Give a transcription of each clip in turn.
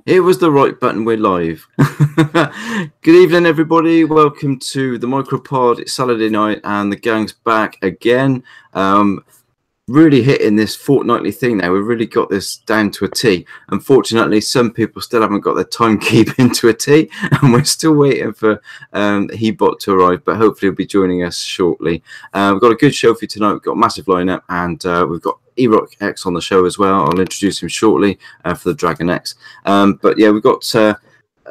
It was the right button. We're live. Good evening, everybody. Welcome to the MicroPod. It's Saturday night, and the gang's back again. Really hitting this fortnightly thing now. We've really got this down to a T. Unfortunately, some people still haven't got their timekeeping to a T, and we're still waiting for Hebot to arrive, but hopefully he'll be joining us shortly. We've got a good show for you tonight. We've got a massive lineup, and we've got Erock X on the show as well. I'll introduce him shortly for the Dragon X. But yeah, we've got a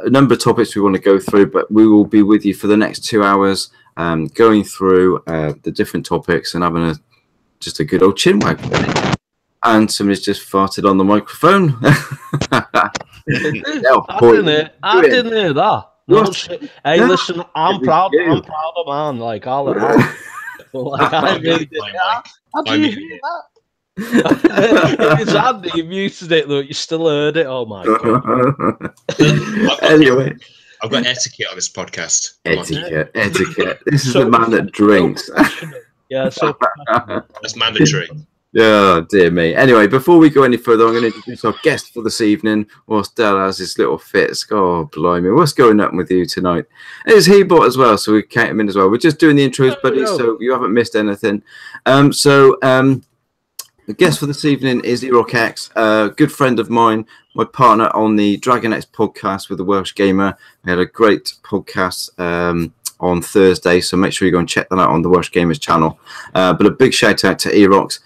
number of topics we want to go through, but we will be with you for the next 2 hours, going through the different topics and having just a good old chin wag. And somebody's just farted on the microphone. I didn't hear that. No shit. Hey, listen, I'm proud of man. Like, I really did that. How do you hear that? It's Andy, you muted it, though. You still heard it. Oh my god. Anyway, I've got etiquette on this podcast. Etiquette. This is the man that drinks. Yeah, so that's mandatory. Oh, dear me. Anyway, before we go any further, I'm going to introduce our guest for this evening, whilst Dell has his little fits. Oh, blimey. What's going on with you tonight? It's Hebot as well, so we count him in as well. We're just doing the intros, buddy, so you haven't missed anything. The guest for this evening is Erock X, a good friend of mine, my partner on the Dragon X podcast with the Welsh Gamer. We had a great podcast on Thursday, so make sure you go and check that out on the Welsh Gamer's channel. But a big shout out to Erock.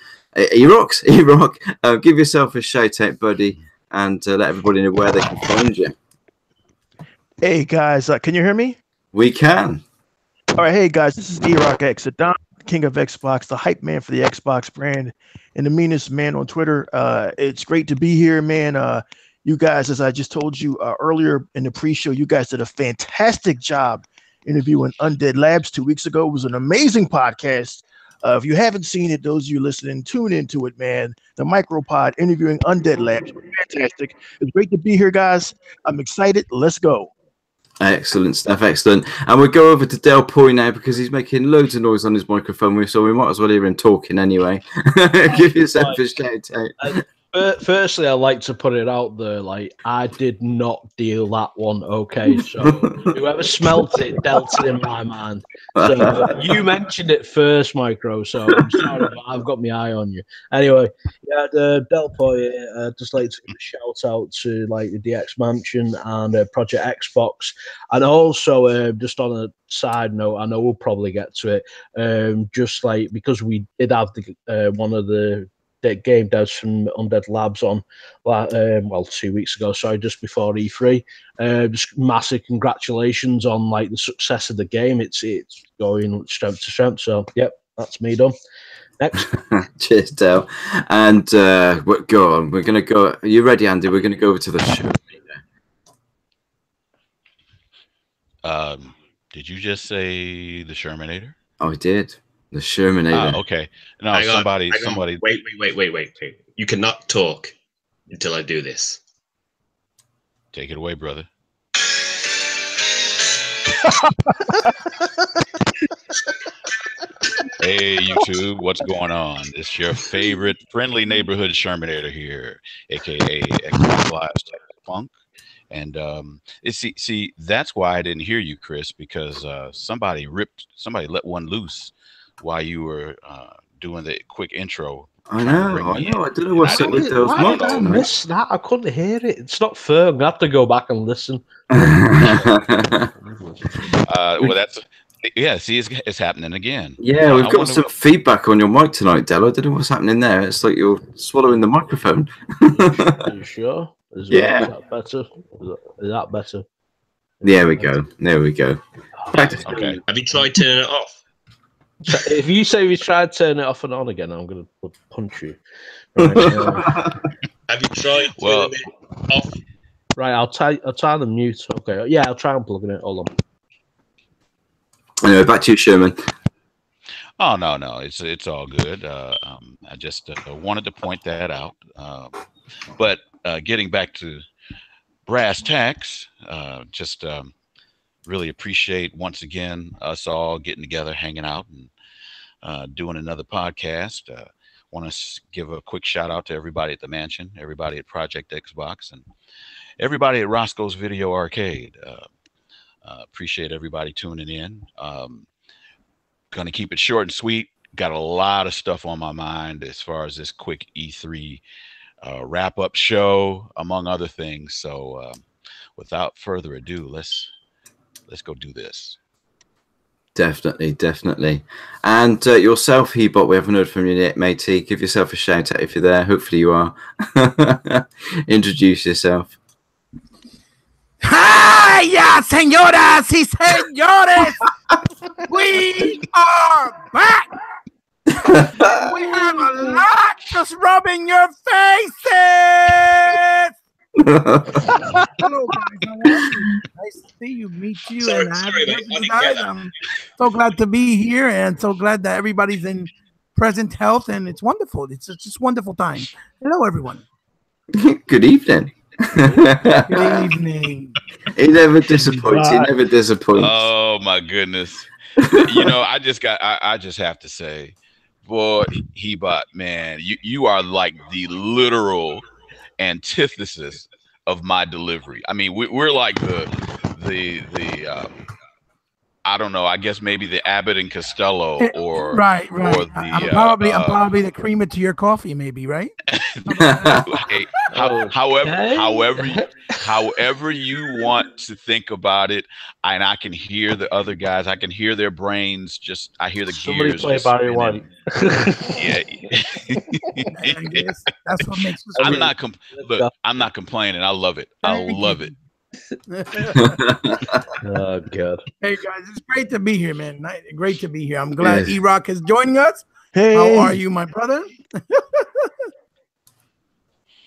Give yourself a shout out, buddy, and let everybody know where they can find you. Hey guys, can you hear me? We can. All right, hey guys, this is Erock X, the Don King of Xbox, the hype man for the Xbox brand, and the meanest man on Twitter. It's great to be here, man. You guys, as I just told you earlier in the pre-show, you guys did a fantastic job interviewing Undead Labs 2 weeks ago. It was an amazing podcast. If you haven't seen it, those of you listening, tune into it, man. The MicroPod interviewing Undead Labs. Fantastic. It's great to be here, guys. I'm excited. Let's go. Excellent stuff, excellent. And we'll go over to Del Poy now because he's making loads of noise on his microphone, so we might as well hear him talking anyway. Give yourself a shout out. Firstly, I'd like to put it out there, like, I did not deal that one, okay? So whoever smelt it dealt it in my mind. So you mentioned it first, Micro, so I'm sorry, but I've got my eye on you. Anyway, yeah, Del Poy, just like to give a shout out to like the DX Mansion and Project Xbox. And also, just on a side note, I know we'll probably get to it, just like because we did have the one of the game devs from Undead Labs on 2 weeks ago, sorry, just before E3. Just massive congratulations on like the success of the game. It's going strength to strength. So yep, that's me done. Next. Cheers, Del. And go on. We're gonna go. Are you ready, Andy? We're gonna go over to the show. Did you just say the Shermanator? Oh, I did. The Shermanator. Okay. No, somebody. Wait. You cannot talk until I do this. Take it away, brother. Hey, YouTube, what's going on? It's your favorite friendly neighborhood Shermanator here, aka Xbox Live's Tech Funk. And see, that's why I didn't hear you, Chris, because somebody let one loose while you were doing the quick intro. I know. I don't know what's up with those mics. I missed that. I couldn't hear it. It's not fair. I'm gonna have to go back and listen. See, it's happening again. Yeah, we've got some feedback on your mic tonight, Del. I don't know what's happening there. It's like you're swallowing the microphone. Are you sure? Is that better? Is that better? There we go. Okay. Have you tried turning it off? If you say we tried turning it off and on again, I'm going to punch you. Right, have you tried turning it off? Right, I'll try the mute. Okay, yeah, I'll try unplugging it. Hold on. Anyway, back to you, Sherman. Oh no, it's all good. I just wanted to point that out. But getting back to brass tacks, really appreciate once again us all getting together, hanging out, and doing another podcast. Want to give a quick shout out to everybody at the mansion, everybody at Project Xbox, and everybody at Roscoe's Video Arcade. Appreciate everybody tuning in. Going to keep it short and sweet. Got a lot of stuff on my mind as far as this quick E3 wrap-up show, among other things. So without further ado, let's go do this. Definitely. And yourself, Hebot, we haven't heard from you yet, matey. Give yourself a shout out if you're there. Hopefully you are. Introduce yourself. Hiya, señoras y señores! We are back! We have a lot just rubbing your faces! Hello, guys. How are you? Nice to see you, meet you. Sorry, Guys. I'm so glad to be here and so glad that everybody's in present health, and it's wonderful. It's just wonderful time. Hello, everyone. Good evening. Good evening. He never disappoints. Oh my goodness. I just have to say, boy, Hebot, man, you are like the literal antithesis of my delivery. I mean, we're like the I don't know, I guess maybe the Abbott and Costello or right. Or I'm probably the creamer to your coffee, maybe, right? Hey, however you want to think about it, and I can hear the other guys. I can hear their brains. I hear the gears. Somebody play Barry White. Yeah. I guess that's what makes us. I'm not complaining. I love it. I love it. Oh God! Hey guys, it's great to be here, man. Great to be here. I'm glad E-Rock is joining us. Hey, how are you, my brother?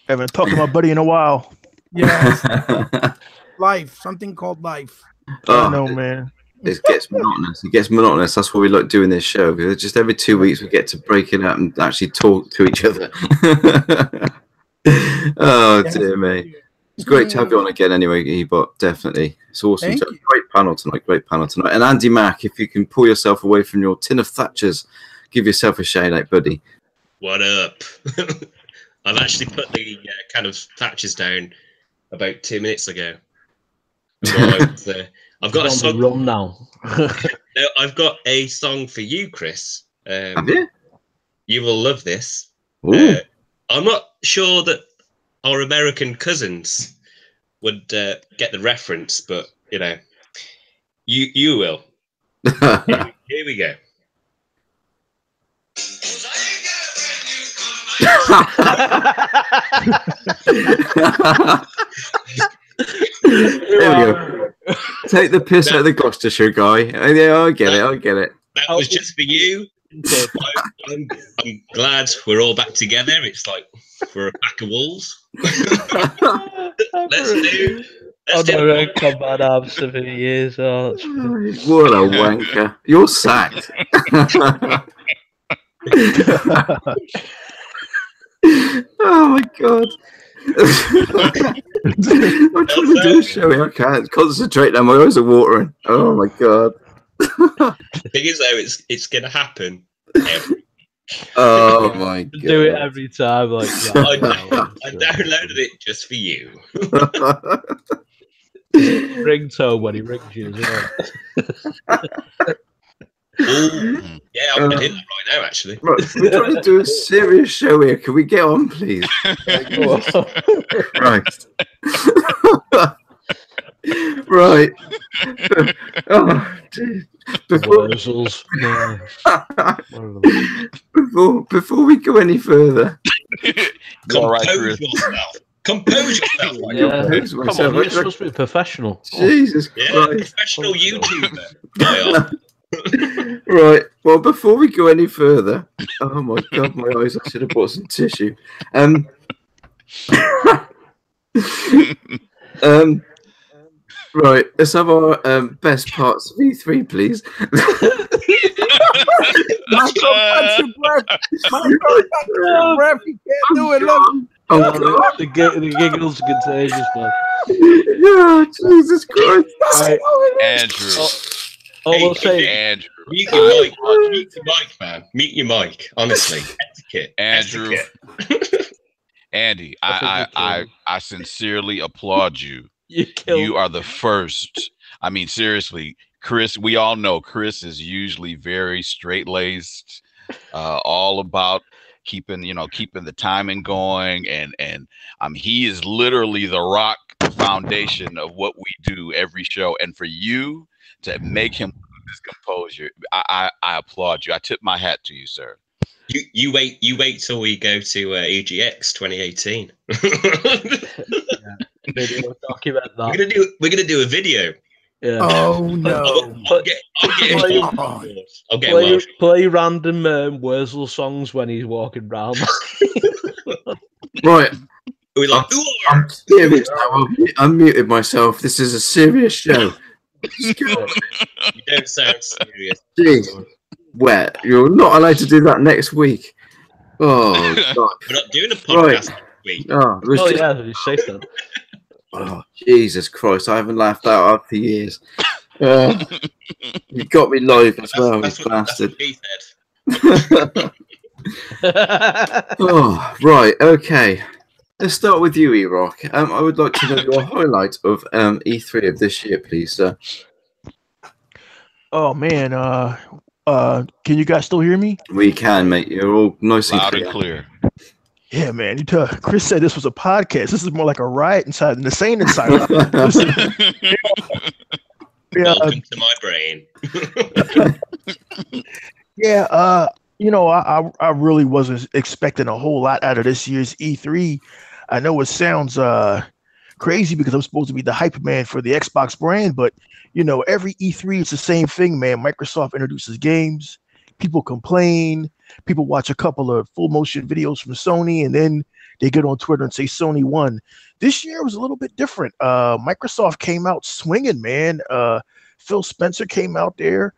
Haven't talked to my buddy in a while. Yes. Life, something called life. I know, man. It gets monotonous. That's what we like doing this show. Just every 2 weeks we get to break it up and actually talk to each other. Oh dear me. It's great to have you on again anyway, Ebot. Definitely. It's awesome. Great panel tonight. And Andy Mack, if you can pull yourself away from your tin of Thatchers, give yourself a shout out, buddy. What up? I've actually put the can of Thatchers down about 2 minutes ago. I've got a song. Rum now. No, I've got a song for you, Chris. Have you? You will love this. I'm not sure that our American cousins would get the reference, but you will. Here we go. There we go. Take the piss out of the Gloucestershire guy. Yeah, I get it. That was just for you. I'm glad we're all back together. It's like we're a pack of wolves. Let's do. Combat arms for years. Oh, what a wanker! You're sacked. Oh my God. I'm trying to do a show. I can't concentrate now. My eyes are watering. Oh my God. The thing is, though, it's going to happen. Oh my God. Do it every time. Like I downloaded it just for you. Ringtone when he rings you as well. Yeah, I'm going to hit that right now, actually. Right, we're trying to do a serious show here. Can we get on, please? Right. Right. Oh, before we go any further, compose yourself. Compose yourself. Yeah. Come on, you're supposed to be professional. Jesus Christ. Professional YouTuber. Right. Well, before we go any further, oh my God, my eyes! I should have brought some tissue. Right. Let's have our best parts of E3, please. Michael, punch your breath. Michael, punch your breath. You can't do it. Look. Oh, the giggles are contagious, man. Yeah, Jesus Christ. Andrew. we'll say, Andrew. Mute your mic. Mute your mic, man. Mute your mic. Honestly, etiquette. Andrew. Etiquette. Andy, I I sincerely applaud you. You are the first. I mean, seriously, Chris, we all know Chris is usually very straight-laced, all about keeping the timing going, and he is literally the rock foundation of what we do every show. And for you to make him lose his composure, I applaud you. I tip my hat to you, sir. You wait till we go to EGX 2018. Video document that. We're gonna do a video. Yeah. Oh no! I'll get Welsh. Play random Wurzel songs when he's walking round. Right. We're like, I'm serious now. I muted myself. This is a serious show. You don't sound serious. Jeez. Where you're not allowed to do that next week. Oh, God. We're not doing a podcast next week. Oh, yeah, you say so. Oh, Jesus Christ! I haven't laughed out after years. You got me live as well, you bastard. Oh, right, okay. Let's start with you, E-Rock. I would like to know your highlight of E3 of this year, please, sir. Oh man, can you guys still hear me? We can, mate. You're all nice Loud and and clear. Yeah, man. Chris said this was a podcast. This is more like a riot inside, an insane asylum. Welcome to my brain. Yeah, I really wasn't expecting a whole lot out of this year's E3. I know it sounds crazy because I'm supposed to be the hype man for the Xbox brand, but every E3 it's the same thing, man. Microsoft introduces games, people complain, people watch a couple of full motion videos from Sony, and then they get on Twitter and say Sony won. This year was a little bit different. Microsoft came out swinging, man. Phil Spencer came out there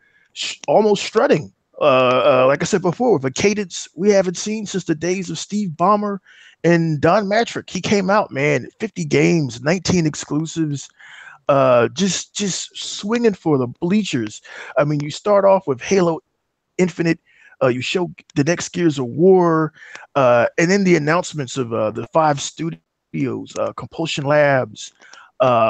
almost strutting. Like I said before, with a cadence we haven't seen since the days of Steve Ballmer and Don Matrick. He came out, man, 50 games, 19 exclusives, just swinging for the bleachers. I mean, you start off with Halo Infinite, you show the next Gears of War, and then the announcements of the 5 studios, Compulsion Labs,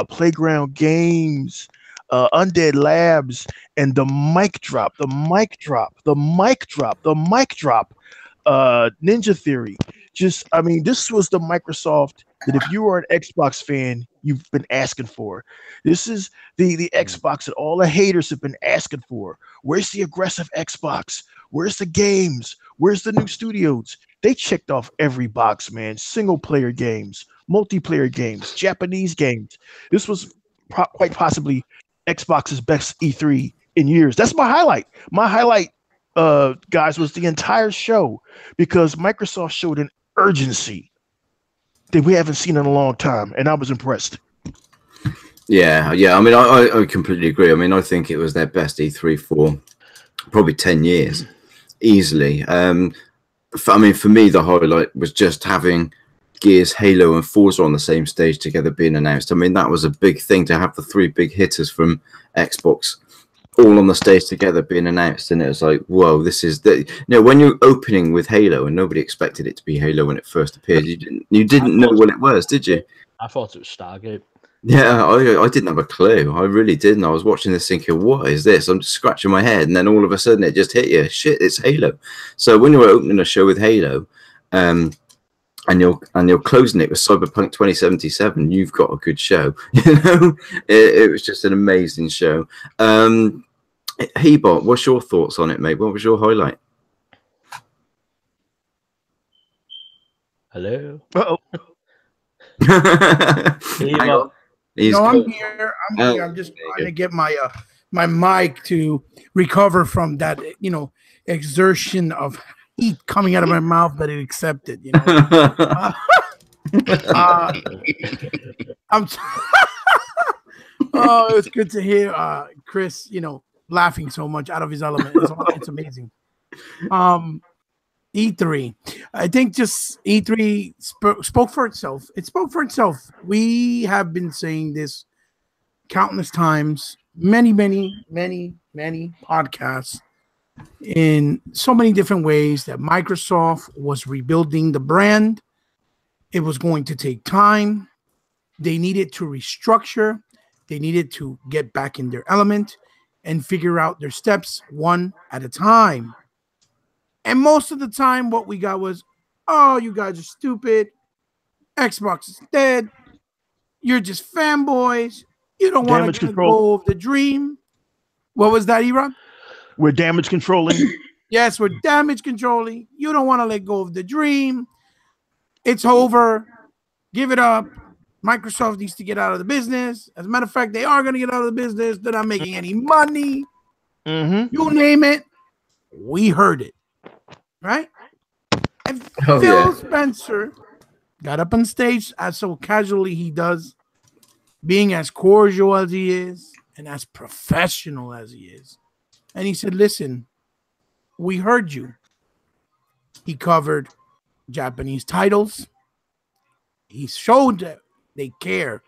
Playground Games, Undead Labs, and the mic drop, Ninja Theory. This was the Microsoft that if you are an Xbox fan, you've been asking for. This is the Xbox that all the haters have been asking for. Where's the aggressive Xbox? Where's the games? Where's the new studios? They checked off every box, man. Single player games, multiplayer games, Japanese games. This was quite possibly Xbox's best E3 in years. That's my highlight. My highlight, guys, was the entire show because Microsoft showed an urgency that we haven't seen in a long time, and I was impressed. Yeah. I mean, I completely agree. I mean, I think it was their best E3 for probably 10 years, easily. For me, the highlight was just having Gears, Halo, and Forza on the same stage together being announced. I mean, that was a big thing to have the 3 big hitters from Xbox all on the stage together being announced, and it was like, whoa, this is the when you're opening with Halo and nobody expected it to be Halo when it first appeared, you didn't know what it was, did you? I thought it was Stargate. Yeah, I didn't have a clue. I really didn't. I was watching this thinking, what is this? I'm just scratching my head, and then all of a sudden it just hit you. Shit, it's Halo. So when you're opening a show with Halo, and you're closing it with Cyberpunk 2077, you've got a good show. It was just an amazing show. Hebot, what's your thoughts on it, mate? What was your highlight? Hello. Uh-oh. I'm here. I'm just trying to get my my mic to recover from that, exertion of heat coming out of my mouth that it accepted. Oh, it was good to hear Chris, laughing so much out of his element. It's amazing. E3, I think just E3 spoke for itself. It spoke for itself. We have been saying this countless times, many podcasts in so many different ways that Microsoft was rebuilding the brand. It was going to take time. They needed to restructure. They needed to get back in their element and figure out their steps one at a time. And most of the time, what we got was, oh, you guys are stupid. Xbox is dead. You're just fanboys. You don't want to let go of the dream. What was that, Eron? We're damage controlling. Yes, we're damage controlling. You don't want to let go of the dream. It's over. Give it up. Microsoft needs to get out of the business. As a matter of fact, they are going to get out of the business. They're not making any money. You name it. We heard it. Right? And Phil Spencer got up on stage as so casually he does, being as cordial as he is and as professional as he is. And he said, listen, we heard you. He covered Japanese titles. He showed that they care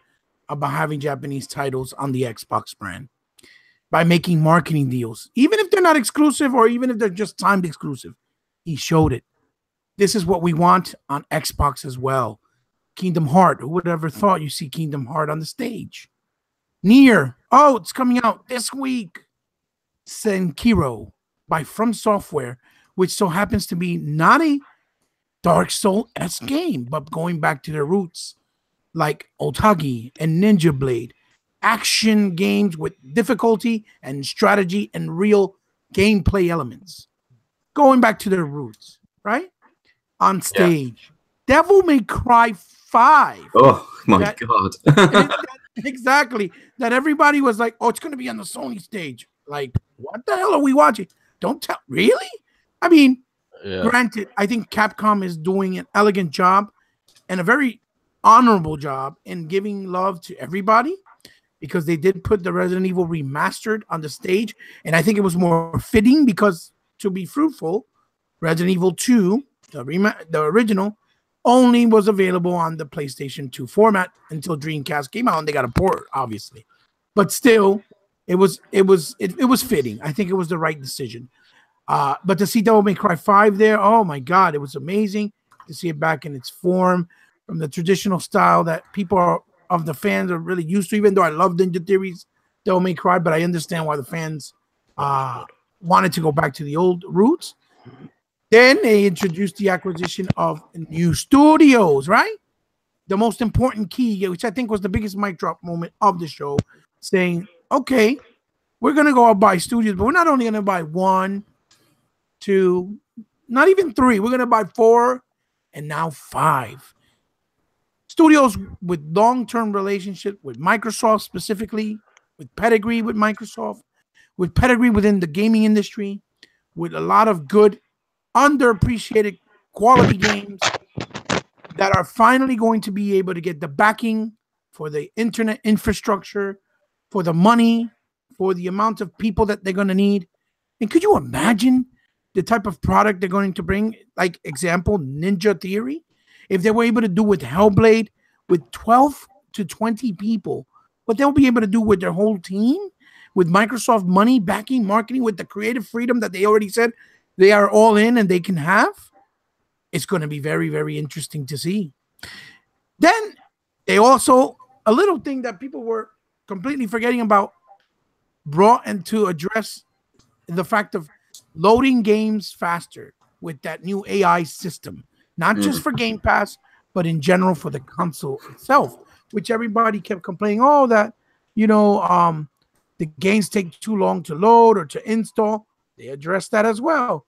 about having Japanese titles on the Xbox brand by making marketing deals, even if they're not exclusive or even if they're just timed exclusive. He showed it. This is what we want on Xbox as well. Kingdom Heart. Who would ever thought you see Kingdom Heart on the stage? Nier. Oh, it's coming out this week. Senkiro by From Software, which so happens to be not a Dark Souls-esque game, but going back to their roots, like Otagi and Ninja Blade. Action games with difficulty and strategy and real gameplay elements. Going back to their roots, right? On stage. Yeah. Devil May Cry 5. Oh, my God. Exactly. That everybody was like, oh, it's going to be on the Sony stage. Like, what the hell are we watching? Don't tell. Really? I mean, granted, I think Capcom is doing an elegant job and a very honorable job in giving love to everybody because they did put the Resident Evil Remastered on the stage. And I think it was more fitting because, to be fruitful, Resident Evil 2, the original, only was available on the PlayStation 2 format until Dreamcast came out, and they got a port, obviously. But still, it was fitting. I think it was the right decision. But to see Devil May Cry 5 there, oh my God, it was amazing to see it back in its form from the traditional style that of the fans are really used to. Even though I love Ninja Theory's Devil May Cry, but I understand why the fans wanted to go back to the old roots. Then they introduced the acquisition of new studios, right? The most important key, which I think was the biggest mic drop moment of the show, saying, okay, we're going to go out buy studios, but we're not only going to buy 1, 2, not even 3. We're going to buy 4 and now 5. Studios with long-term relationship with Microsoft specifically, with pedigree with Microsoft, with pedigree within the gaming industry, with a lot of good, underappreciated quality games that are finally going to be able to get the backing for the internet infrastructure, for the money, for the amount of people that they're going to need. And could you imagine the type of product they're going to bring? Like, example, Ninja Theory. If they were able to do with Hellblade with 12 to 20 people, what they'll be able to do with their whole team, with Microsoft money, backing, marketing, with the creative freedom that they already said they are all in and they can have, it's going to be very, very interesting to see. Then they also, a little thing that people were completely forgetting about, brought and to address the fact of loading games faster with that new AI system, not just for Game Pass, but in general for the console itself, which everybody kept complaining, oh, that, the games take too long to load or to install. They addressed that as well.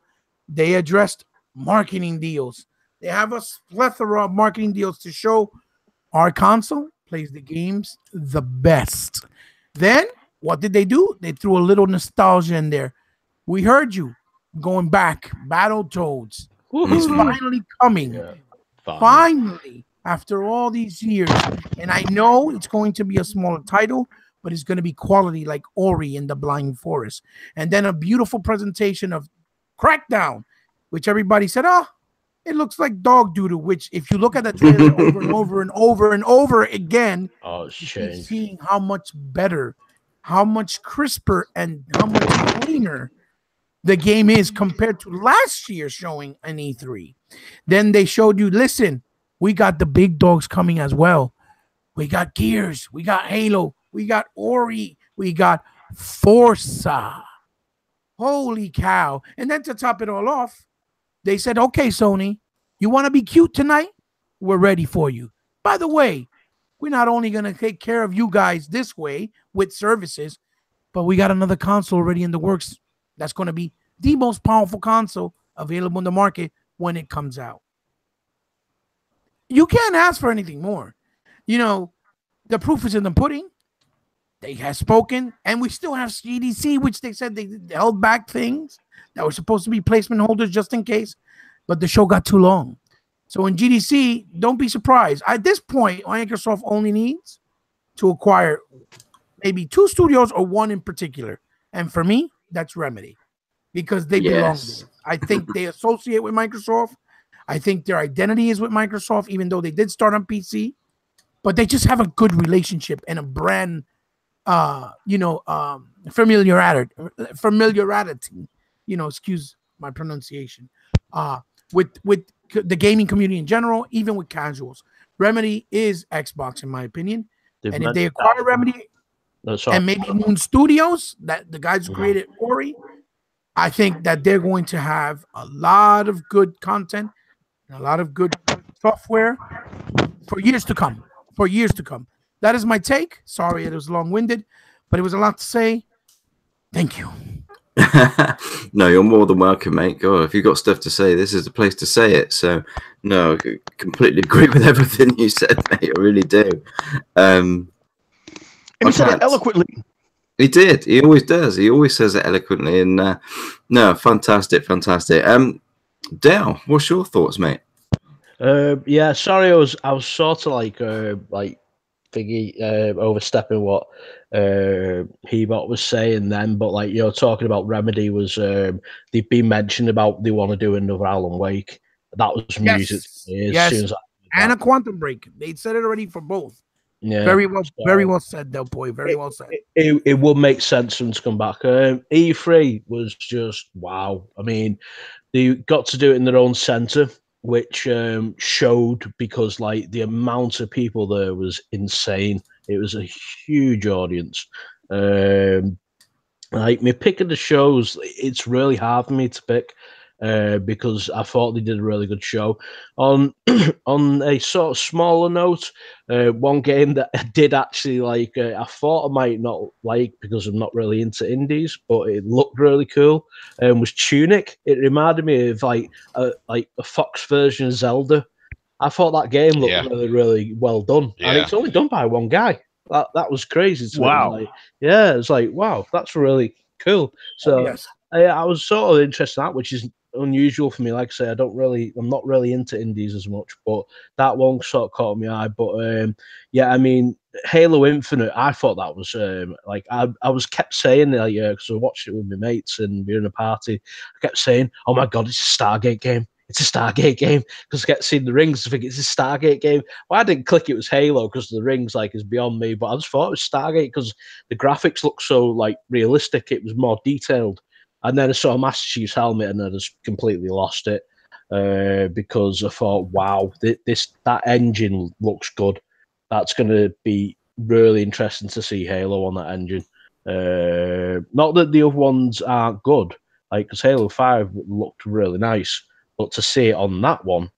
They addressed marketing deals. They have a plethora of marketing deals to show our console plays the games the best. Then, what did they do? They threw a little nostalgia in there. We heard you going back. Battletoads is finally coming. Yeah, finally, after all these years. And I know it's going to be a smaller title, but it's going to be quality like Ori in the Blind Forest. And then a beautiful presentation of Crackdown, which everybody said, oh, it looks like dog doodle, which if you look at the trailer over and over and over and over again, you're seeing how much better, how much crisper, and how much cleaner the game is compared to last year's showing in E3. Then they showed you, listen, we got the big dogs coming as well. We got Gears, we got Halo, we got Ori, we got Forza. Holy cow. And then to top it all off, they said, okay, Sony, you want to be cute tonight? We're ready for you. By the way, we're not only going to take care of you guys this way with services, but we got another console already in the works that's going to be the most powerful console available in the market when it comes out. You can't ask for anything more. You know, the proof is in the pudding. They have spoken, and we still have GDC, which they said they held back things that were supposed to be placement holders just in case, but the show got too long. So in GDC, don't be surprised. At this point, Microsoft only needs to acquire maybe 2 studios or 1 in particular. And for me, that's Remedy, because they belong there. I think they associate with Microsoft. I think their identity is with Microsoft, even though they did start on PC. But they just have a good relationship and a brand, familiarity, excuse my pronunciation, with the gaming community in general, even with casuals. Remedy is Xbox, in my opinion. And if they acquire Remedy and maybe Moon Studios, that the guys who created Ori, I think that they're going to have a lot of good content and a lot of good software for years to come. That is my take. Sorry it was long-winded, but it was a lot to say. Thank you. No, you're more than welcome, mate. God, if you've got stuff to say, this is the place to say it. So, no, I completely agree with everything you said, mate. I really do. And he said it eloquently. He did. He always does. He always says it eloquently. And no, fantastic. Dale, what's your thoughts, mate? Yeah, sorry, I was sort of like thingy overstepping what Hebot was saying then, but talking about Remedy was they've been mentioned about they want to do another Alan Wake. That was music to me. As soon as and a Quantum Break. They said it already for both. Yeah, very well said, Del Boy. Very well said. It would make sense for them to come back. E3 was just wow. I mean, they got to do it in their own center, which showed, because the amount of people there was insane. It was a huge audience. Me picking the shows, it's really hard for me to pick because I thought they did a really good show. On a sort of smaller note, one game that I did actually like, I thought I might not like because I'm not really into indies, but it looked really cool, was Tunic. It reminded me of a Fox version of Zelda. I thought that game looked really, really well done. Yeah. And it's only done by one guy. That was crazy. Wow. It's like, wow, that's really cool. So I was sort of interested in that, which is unusual for me. Like I say, I'm not really into indies as much, but that one sort of caught my eye. But I mean, Halo Infinite, I thought that was I was kept saying because I watched it with my mates and we were in a party. I kept saying, "Oh my god, it's a Stargate game! It's a Stargate game!" Because I kept seeing the rings. I think it's a Stargate game. Well, I didn't click it was Halo because the rings is beyond me. But I just thought it was Stargate because the graphics looked so realistic. It was more detailed. And then I saw a Master Chief's helmet and I just completely lost it because I thought, wow, that engine looks good. That's going to be really interesting to see Halo on that engine. Not that the other ones aren't good, because Halo 5 looked really nice, but to see it on that one,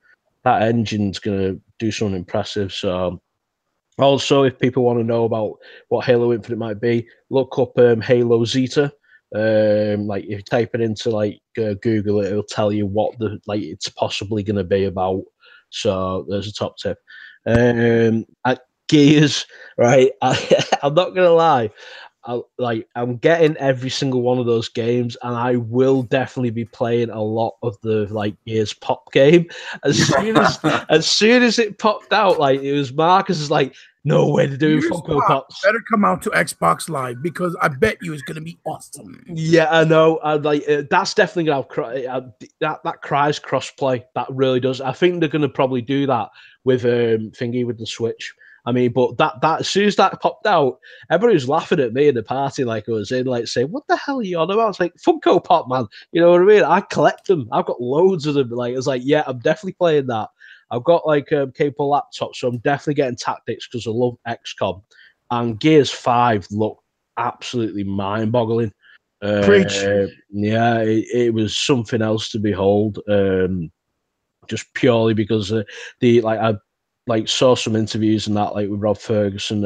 that engine's going to do something impressive. So, also, if people want to know about what Halo Infinite might be, look up Halo Zeta. If you type it into Google, it'll tell you what it's possibly going to be about. So there's a top tip. At Gears, right? I'm not gonna lie. I'm getting every single one of those games, and I will definitely be playing a lot of the Gears Pop game. As soon as it popped out, it was Marcus no way to do Funko Pops. Better come out to Xbox Live because I bet you it's gonna be awesome. Yeah, I know. That's definitely gonna have that cries crossplay. That really does. I think they're gonna probably do that with thingy with the Switch. I mean, but that as soon as that popped out, everybody was laughing at me in the party, like I was in, like saying, "What the hell are you on about?" I was like, "Funko Pop, man." You know what I mean? I collect them. I've got loads of them. Like, I was like, "Yeah, I'm definitely playing that." I've got like capable laptops, so I'm definitely getting Tactics because I love XCOM. And Gears 5 looked absolutely mind-boggling. Preach. Yeah, it was something else to behold. Just purely because I saw some interviews and that, like with Rob Ferguson,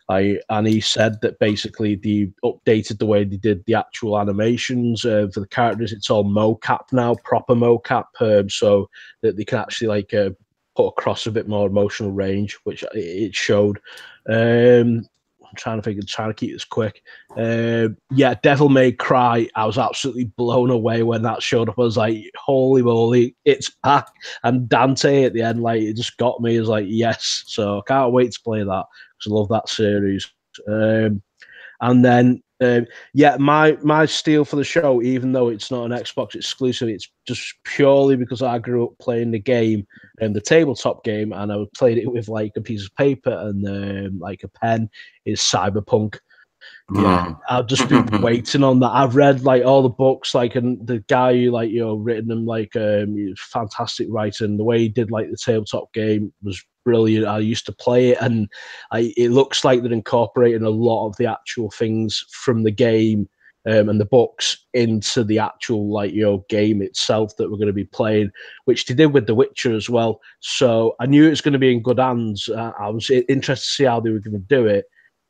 and he said that basically they updated the way they did the actual animations for the characters. It's all mocap now, proper mocap, so that they can actually put across a bit more emotional range, which it showed. I'm trying to keep this quick. Yeah, Devil May Cry. I was absolutely blown away when that showed up. I was like, holy moly, it's back. And Dante at the end, like, it just got me. It was like, yes. So I can't wait to play that because I love that series. And then, yeah, my steal for the show, even though it's not an Xbox exclusive, it's just purely because I grew up playing the game and the tabletop game, and I played it with like a piece of paper and like a pen. Is Cyberpunk. Yeah, I've just been waiting on that. I've read like all the books, like, and the guy who written them, like, he was fantastic writer, and the way he did like the tabletop game was brilliant. I used to play it, and it looks like they're incorporating a lot of the actual things from the game and the books into the actual game itself that we're going to be playing, which they did with The Witcher as well. So I knew it was going to be in good hands. I was interested to see how they were going to do it.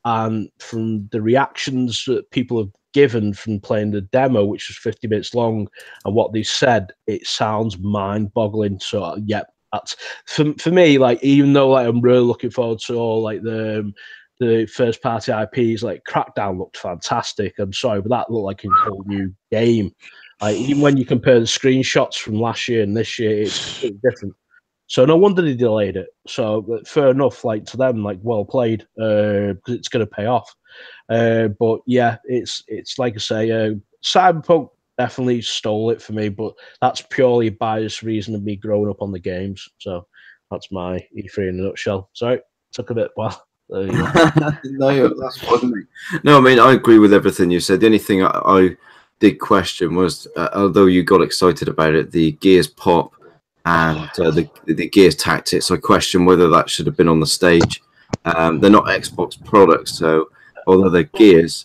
And from the reactions that people have given from playing the demo, which was 50 minutes long, and what they said, it sounds mind-boggling. So, yeah, that's for me. Like, even though I'm really looking forward to all the first-party IPs, like Crackdown looked fantastic. I'm sorry, but that looked like a whole new game. Like, even when you compare the screenshots from last year and this year, it's completely different. So no wonder they delayed it. So fair enough, like to them, like well played, because it's going to pay off. But yeah, it's like I say, Cyberpunk definitely stole it for me, but that's purely a biased reason of me growing up on the games. So that's my E3 in a nutshell. Sorry, took a bit while. No, that's fine. No, I mean, I agree with everything you said. The only thing I did question was, although you got excited about it, the Gears Pop and the Gears Tactics, I question whether that should have been on the stage. They're not Xbox products, so although they're Gears,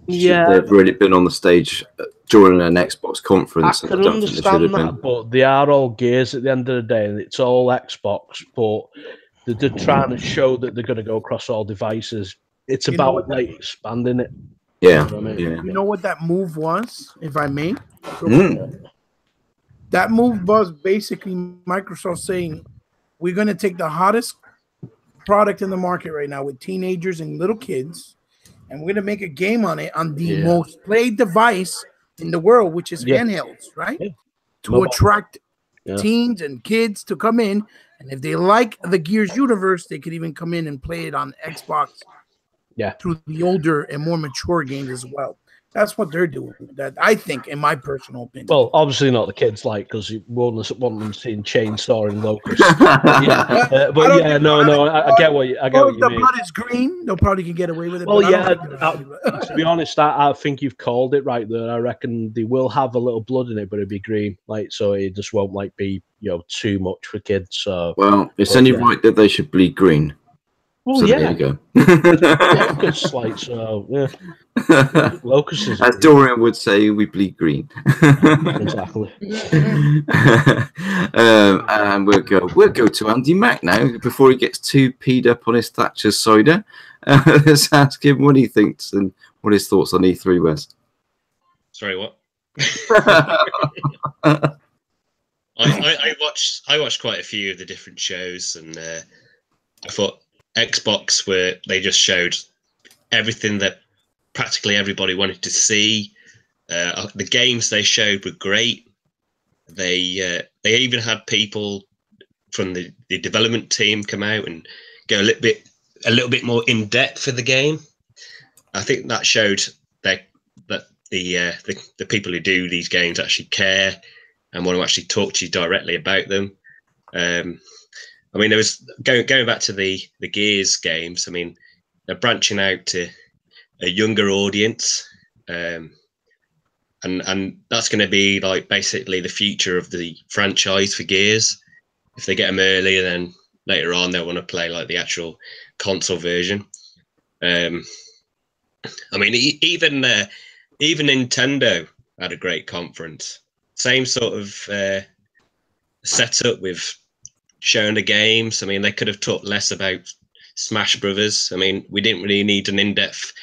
they've really been on the stage during an Xbox conference. I can understand that, but they are all Gears at the end of the day, and it's all Xbox, but they're trying to show that they're going to go across all devices. It's about expanding it. Yeah, You know what that move was, if I may? That move was basically Microsoft saying, we're going to take the hottest product in the market right now with teenagers and little kids, and we're going to make a game on it on the most played device in the world, which is handhelds, right? Yeah. To attract teens and kids to come in. And if they like the Gears universe, they could even come in and play it on Xbox through the older and more mature games as well. That's what they're doing. That I think, in my personal opinion. Well, obviously not the kids, like, because you won't want them seeing chainsaw and locusts. I get what you mean. If the blood is green, they'll probably can get away with it. Well, to be honest, I think you've called it right there. I reckon they will have a little blood in it, but it'll be green, like, so it just won't be too much for kids. So, well, it's only right that they should bleed green. Well, so there you go. Locusts, like, so locusts. As Dorian would say, we bleed green. Exactly. And we'll go to Andy Mack now before he gets too peed up on his Thatcher cider. Let's ask him what he thinks and what his thoughts on E3 West. Sorry, what? I watched quite a few of the different shows, and I thought Xbox they just showed everything that practically everybody wanted to see. The games they showed were great. They even had people from the development team come out and go a little bit more in depth for the game. I think that showed that the people who do these games actually care and want to actually talk to you directly about them. I mean, there was going back to the Gears games. I mean, they're branching out to a younger audience, and that's going to be like basically the future of the franchise for Gears. If they get them early, then later on they'll want to play like the actual console version. I mean, even Nintendo had a great conference. Same sort of setup with showing the games. I mean, they could have talked less about Smash Brothers. I mean, we didn't really need an in-depth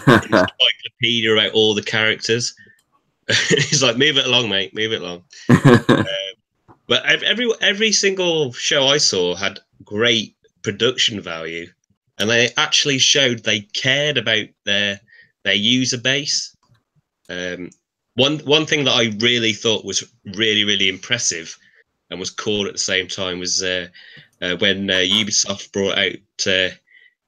encyclopedia about all the characters. He's like, move it along, mate, move it along. But every single show I saw had great production value, and they actually showed they cared about their user base. One thing that I really thought was really impressive and was cool at the same time was when Ubisoft brought out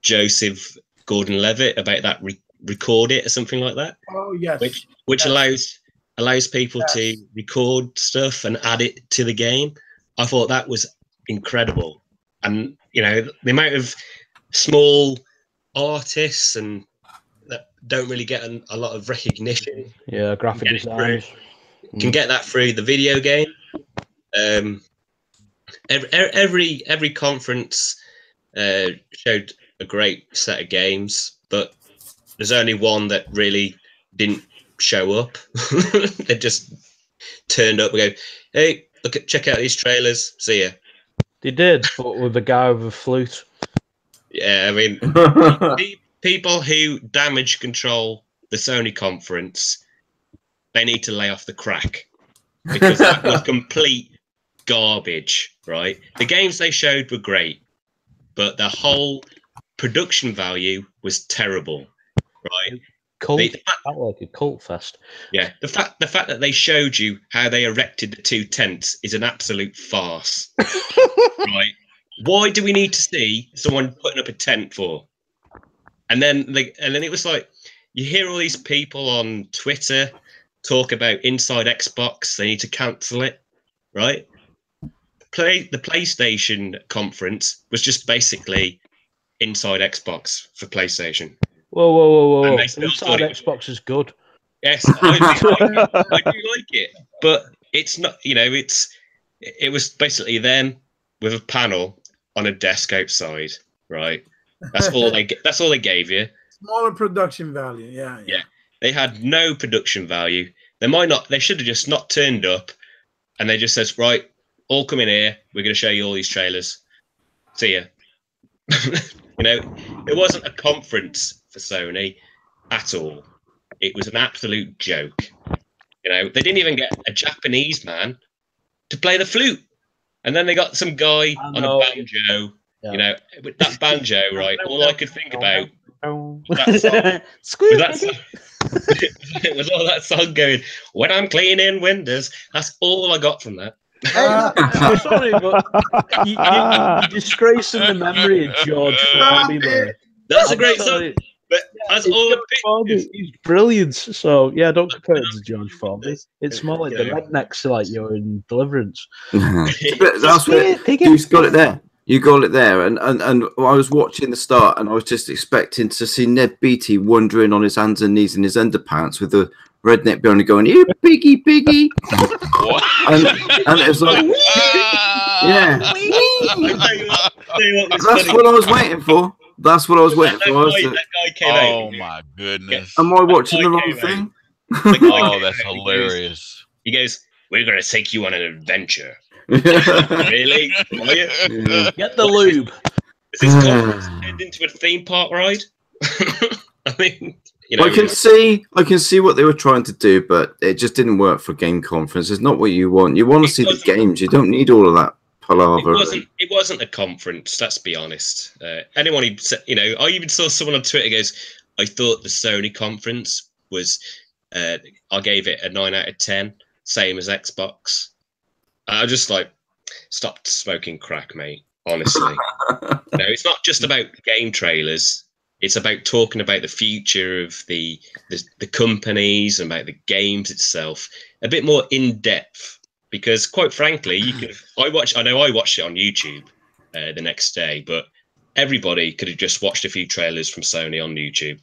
Joseph Gordon-Levitt about that record it or something like that. Oh yes, which yes. allows people to record stuff and add it to the game. I thought that was incredible, and you know the amount of small artists and that don't really get a lot of recognition. Yeah, graphic designers can get that through the video game. Every conference showed a great set of games, but there's only one that really didn't show up. They just turned up and go, "Hey, check out these trailers. See ya." They did, but with the guy with a flute. Yeah, I mean, people who damage control the Sony conference, they need to lay off the crack, because that was complete garbage, right? The games they showed were great, but the whole production value was terrible, right? Like a cult fest. Yeah, the fact that they showed you how they erected the two tents is an absolute farce, right? Why do we need to see someone putting up a tent for? And then it was like, you hear all these people on Twitter talk about Inside Xbox. They need to cancel it, right? The PlayStation conference was just basically Inside Xbox for PlayStation. Whoa. Inside Xbox is good. Yes, I do like it, but it's not. You know, it was basically them with a panel on a desk outside, right? That's all they gave you. Smaller production value, yeah. They had no production value. They should have just not turned up, and they just says, right, all come in here. We're going to show you all these trailers. See ya. You know, it wasn't a conference for Sony at all. It was an absolute joke. You know, they didn't even get a Japanese man to play the flute, and then they got some guy on a banjo. Yeah. You know, with that banjo, right? All I could think about was all that song going, "When I'm cleaning windows." That's all I got from that. Sorry, but you're disgracing the memory of George Formby there. That's a great song, but that's all he's brilliant. So yeah, don't compare it to George Formby. It's more like the rednecks, like you're in Deliverance. That's what you got it there. You got it there, and I was watching the start, and I was just expecting to see Ned Beatty wandering on his hands and knees in his underpants with the redneck behind him going, "You piggy." and it was like, yeah. That's what I was waiting for. That guy came out. Oh my goodness! Am I watching the wrong thing? Oh, that's hilarious. He goes, "We're going to take you on an adventure." Really? Yeah. Get the lube. Is this conference turned into a theme park ride? I mean, you know, I can see what they were trying to do, but it just didn't work for game conference. It's not what you want. You want to see the games. You don't need all of that palaver. It wasn't a conference. Let's be honest. Anyone who said, you know, I even saw someone on Twitter goes, "I thought the Sony conference was." I gave it a 9 out of 10, same as Xbox. I just like stopped smoking crack, mate. Honestly, no, it's not just about game trailers. It's about talking about the future of the companies and about the games itself. A bit more in depth because quite frankly, you could. I know I watched it on YouTube the next day, but everybody could have just watched a few trailers from Sony on YouTube.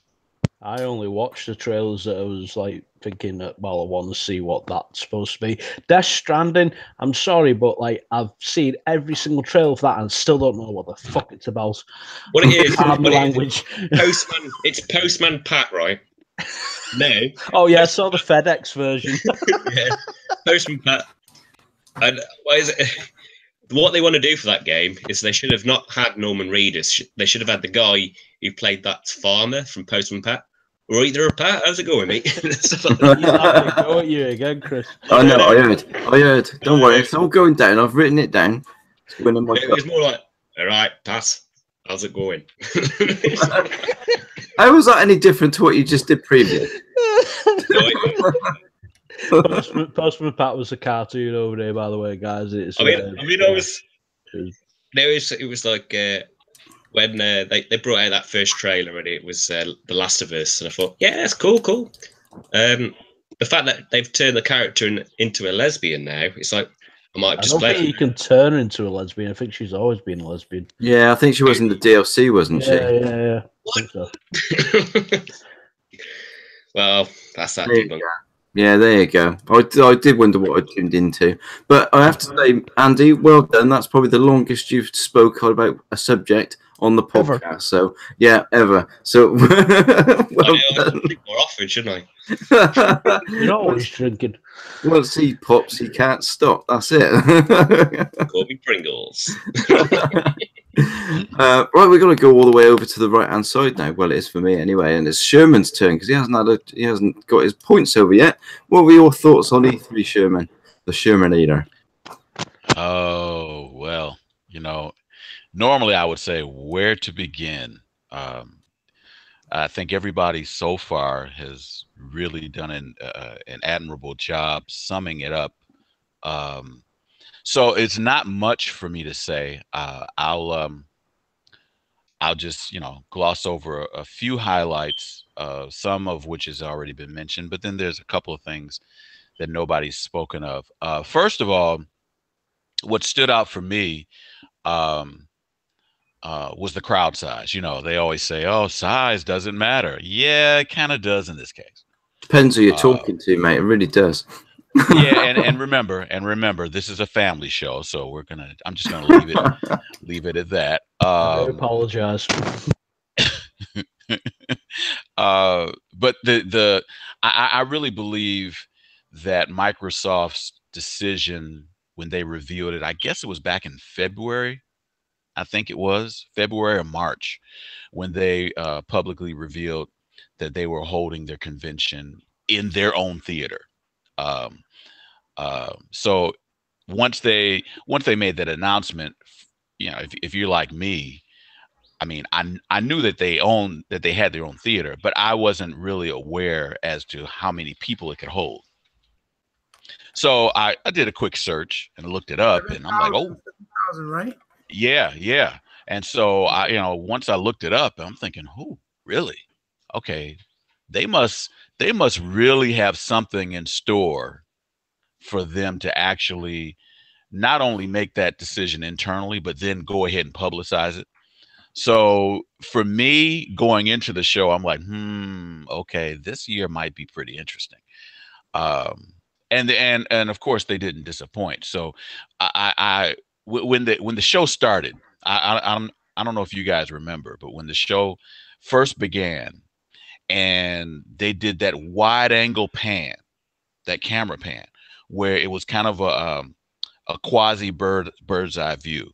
I only watched the trailers that I was like thinking that, well, I want to see what that's supposed to be. Death Stranding, I'm sorry, but like I've seen every single trailer for that and still don't know what the fuck it's about. What it is, Pardon the language. Postman, it's Postman Pat, right? No. Oh yeah, I saw the FedEx version. Yeah, Postman Pat. And what is it? What they want to do for that game is they should have not had Norman Reedus. They should have had the guy who played that farmer from Postman Pat. Or either a Pat. How's it going, mate? He's having a go at you again, Chris. I know, I heard. Don't worry, it's all going down. I've written it down. It's going in my It was more like, all right, Pat, how's it going? How was that any different to what you just did previously? Postman Pat was a cartoon over there, by the way, guys. It was like when they brought out that first trailer and it was The Last of Us, and I thought, yeah, that's cool. The fact that they've turned the character into a lesbian now, it's like I might just play. I don't think you can turn her into a lesbian. I think she's always been a lesbian. Yeah, I think she was in the DLC, wasn't she? Yeah. I think so. Well, that's that debunk. Yeah, there you go. I did wonder what I tuned into. But I have to say, Andy, well done. That's probably the longest you've spoken about a subject on the podcast. Ever. So, yeah, ever. So, well I drink more often, shouldn't I? You're always drinking. Once he pops, he can't stop. That's it. Call me Pringles. Right, we're going to go all the way over to the right-hand side now. Well, it is for me anyway, and it's Sherman's turn because he hasn't got his points over yet. What were your thoughts on E3, Sherman, the Shermanator? Oh well, normally I would say where to begin. I think everybody so far has really done an admirable job summing it up. So it's not much for me to say. I'll just gloss over a few highlights, some of which has already been mentioned, but then there's a couple of things that nobody's spoken of. First of all, what stood out for me was the crowd size. They always say, "Oh, size doesn't matter." Yeah, it kind of does in this case. Depends who you're talking to, mate. It really does. Yeah, and remember, this is a family show, so I'm just gonna leave it at that. I apologize. But I really believe that Microsoft's decision when they revealed it, I guess it was back in February. I think it was February or March when they publicly revealed that they were holding their convention in their own theater. So once they made that announcement, if you're like me, I mean, I knew that they had their own theater, but I wasn't really aware as to how many people it could hold. So I did a quick search and looked it up, and I'm like, oh, 7,000, right? Yeah. And so once I looked it up, I'm thinking, oh, really? Okay, they must really have something in store for them to actually not only make that decision internally, but then go ahead and publicize it. So for me, going into the show, I'm like, okay, this year might be pretty interesting. And of course they didn't disappoint. So when the show started, I don't know if you guys remember, but when the show first began and they did that wide angle pan, that camera pan, where it was kind of a quasi bird's eye view,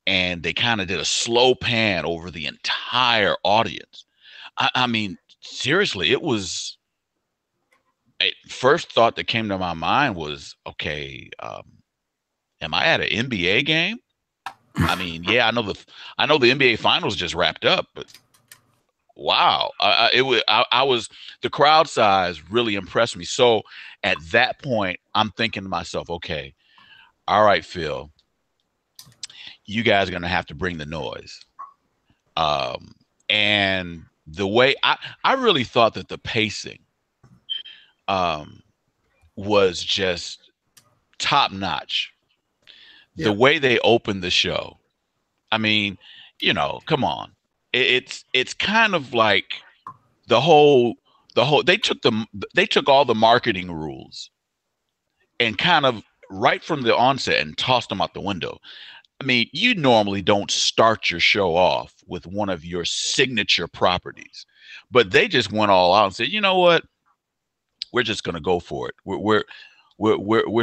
and they kind of did a slow pan over the entire audience. I mean, seriously, it was. First thought that came to my mind was, okay, am I at an NBA game? I mean, yeah, I know the NBA Finals just wrapped up, but wow, the crowd size really impressed me. So at that point, I'm thinking to myself, okay, all right, Phil, you guys are gonna have to bring the noise. And the way I really thought that the pacing was just top notch. Yeah. The way they opened the show, I mean, you know, come on. It's kind of like the whole they took all the marketing rules and kind of right from the onset and tossed them out the window. I mean, you normally don't start your show off with one of your signature properties, but they just went all out and said, you know what, we're just going to go for it. We're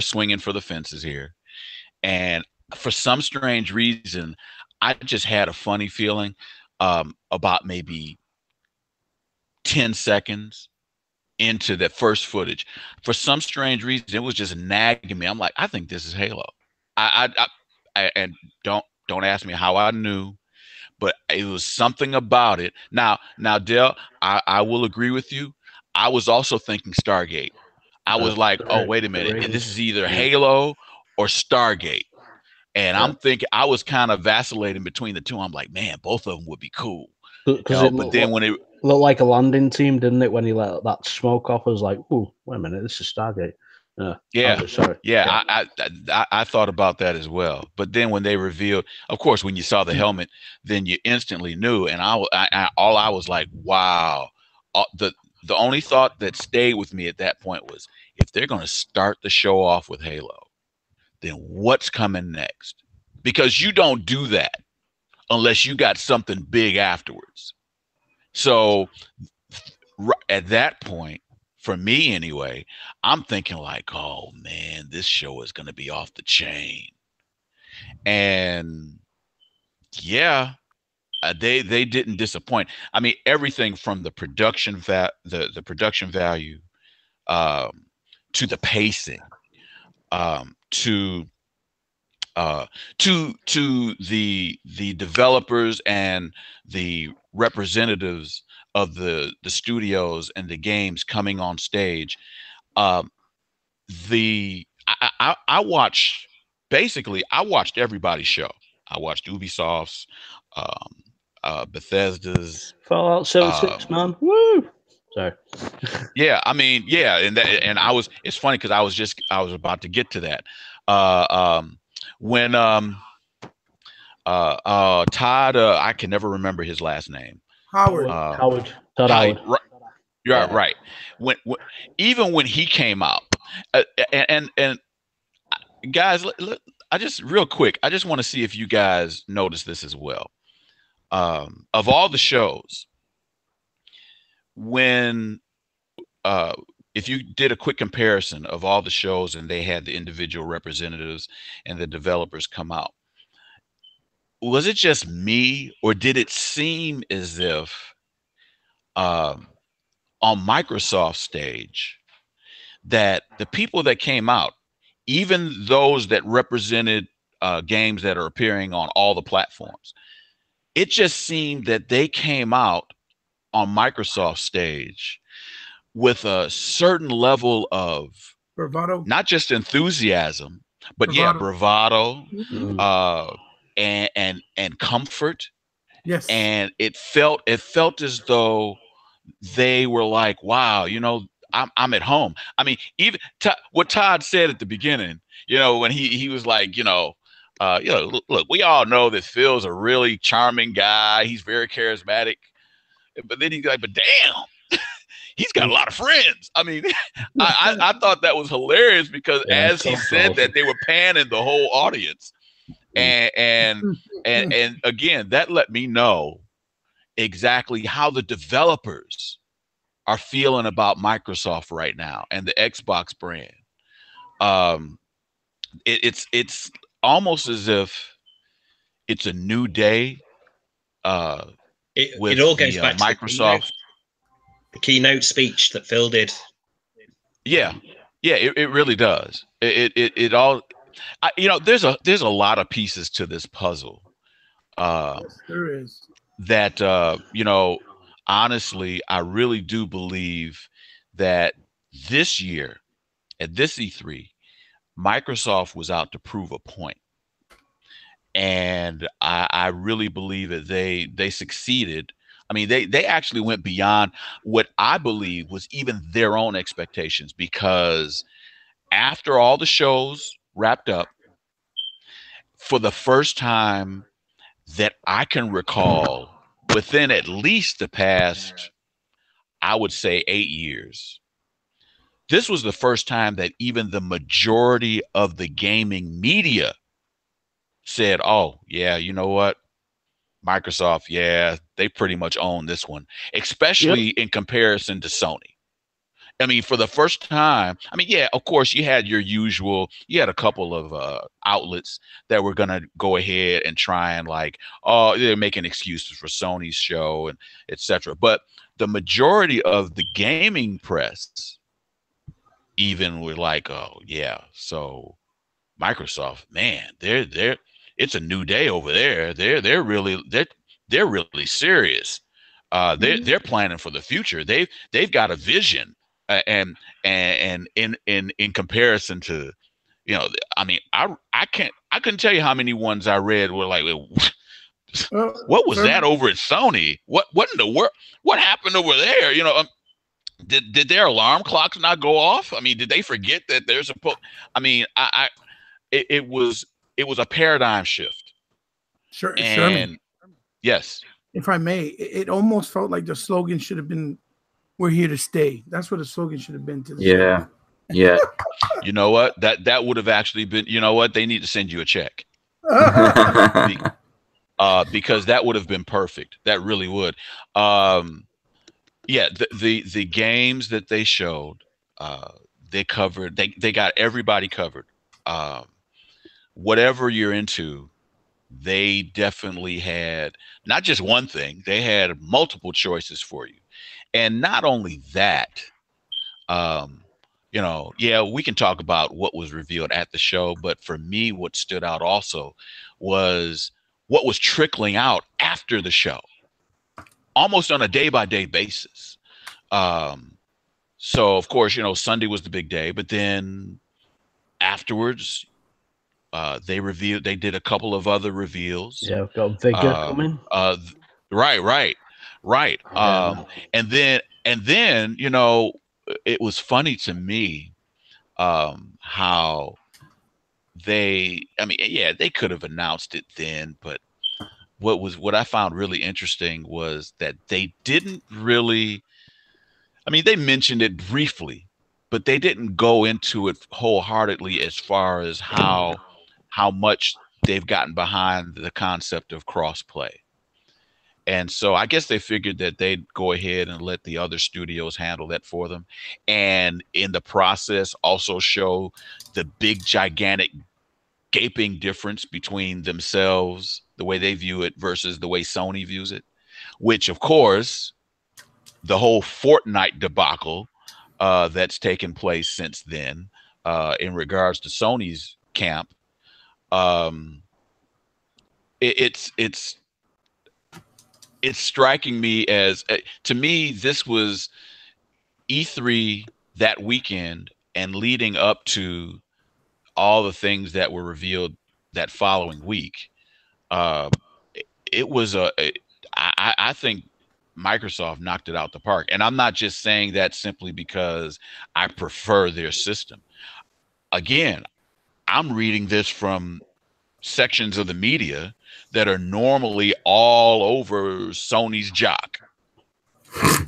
swinging for the fences here, and for some strange reason, I just had a funny feeling about maybe 10 seconds into that first footage. For some strange reason, it was just nagging me. I'm like, I think this is Halo. And don't ask me how I knew, but it was something about it. Now, Dale, I will agree with you. I was also thinking Stargate. I was like, oh, wait a minute. This is either Halo or Stargate. And I'm thinking, I was kind of vacillating between the two. I'm like, man, both of them would be cool. But then when it looked like a landing team, didn't it? When he let that smoke off, I was like, "Ooh, wait a minute, this is Stargate." I thought about that as well. But then when they revealed, of course, when you saw the helmet, then you instantly knew. And I was like, wow. The only thought that stayed with me at that point was, if they're going to start the show off with Halo, then what's coming next? Because you don't do that unless you got something big afterwards. So at that point, for me anyway, I'm thinking like, oh man, this show is going to be off the chain. And yeah, they didn't disappoint. I mean, everything from the production the production value, to the pacing, to the developers and the representatives of the studios and the games coming on stage. I watched everybody's show. I watched Ubisoft's, Bethesda's, Fallout 76, man. Woo! Sorry. Yeah, I mean, yeah, and it's funny because I was about to get to that. When Todd, I can never remember his last name. Todd Howard. You're right. Even when he came out, and guys, I just real quick, I just want to see if you guys notice this as well. Of all the shows, when if you did a quick comparison of all the shows and they had the individual representatives and the developers come out, was it just me, or did it seem as if on Microsoft's stage that the people that came out, even those that represented games that are appearing on all the platforms, it just seemed that they came out on Microsoft's stage with a certain level of bravado, not just enthusiasm, but bravado, and comfort. Yes. And it felt as though they were like, wow, you know, I'm at home. I mean, even what Todd said at the beginning, you know, when he was like, look, we all know that Phil's a really charming guy. He's very charismatic. But then he's like, but damn, he's got a lot of friends. I mean, I thought that was hilarious because as he said that, they were panning the whole audience. And again, that let me know exactly how the developers are feeling about Microsoft right now and the Xbox brand. It's almost as if it's a new day. It all goes back to Microsoft, the keynote speech that Phil did. Yeah, it really does. It all, there's a lot of pieces to this puzzle. Yes, there is. That honestly, I really do believe that this year at this E3, Microsoft was out to prove a point. And I really believe that they succeeded. I mean, they actually went beyond what I believe was even their own expectations, because after all the shows wrapped up for the first time that I can recall within at least the past, I would say, 8 years. This was the first time that even the majority of the gaming media said, oh, yeah, you know what? Microsoft, yeah, they pretty much own this one, especially in comparison to Sony. I mean, for the first time, I mean, yeah, of course, you had a couple of outlets that were going to go ahead and try and like, oh, they're making excuses for Sony's show and etc. But the majority of the gaming press even were like, oh, yeah, so Microsoft, man, it's a new day over there. They're really serious. They're planning for the future. They've got a vision. And in comparison to, you know, I mean, I couldn't tell you how many ones I read were like, what was that over at Sony? What in the world? What happened over there? You know, did their alarm clocks not go off? I mean, did they forget that there's I mean, it was a paradigm shift. Sure. And yes, if I may, it almost felt like the slogan should have been, "We're here to stay." That's what the slogan should have been to the show. Yeah. You know what? That would have actually been, you know what? They need to send you a check. Because that would have been perfect. That really would. Yeah, the games that they showed, they covered, they got everybody covered. Whatever you're into, they definitely had not just one thing, they had multiple choices for you. And not only that, you know, yeah, we can talk about what was revealed at the show, but for me, what stood out also was what was trickling out after the show, almost on a day-by-day basis. So, of course, you know, Sunday was the big day, but then afterwards, they did a couple of other reveals. Yeah, we've got Vigor coming. Right. And then, you know, it was funny to me how they could have announced it then, but what I found really interesting was that they didn't really, I mean, they mentioned it briefly, but they didn't go into it wholeheartedly as far as how much they've gotten behind the concept of crossplay. And so I guess they figured that they'd go ahead and let the other studios handle that for them. And in the process, also show the big, gigantic, gaping difference between themselves, the way they view it versus the way Sony views it, which, of course, the whole Fortnight debacle that's taken place since then in regards to Sony's camp, it's striking me as, to me, this was E3 that weekend and leading up to all the things that were revealed that following week. It was I think Microsoft knocked it out the park. And I'm not just saying that simply because I prefer their system. Again, I'm reading this from sections of the media that are normally all over Sony's jock,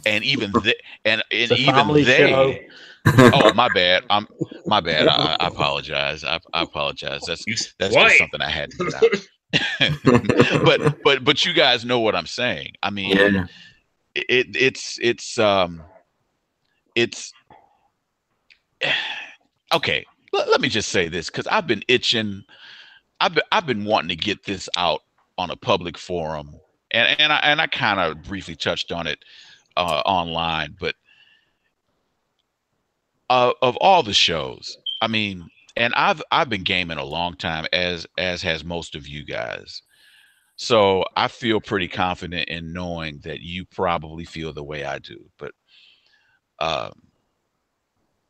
and even they. Oh, my bad. My bad. I apologize. I apologize. That's just something I had to get out. but you guys know what I'm saying. I mean, it's okay. Let me just say this, because I've been itching. I've been wanting to get this out on a public forum, and I kind of briefly touched on it online, but of all the shows, I mean, and I've been gaming a long time, as has most of you guys, so I feel pretty confident in knowing that you probably feel the way I do. But the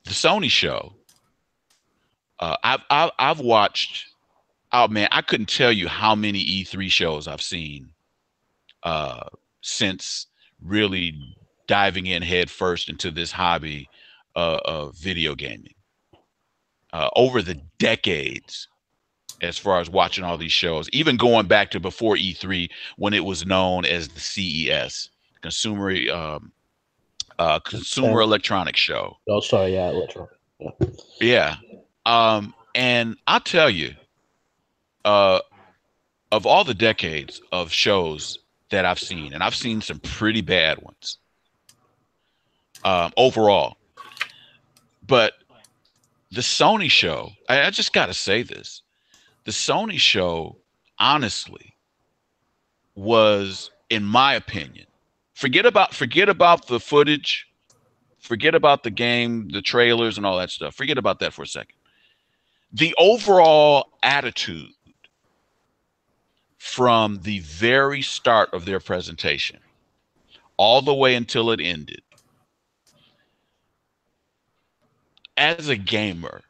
Sony show, I've watched. Oh man, I couldn't tell you how many E3 shows I've seen since really diving in head first into this hobby of video gaming. over the decades as far as watching all these shows, even going back to before E3 when it was known as the CES, Consumer Electronics Show. Oh, sorry, yeah, electronic. Yeah. And I'll tell you, of all the decades of shows that I've seen, and I've seen some pretty bad ones overall, but the Sony show, I just got to say this, the Sony show, honestly, was, in my opinion, forget about the footage, forget about the game, the trailers and all that stuff. Forget about that for a second. The overall attitude from the very start of their presentation all the way until it ended, as a gamer,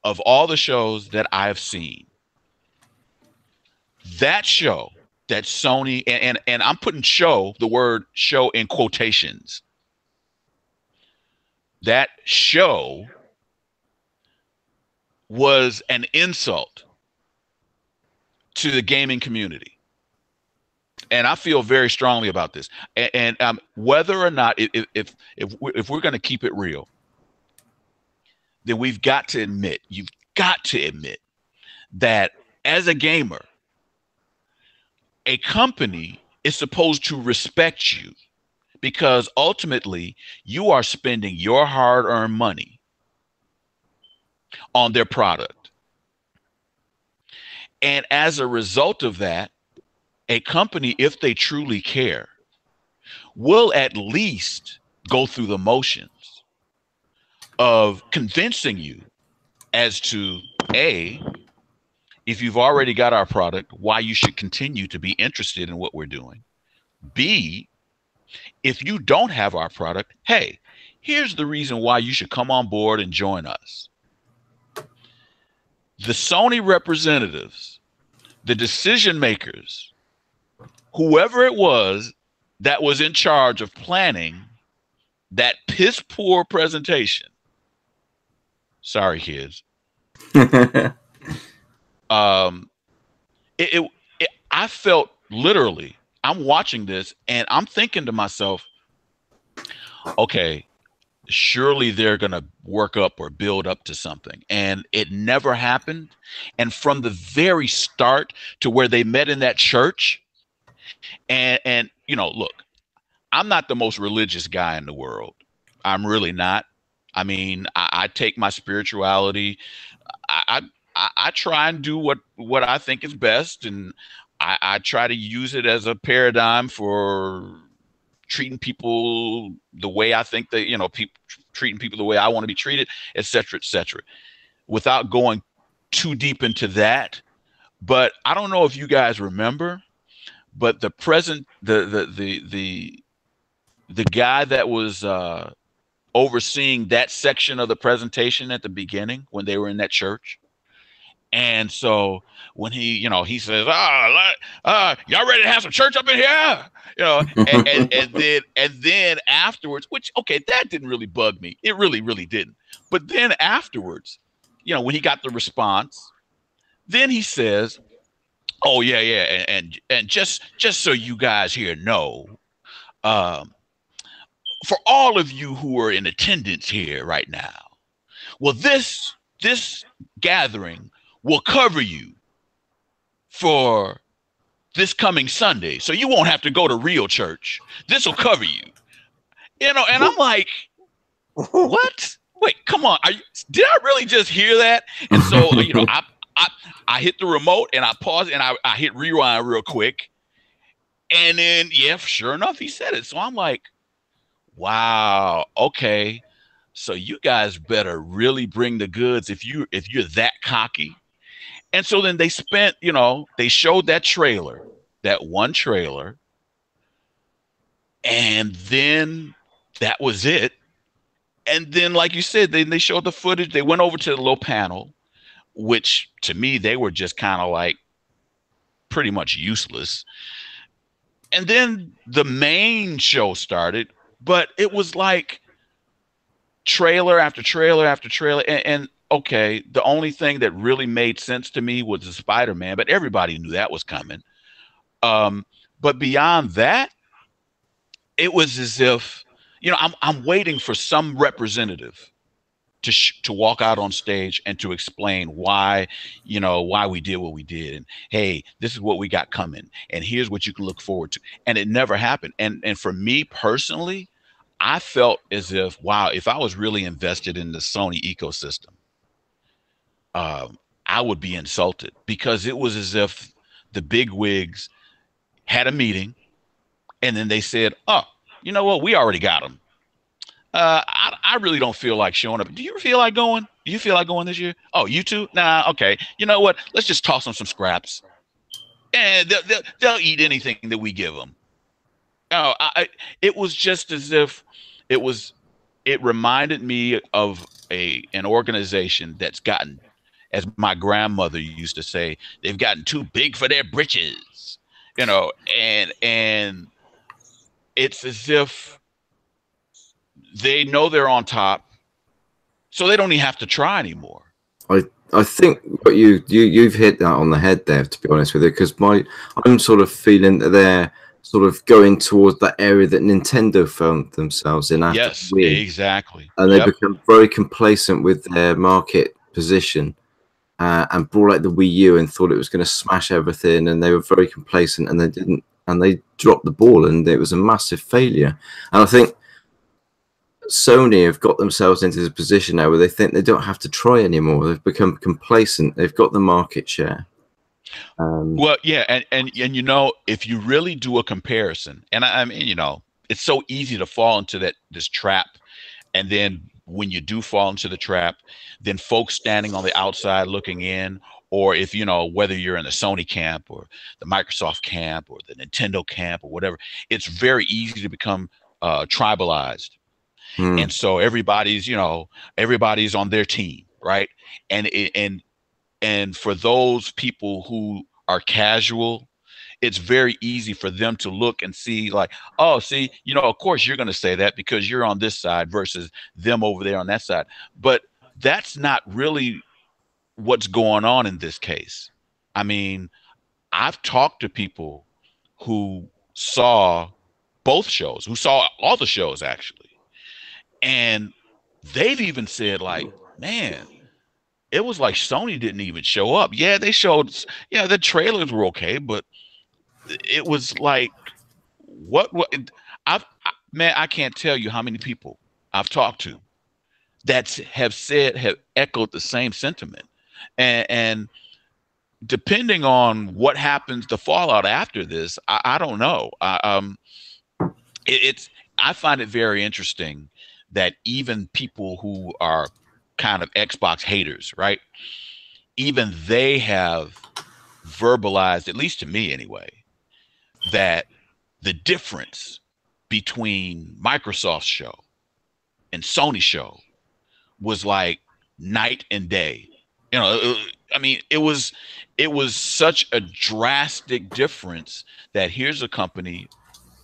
of all the shows that I've seen, that show that Sony, and I'm putting the word show in quotations, that show was an insult to the gaming community. And I feel very strongly about this. And whether or not, if we're going to keep it real, then you've got to admit that as a gamer, a company is supposed to respect you because ultimately you are spending your hard-earned money on their product. And as a result of that, a company, if they truly care, will at least go through the motions of convincing you as to A, if you've already got our product, why you should continue to be interested in what we're doing. B, if you don't have our product, hey, here's the reason why you should come on board and join us. The Sony representatives, the decision makers, whoever it was that was in charge of planning that piss poor presentation. Sorry, kids. I felt literally, I'm watching this and I'm thinking to myself, okay, surely they're going to work up or build up to something. And it never happened. And from the very start to where they met in that church, and you know, look, I'm not the most religious guy in the world. I'm really not. I mean, I take my spirituality. I try and do what I think is best, and I try to use it as a paradigm for treating people the way I think that, you know, treating people the way I want to be treated, et cetera, without going too deep into that. But I don't know if you guys remember, but the guy that was overseeing that section of the presentation at the beginning when they were in that church. And so when he says, y'all ready to have some church up in here? You know, and then afterwards, which, okay, that didn't really bug me. It really, really didn't. But then afterwards, you know, when he got the response, then he says, oh yeah. And just so you guys here know, for all of you who are in attendance here right now, well, this gathering will cover you for this coming Sunday, so you won't have to go to real church. This will cover you. You know, and I'm like, what? Wait, come on. Did I really just hear that? And so, you know, I hit the remote and I paused and I hit rewind real quick. And then, yeah, sure enough, he said it. So I'm like, wow, okay. So you guys better really bring the goods if you're that cocky. And so then they spent, you know, they showed that one trailer, and then that was it. And then, like you said, then they showed the footage. They went over to the little panel, which to me, they were just kind of like pretty much useless. And then the main show started, but it was like trailer after trailer after trailer, and okay, the only thing that really made sense to me was the Spider-Man, but everybody knew that was coming. But beyond that, it was as if, you know, I'm waiting for some representative to walk out on stage and to explain why, you know, why we did what we did, and hey, this is what we got coming, and here's what you can look forward to. And it never happened. And for me personally, I felt as if, wow, if I was really invested in the Sony ecosystem, I would be insulted, because it was as if the big wigs had a meeting and then they said, oh, you know what, we already got them. I really don't feel like showing up. Do you feel like going? Do you feel like going this year? Oh, you too? Nah, okay. You know what? Let's just toss them some scraps, and they'll eat anything that we give them. Oh, it was just as if it reminded me of an organization that's gotten, as my grandmother used to say, they've gotten too big for their britches, you know, and it's as if they know they're on top, so they don't even have to try anymore. I think what you've hit that on the head there, to be honest with you, because I'm sort of feeling that they're sort of going towards that area that Nintendo found themselves in after Yes, Wii. exactly. And they become very complacent with their market position, and brought out the Wii U and thought it was going to smash everything, and they were very complacent, and they didn't, and they dropped the ball, and it was a massive failure. And I think Sony have got themselves into this position now where they think they don't have to try anymore. They've become complacent. They've got the market share. Well, yeah, and you know, if you really do a comparison, and I mean, you know, it's so easy to fall into this trap, and then when you do fall into the trap, then folks standing on the outside looking in, or if, you know, whether you're in the Sony camp or the Microsoft camp or the Nintendo camp or whatever, it's very easy to become tribalized. And so everybody's on their team, right? And for those people who are casual, it's very easy for them to look and see like, oh, see, you know, of course you're going to say that because you're on this side versus them over there on that side. But that's not really what's going on in this case. I mean, I've talked to people who saw both shows, who saw all the shows actually. And they've even said, like, man, it was like Sony didn't even show up. Yeah, they showed, yeah, the trailers were okay, but it was like, man, I can't tell you how many people I've talked to that have echoed the same sentiment. And depending on what happens, the fallout after this, I don't know. I find it very interesting that even people who are kind of Xbox haters, right? Even they have verbalized, at least to me anyway, that the difference between Microsoft's show and Sony's show was like night and day. You know, I mean, it was such a drastic difference that here's a company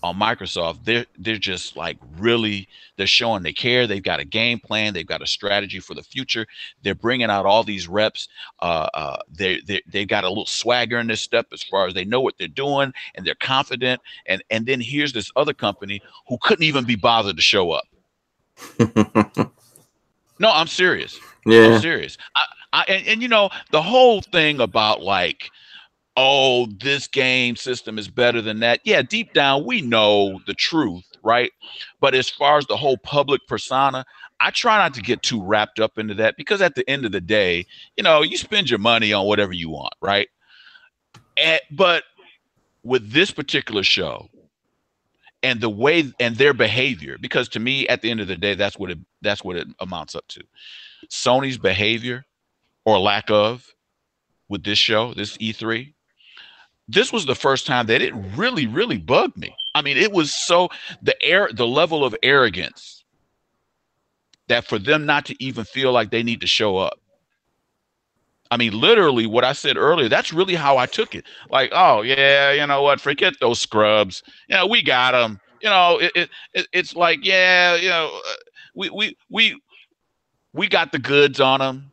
on Microsoft, they're just like really, they're showing they care. They've got a game plan. They've got a strategy for the future. They're bringing out all these reps. They've got a little swagger in this step as far as they know what they're doing, and they're confident. And then here's this other company who couldn't even be bothered to show up. No, I'm serious. Yeah, I'm serious. And you know, the whole thing about like, oh, this game system is better than that. Yeah, deep down, we know the truth, right? But as far as the whole public persona, I try not to get too wrapped up into that, because at the end of the day, you know, you spend your money on whatever you want, right? But with this particular show and the way and their behavior, because to me, at the end of the day, that's what it amounts up to. Sony's behavior or lack of with this show, this E3, this was the first time that it really, really bugged me. I mean, it was so the level of arrogance that for them not to even feel like they need to show up. I mean, literally what I said earlier, that's really how I took it. Like, oh yeah, you know what? Forget those scrubs. You know, we got them. You know, it's like, yeah, you know, we got the goods on them,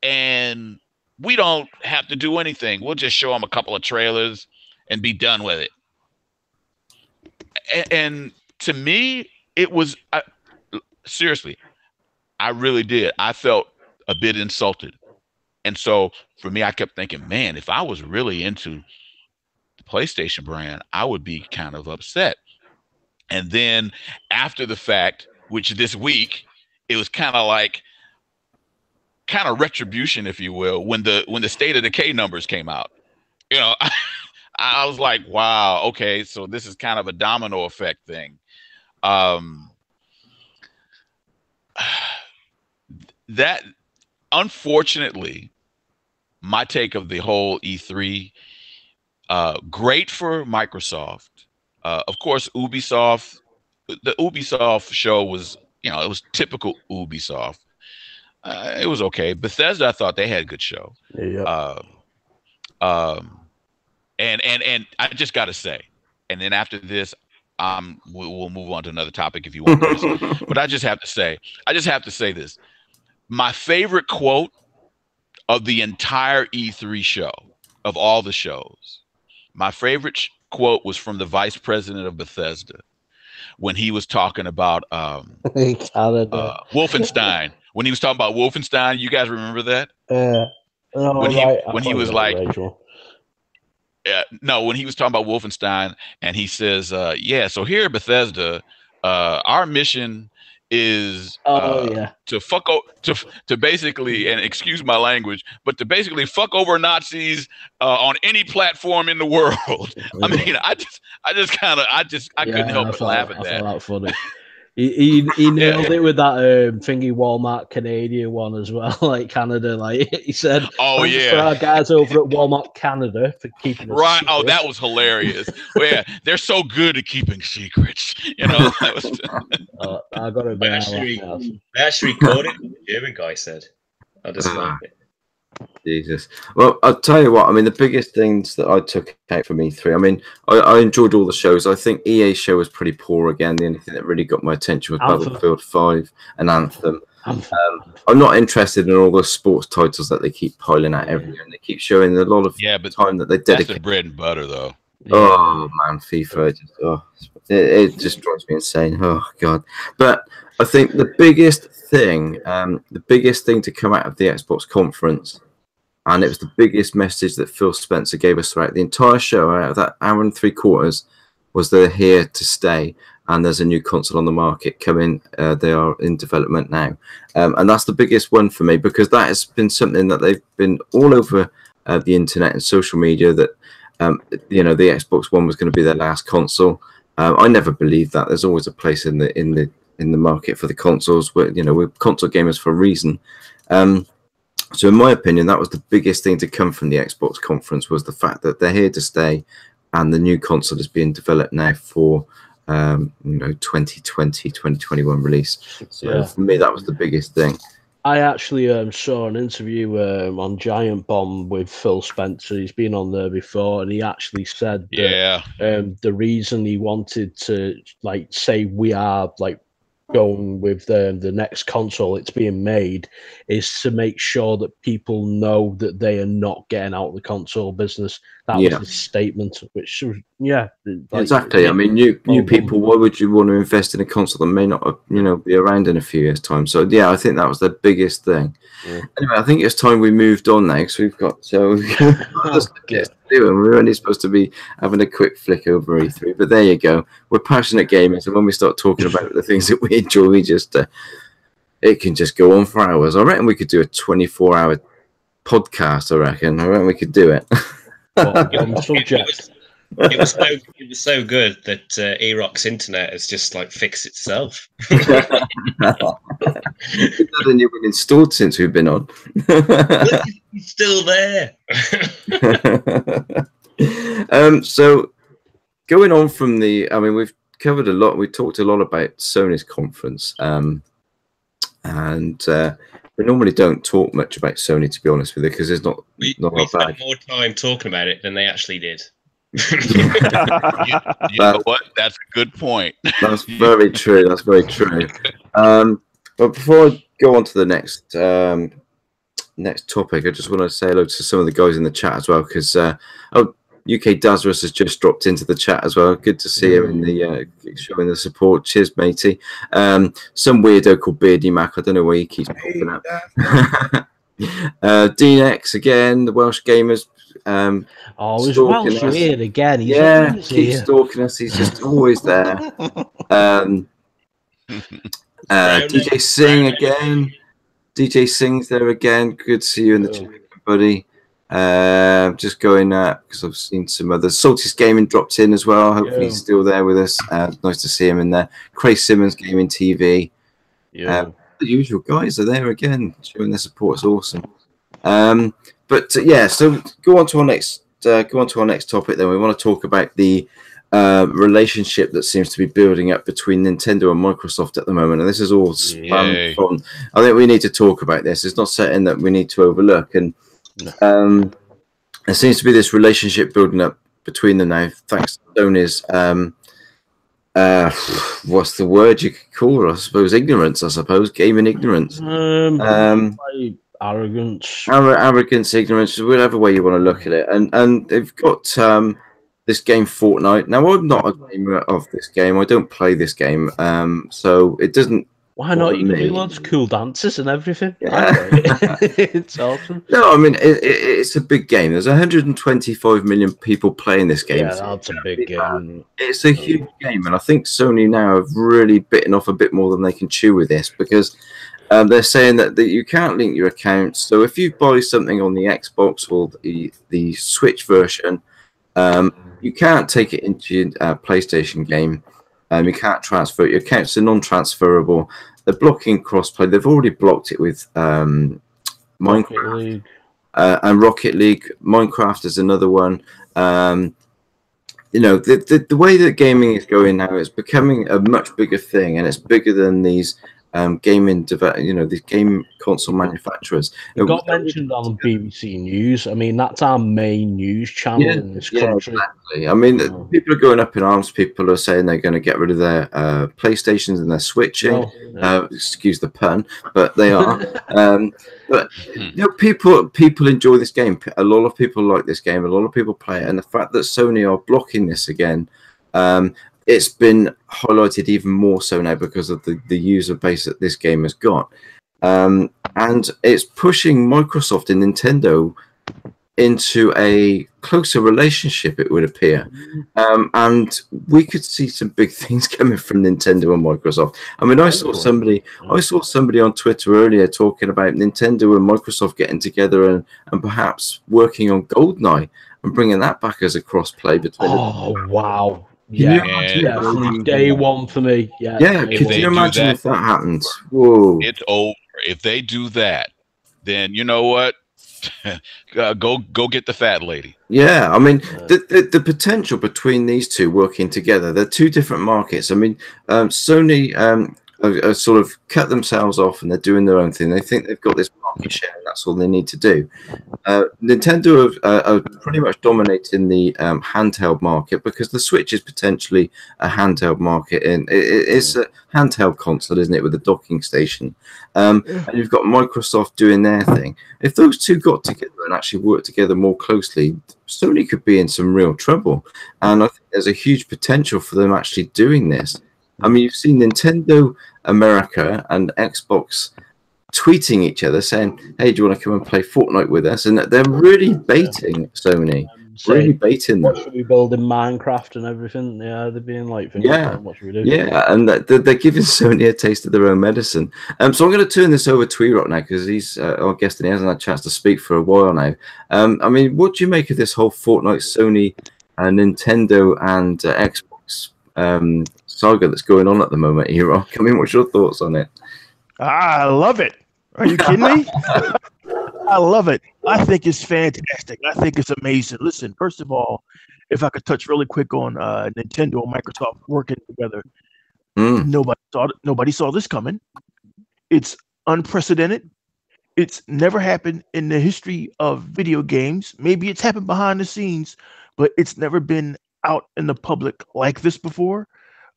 and we don't have to do anything. We'll just show them a couple of trailers and be done with it. And to me, it was seriously, I really did. I felt a bit insulted. And so for me, I kept thinking, man, if I was really into the PlayStation brand, I would be kind of upset. And then after the fact, which this week, it was kind of retribution, if you will, when the State of Decay numbers came out. You know, I was like, wow, okay, so this is kind of a domino effect thing. That, unfortunately, my take of the whole E3, great for Microsoft. Of course, Ubisoft, the Ubisoft show was, it was typical Ubisoft. It was okay. Bethesda, I thought they had a good show. Yeah. And I just got to say, and then after this, we'll move on to another topic if you want. But I just have to say this. My favorite quote of the entire E3 show, of all the shows, my favorite quote was from the vice president of Bethesda when he was talking about Wolfenstein. When he was talking about Wolfenstein, you guys remember that? When he was like, no, when he was talking about Wolfenstein, and he says, yeah, so here at Bethesda, our mission is to basically, and excuse my language, but to basically fuck over Nazis on any platform in the world. I mean, I couldn't help but laugh at that. I found that funny. He nailed it with that thingy Walmart Canadian one as well, like Canada. Like he said, "Oh yeah, for our guys over at Walmart Canada for keeping it right." secret. Oh, that was hilarious. Well, yeah, they're so good at keeping secrets. That was. I got it. They actually recorded it. The German guy said, "I just like it." Jesus. Well, I'll tell you what, I mean, the biggest things that I took out from E3, I mean, I enjoyed all the shows. I think EA's show was pretty poor again. The only thing that really got my attention was Battlefield 5 and Anthem. I'm not interested in all the sports titles that they keep piling out every year, and they keep showing a lot of time that they dedicate. That's the bread and butter, though. Oh, man, FIFA. It just drives me insane. Oh, God. But I think the biggest thing to come out of the Xbox conference, and it was the biggest message that Phil Spencer gave us throughout the entire show, out of that hour and 3/4, was they're here to stay, and there's a new console on the market coming. They are in development now, and that's the biggest one for me, because that has been something that they've been all over the internet and social media, that the Xbox One was going to be their last console. I never believed that. There's always a place in the market for the consoles. We're console gamers for a reason. So in my opinion, that was the biggest thing to come from the Xbox conference, was the fact that they're here to stay, and the new console is being developed now for 2020, 2021 release. So for me, that was the biggest thing. I actually saw an interview on Giant Bomb with Phil Spencer. He's been on there before, and he actually said that the reason he wanted to say we are going with the next console it's being made is to make sure that people know that they are not getting out of the console business. That was his statement, which exactly. I mean, new people, why would you want to invest in a console that may not be around in a few years' time? So I think that was the biggest thing. Anyway, I think it's time we moved on now, because we've got we're only supposed to be having a quick flick over E3, but there you go. We're passionate gamers, and when we start talking about the things that we enjoy, we just it can just go on for hours. I reckon we could do a 24-hour podcast. I reckon we could do it. It was so good that E-Rock's internet has just fixed itself. It's been installed since we've been on. It's still there. So going on from we've covered a lot. We talked a lot about Sony's conference, and we normally don't talk much about Sony, to be honest with you, because it's not we spent more time talking about it than they actually did. You know what? That's a good point. That's very true. That's very true. But before I go on to the next topic, I just want to say hello to some of the guys in the chat as well, because UK Dazarus has just dropped into the chat as well. Good to see him in the showing the support. Cheers, matey. Some weirdo called Beardy Mac. I don't know where he keeps popping up. Dean X again, the Welsh Gamers. He's Welsh weird again. He's keeps stalking us. He's just always there. DJ Singh again. DJ Singh's there again. Good to see you in the chat, buddy. Just going because I've seen some others. Salty's Gaming dropped in as well. Hopefully he's still there with us. Nice to see him in there. Craig Simmons Gaming TV. The usual guys are there again, showing their support. It's awesome. So go on to our next topic. Then we want to talk about the relationship that seems to be building up between Nintendo and Microsoft at the moment, and this is all spun from. I think we need to talk about this. It's not something that we need to overlook, and there seems to be this relationship building up between them now, thanks to Sony's what's the word you could call it? I suppose ignorance. I suppose gaming ignorance. Arrogance, ignorance, whatever way you want to look at it. And they've got this game Fortnite. Now, I'm not a gamer of this game. I don't play this game, so it doesn't. Why not? You can do lots of cool dances and everything. Yeah. It's awesome. No, I mean it's a big game. There's 125 million people playing this game. Yeah, that's a big game. It's a huge game, and I think Sony now have really bitten off a bit more than they can chew with this, because they're saying that you can't link your accounts. So if you buy something on the Xbox or the Switch version, you can't take it into your PlayStation game. You can't transfer it. Your accounts are non-transferable. They're blocking crossplay. They've already blocked it with Minecraft and Rocket League. Minecraft is another one. The way that gaming is going now, it's becoming a much bigger thing, and it's bigger than these these game console manufacturers. It got mentioned on BBC News. I mean, that's our main news channel in this country. Exactly. I mean, people are going up in arms. People are saying they're going to get rid of their PlayStations and their Switching. Excuse the pun, but they are. But people enjoy this game. A lot of people like this game. A lot of people play it, and the fact that Sony are blocking this again. It's been highlighted even more so now because of the user base that this game has got. And it's pushing Microsoft and Nintendo into a closer relationship, it would appear. And we could see some big things coming from Nintendo and Microsoft. I mean, I saw somebody on Twitter earlier talking about Nintendo and Microsoft getting together and perhaps working on GoldenEye and bringing that back as a cross-play between them. Wow. From day one for me. Could you imagine if that happened? Whoa. It's over. If they do that, then you know what? go get the fat lady. Yeah, I mean the potential between these two working together. They're two different markets. I mean, Sony sort of cut themselves off and they're doing their own thing. They think they've got this market share and that's all they need to do. Nintendo are pretty much dominating the handheld market, because the Switch is potentially a handheld market, and it's a handheld console, isn't it, with a docking station. And you've got Microsoft doing their thing. If those two got together and actually worked together more closely, Sony could be in some real trouble. And I think there's a huge potential for them actually doing this. I mean, you've seen Nintendo America and Xbox tweeting each other saying, "Hey, do you want to come and play Fortnite with us?" And they're really baiting Sony, really baiting them. What should we build in Minecraft and everything? Yeah, they're being like, what should we do? Yeah, and they're giving Sony a taste of their own medicine. So I'm going to turn this over to Erock now, because he's our guest and he hasn't had a chance to speak for a while now. I mean, what do you make of this whole Fortnite, Sony, Nintendo, and Xbox saga that's going on at the moment, Erock? I mean, what's your thoughts on it? I love it. Are you kidding me? I love it. I think it's fantastic. I think it's amazing. Listen, first of all, if I could touch really quick on Nintendo and Microsoft working together, nobody saw this coming. It's unprecedented. It's never happened in the history of video games. Maybe it's happened behind the scenes, but it's never been out in the public like this before.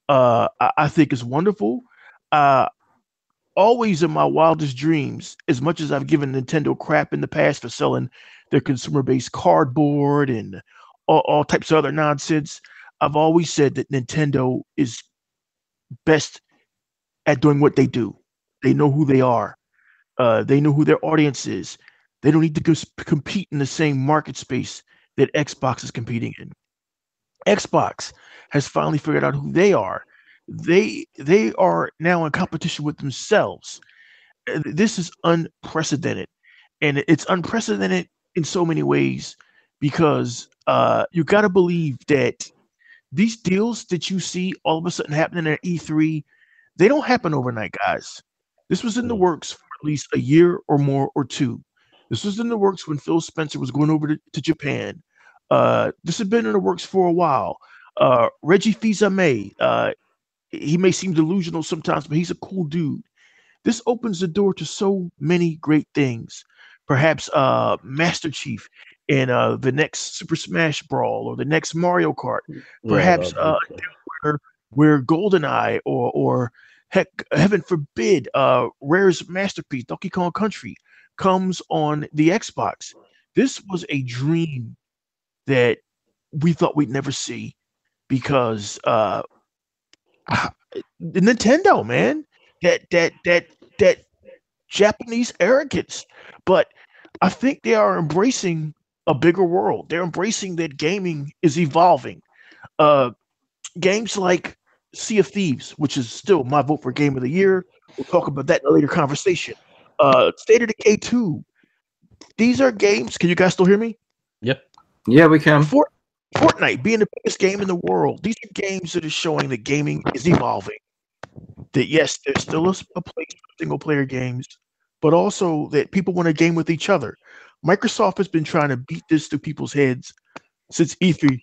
I think it's wonderful. always in my wildest dreams, as much as I've given Nintendo crap in the past for selling their consumer-based cardboard and all types of other nonsense, I've always said that Nintendo is best at doing what they do. They know who they are. They know who their audience is. They don't need to compete in the same market space that Xbox is competing in. Xbox has finally figured out who they are. They are now in competition with themselves. This is unprecedented, and it's unprecedented in so many ways because you got to believe that these deals that you see all of a sudden happening at E3, they don't happen overnight, guys. This was in the works for at least a year or more or two. This was in the works when Phil Spencer was going over to Japan. This had been in the works for a while. Reggie Fils-Aimé, he may seem delusional sometimes, but he's a cool dude. This opens the door to so many great things. Perhaps Master Chief in the next Super Smash Brawl or the next Mario Kart. Perhaps where GoldenEye or heck, heaven forbid, Rare's masterpiece, Donkey Kong Country, comes on the Xbox. This was a dream that we thought we'd never see because Nintendo, man, that Japanese arrogance. But I think they are embracing a bigger world. They're embracing that gaming is evolving. Games like Sea of Thieves, which is still my vote for Game of the Year. We'll talk about that in a later conversation. State of Decay 2. These are games. Can you guys still hear me? Yep. Yeah, we can. Fortnite being the biggest game in the world. These are games that are showing that gaming is evolving. That yes, there's still a place for single player games, but also that people want to game with each other. Microsoft has been trying to beat this to people's heads since E3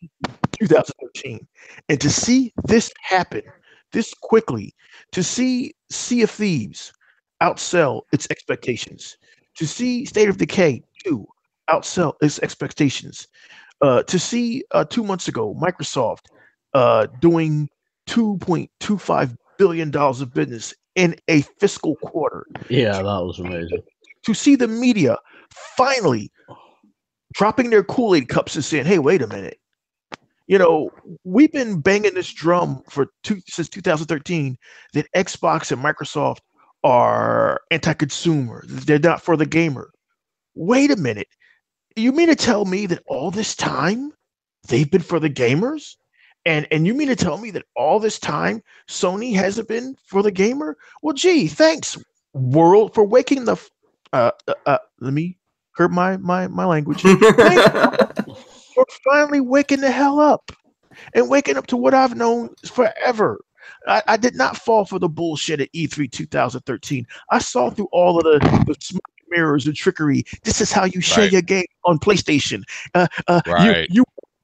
2013. And to see this happen this quickly, to see Sea of Thieves outsell its expectations, to see State of Decay 2 outsell its expectations, to see 2 months ago Microsoft doing $2.25 billion of business in a fiscal quarter. Yeah, that was amazing. To see the media finally dropping their Kool-Aid cups and saying, hey, wait a minute. You know, we've been banging this drum since 2013 that Xbox and Microsoft are anti-consumer. They're not for the gamer. Wait a minute. You mean to tell me that all this time they've been for the gamers? And you mean to tell me that all this time Sony hasn't been for the gamer? Well, gee, thanks, world, for waking the let me curb my language. For finally waking the hell up and waking up to what I've known forever. I did not fall for the bullshit at E3 2013. I saw through all of the smoke mirrors and trickery. This is how you share your game on PlayStation. Right.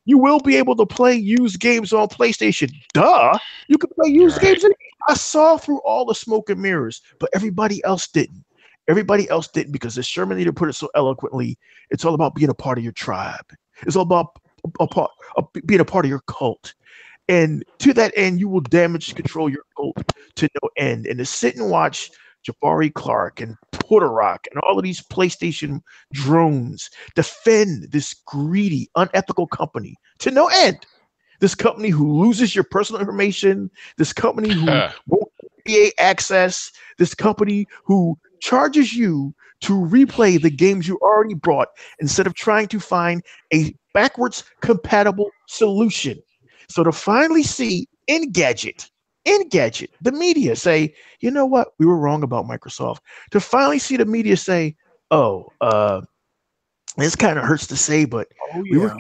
You will be able to play used games on PlayStation. Duh. You can play used games. I saw through all the smoke and mirrors, but everybody else didn't. Everybody else didn't because as Sherman Leader put it so eloquently, it's all about being a part of your tribe. It's all about being a part of your cult. And to that end, you will damage control your cult to no end. And to sit and watch Jabari Clark and Porter-Rock and all of these PlayStation drones defend this greedy, unethical company to no end. This company who loses your personal information, this company who won't EA access, this company who charges you to replay the games you already bought instead of trying to find a backwards compatible solution. So to finally see Engadget, the media say, you know what, we were wrong about Microsoft. To finally see the media say, this kind of hurts to say, but we were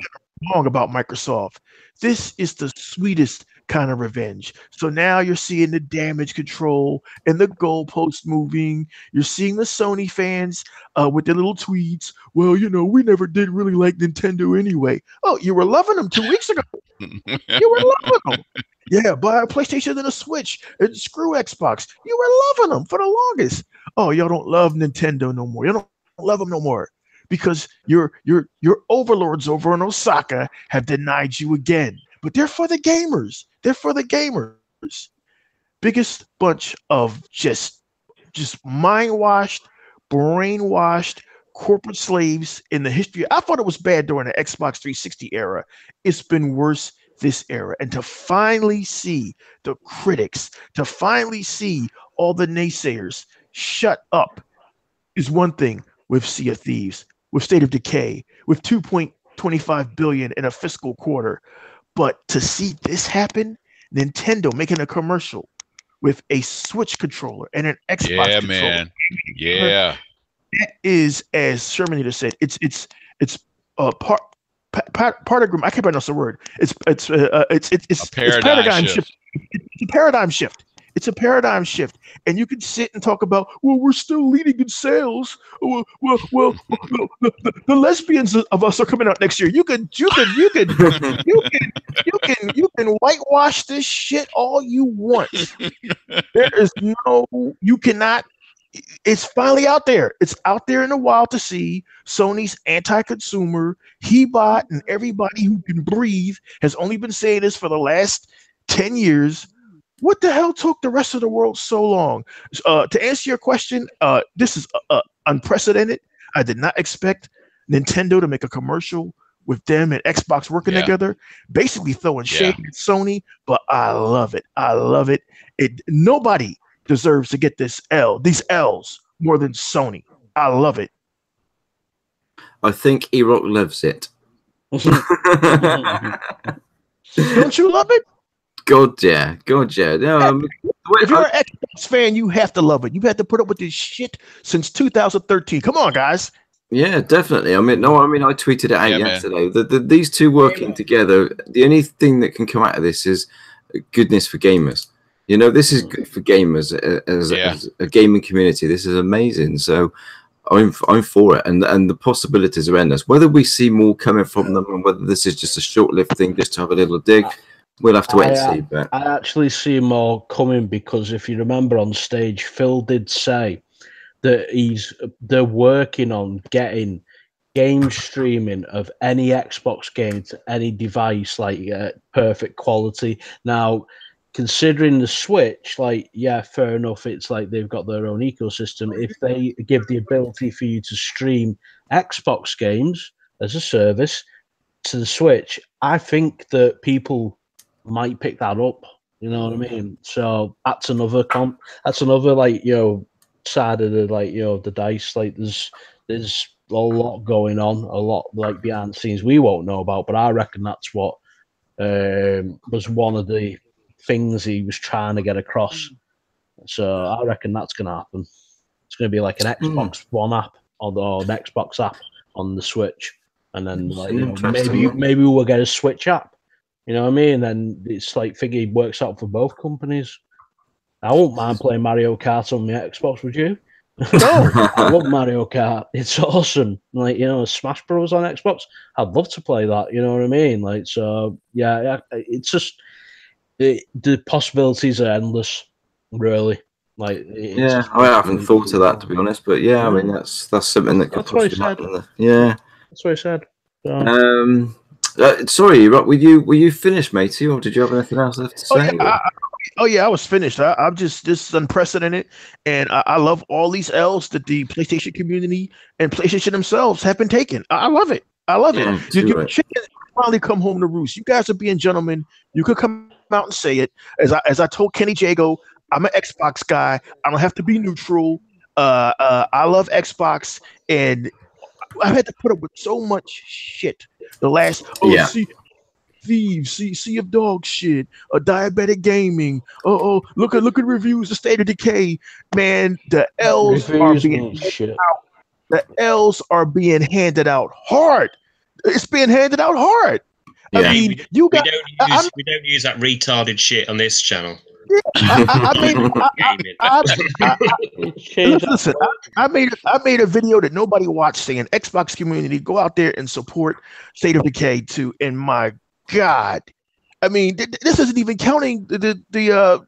wrong about Microsoft. This is the sweetest kind of revenge. So now you're seeing the damage control and the goalpost moving. You're seeing the Sony fans with their little tweets. Well, you know, we never did really like Nintendo anyway. Oh, you were loving them 2 weeks ago. You were loving them. Yeah, buy a PlayStation and a Switch and screw Xbox. You were loving them for the longest. Oh, y'all don't love Nintendo no more. You don't love them no more because your overlords over in Osaka have denied you again. But they're for the gamers. They're for the gamers. Biggest bunch of just just mind-washed, brainwashed corporate slaves in the history. I thought it was bad during the Xbox 360 era. It's been worse this era. And to finally see the critics, to finally see all the naysayers shut up is one thing with Sea of Thieves, with State of Decay, with 2.25 billion in a fiscal quarter. But to see this happen, Nintendo making a commercial with a Switch controller and an Xbox controller. Man. Yeah. That is, as Shermanator said, it's part of I can't pronounce the word. It's paradigm shift. It's a paradigm shift. It's a paradigm shift, and you can sit and talk about, well, we're still leading in sales. Well, the lesbians of us are coming out next year. You can whitewash this shit all you want. There is you cannot. It's finally out there. It's out there in the wild to see. Sony's anti-consumer, He-Bot, and everybody who can breathe has only been saying this for the last 10 years. What the hell took the rest of the world so long? To answer your question, this is unprecedented. I did not expect Nintendo to make a commercial with them and Xbox working together, basically throwing shade at Sony, but I love it. I love it. Nobody deserves to get these L's more than Sony. I love it. I think E-Rock loves it. Don't you love it? God, yeah. No, if you're an Xbox fan, you have to love it. You've had to put up with this shit since 2013. Come on, guys. Yeah, definitely. I tweeted it out yesterday. These two working together, the only thing that can come out of this is goodness for gamers. You know, this is good for gamers as a gaming community. This is amazing. So I'm for it, and the possibilities are endless. Whether we see more coming from them, and whether this is just a short-lived thing, just to have a little dig, we'll have to wait and see. But I actually see more coming, because if you remember on stage, Phil did say that they're working on getting game streaming of any Xbox game to any device, like perfect quality. Now, considering the Switch, fair enough, it's like they've got their own ecosystem. If they give the ability for you to stream Xbox games as a service to the Switch, I think that people might pick that up. You know what I mean? So that's another side of the dice. Like there's a lot going on, a lot behind the scenes we won't know about, but I reckon that's what was one of the things he was trying to get across. So I reckon that's going to happen. It's going to be like an Xbox One app or an Xbox app on the Switch, and then maybe we'll get a Switch app. You know what I mean? And it's figure it works out for both companies. I won't mind playing Mario Kart on my Xbox, would you? No, I love Mario Kart. It's awesome. Smash Bros on Xbox. I'd love to play that. You know what I mean? It's just the possibilities are endless, really. I haven't thought of that, to be honest. But I mean that's something that could possibly happen. Yeah, that's what I said. Sorry, Rob, were you finished, matey, or did you have anything else left to say? I was finished. I'm just, this is unprecedented, and I love all these L's that the PlayStation community and PlayStation themselves have been taking. I love it. You chicken finally come home to roost. You guys are being gentlemen. You could come out and say it. As I told Kenny Jago, I'm an Xbox guy. I don't have to be neutral. I love Xbox, and I've had to put up with so much shit. The last Thieves, Sea of Dog shit, diabetic gaming. Look at reviews of State of Decay. Man, the L's are being handed out. The L's are being handed out hard. It's being handed out hard. Yeah. I mean, we don't use that retarded shit on this channel. Listen, I made a video that nobody watched saying Xbox community, go out there and support State of Decay 2. And my God, I mean, this isn't even counting the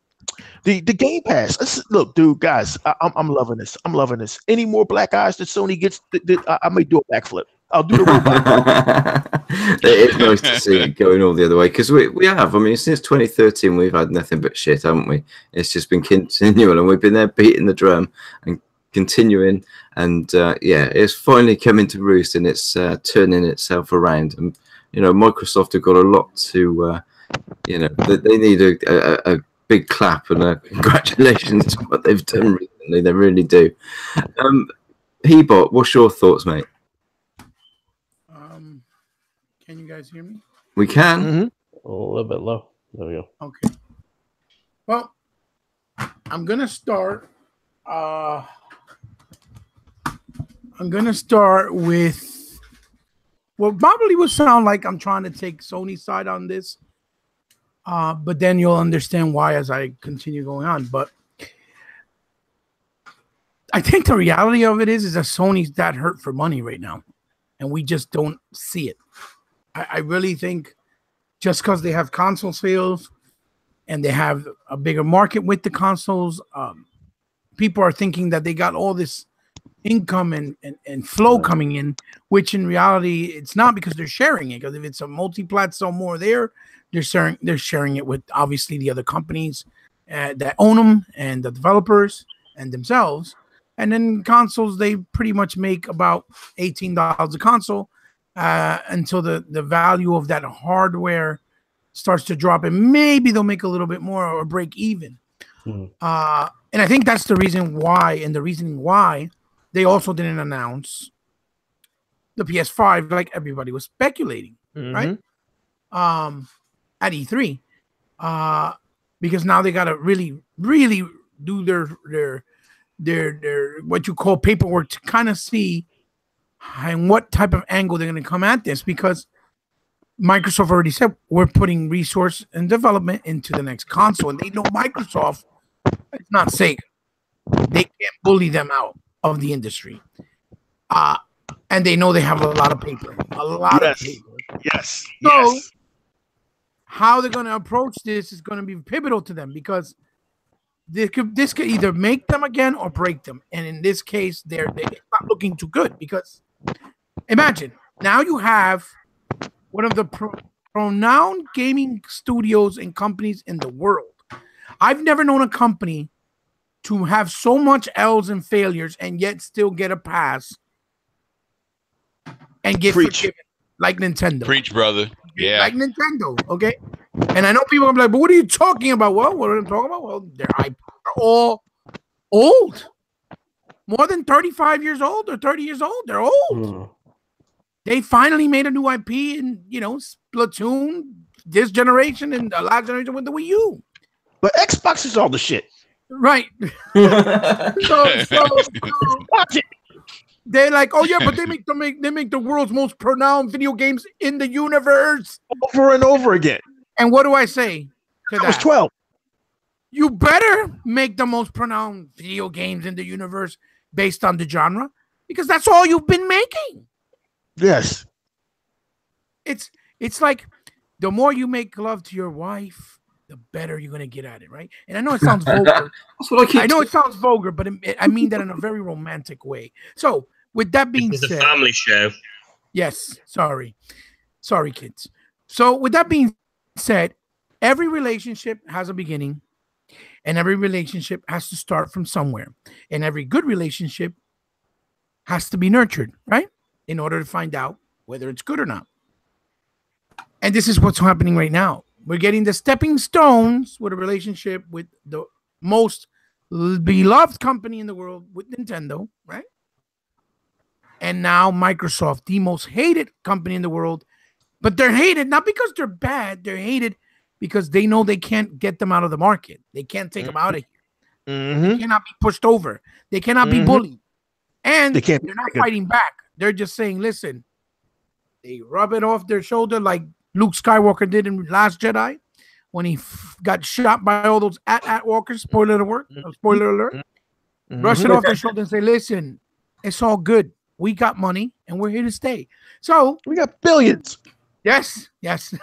Game Pass. Look, dude, guys, I'm loving this. Any more black eyes that Sony gets, I may do a backflip. I'll do the robot. It is nice to see it going all the other way because we have. I mean, since 2013, we've had nothing but shit, haven't we? It's just been continual, and we've been there beating the drum and continuing. And it's finally coming to roost, and it's turning itself around. And Microsoft have got a lot to. They need a big clap and a congratulations to what they've done recently. They really do. Hebot, what's your thoughts, mate? Can you guys hear me? We can. A little bit low. There we go. Okay. Well, I'm gonna start. I'm gonna start with what probably would sound like I'm trying to take Sony's side on this, but then you'll understand why as I continue going on. But I think the reality of it is that Sony's that hurt for money right now, and we just don't see it. I really think just because they have console sales and they have a bigger market with the consoles, people are thinking that they got all this income and flow coming in, which in reality it's not, because they're sharing it. Because if it's a multi-plat somewhere there, they're sharing it with obviously the other companies that own them and the developers and themselves. And then consoles, they pretty much make about $18 a console until the value of that hardware starts to drop, and maybe they'll make a little bit more or break even. And I think that's the reason why, and the reasoning why they also didn't announce the PS5 like everybody was speculating, right? At E3, because now they got to really do their what you call paperwork to kind of see and what type of angle they're going to come at this, because Microsoft already said we're putting resource and development into the next console, and they know Microsoft is not Sega. They can't bully them out of the industry, and they know they have a lot of paper, of paper. Yes. So how they're going to approach this is going to be pivotal to them, because this could either make them again or break them. And in this case, they're not looking too good, because imagine now you have one of the renowned gaming studios and companies in the world. I've never known a company to have so much L's and failures and yet still get a pass and get forgiven, like Nintendo. Preach, brother. Yeah. Like Nintendo, okay? And I know people are like, but what are you talking about? Well, what are they talking about? Well, their IP are all old. More than 35 years old or 30 years old. They're old. They finally made a new IP in, Splatoon, this generation, and the last generation with the Wii U. But Xbox is all the shit. Right. so watch it. They're like, oh yeah, but they make the world's most pronounced video games in the universe over and over again. And what do I say to that? I was 12. You better make the most pronounced video games in the universe based on the genre, because that's all you've been making. Yes. It's like the more you make love to your wife, the better you're going to get at it, right? And I know it sounds vulgar. That's what I know it sounds vulgar, but I mean that in a very romantic way. So with that being said, it's a family show. Yes. Sorry, kids. So with that being said, every relationship has a beginning, and every relationship has to start from somewhere, and every good relationship has to be nurtured, right? In order to find out whether it's good or not. And this is what's happening right now. We're getting the stepping stones with a relationship with the most beloved company in the world, with Nintendo, right? And now Microsoft, the most hated company in the world. But they're hated not because they're bad. They're hated because they know they can't get them out of the market. They can't take them out of here. They cannot be pushed over. They cannot be bullied. And they're not fighting back. They're just saying, listen, they rub it off their shoulder like Luke Skywalker did in Last Jedi when he got shot by all those walkers. Spoiler alert. Brush it off their shoulder and say, listen, it's all good. We got money and we're here to stay. So we got billions. Yes. E-Rock,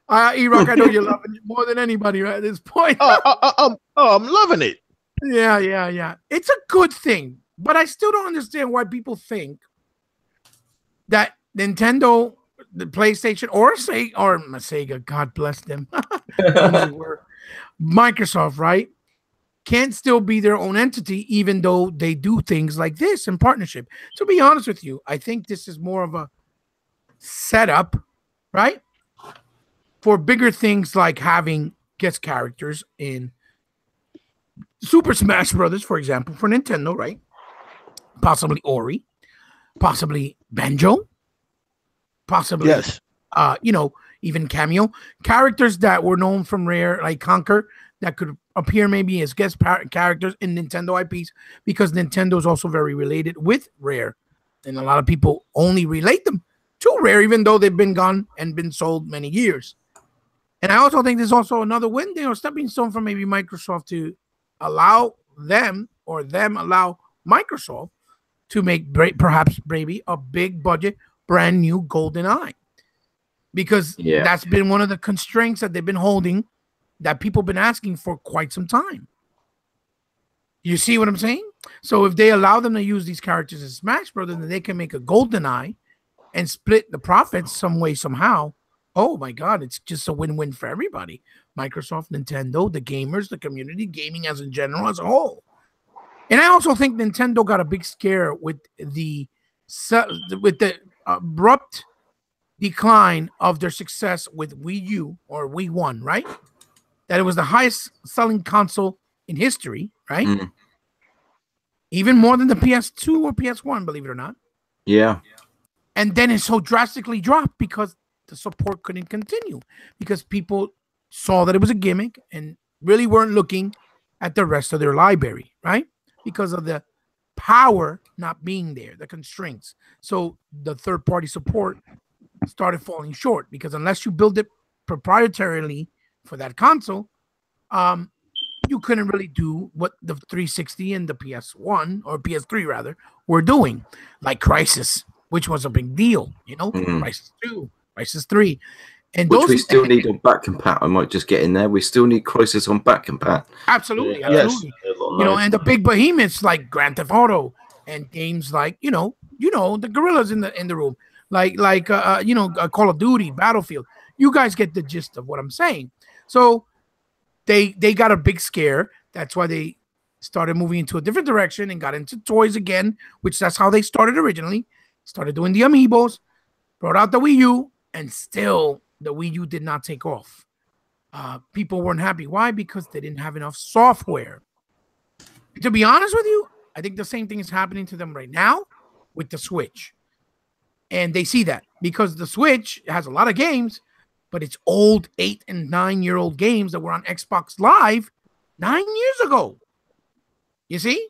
I know you're loving it more than anybody right at this point. I'm loving it. Yeah. It's a good thing, but I still don't understand why people think that Nintendo, the PlayStation, or Sega, God bless them, Microsoft, right, can't still be their own entity, even though they do things like this in partnership. To be honest with you, I think this is more of a setup, right, for bigger things like having guest characters in Super Smash Brothers, for example, for Nintendo, right? Possibly Ori, possibly Banjo, possibly, Yes. Even Cameo. Characters that were known from Rare, like Conker, that could appear maybe as guest characters in Nintendo IPs, because Nintendo is also very related with Rare. And a lot of people only relate them to Rare, even though they've been gone and been sold many years. And I also think there's also another window or stepping stone for maybe Microsoft to allow them, or them allow Microsoft to make perhaps maybe a big budget, brand new GoldenEye. Because that's been one of the constraints that they've been holding, that people have been asking for quite some time. You see what I'm saying? So if they allow them to use these characters in Smash Brothers, then they can make a GoldenEye and split the profits some way, somehow. Oh my God, it's just a win-win for everybody. Microsoft, Nintendo, the gamers, the community, gaming as in general, as a whole. And I also think Nintendo got a big scare with the abrupt decline of their success with Wii U or Wii 1, right? That it was the highest selling console in history, right? Mm. Even more than the PS2 or PS1, believe it or not. Yeah. And then it so drastically dropped because the support couldn't continue, because people saw that it was a gimmick and really weren't looking at the rest of their library, right? Because of the power not being there, the constraints. So the third-party support started falling short, because unless you build it proprietarily for that console, you couldn't really do what the 360 and the PS1 or PS3 rather were doing, like Crisis, which was a big deal, Crisis 2, Crisis 3. And which those we still need on back compat. I might just get in there. We still need Crisis on back compat. Absolutely, yes. absolutely. And the big behemoths like Grand Theft Auto and games like the gorillas in the room, like Call of Duty, Battlefield. You guys get the gist of what I'm saying. So they got a big scare. That's why they started moving into a different direction and got into toys again, which that's how they started originally. Started doing the Amiibos, brought out the Wii U, and still the Wii U did not take off. People weren't happy. Why? Because they didn't have enough software. To be honest with you, I think the same thing is happening to them right now with the Switch. And they see that because the Switch has a lot of games, but it's old 8 and 9-year-old games that were on Xbox Live 9 years ago. You see?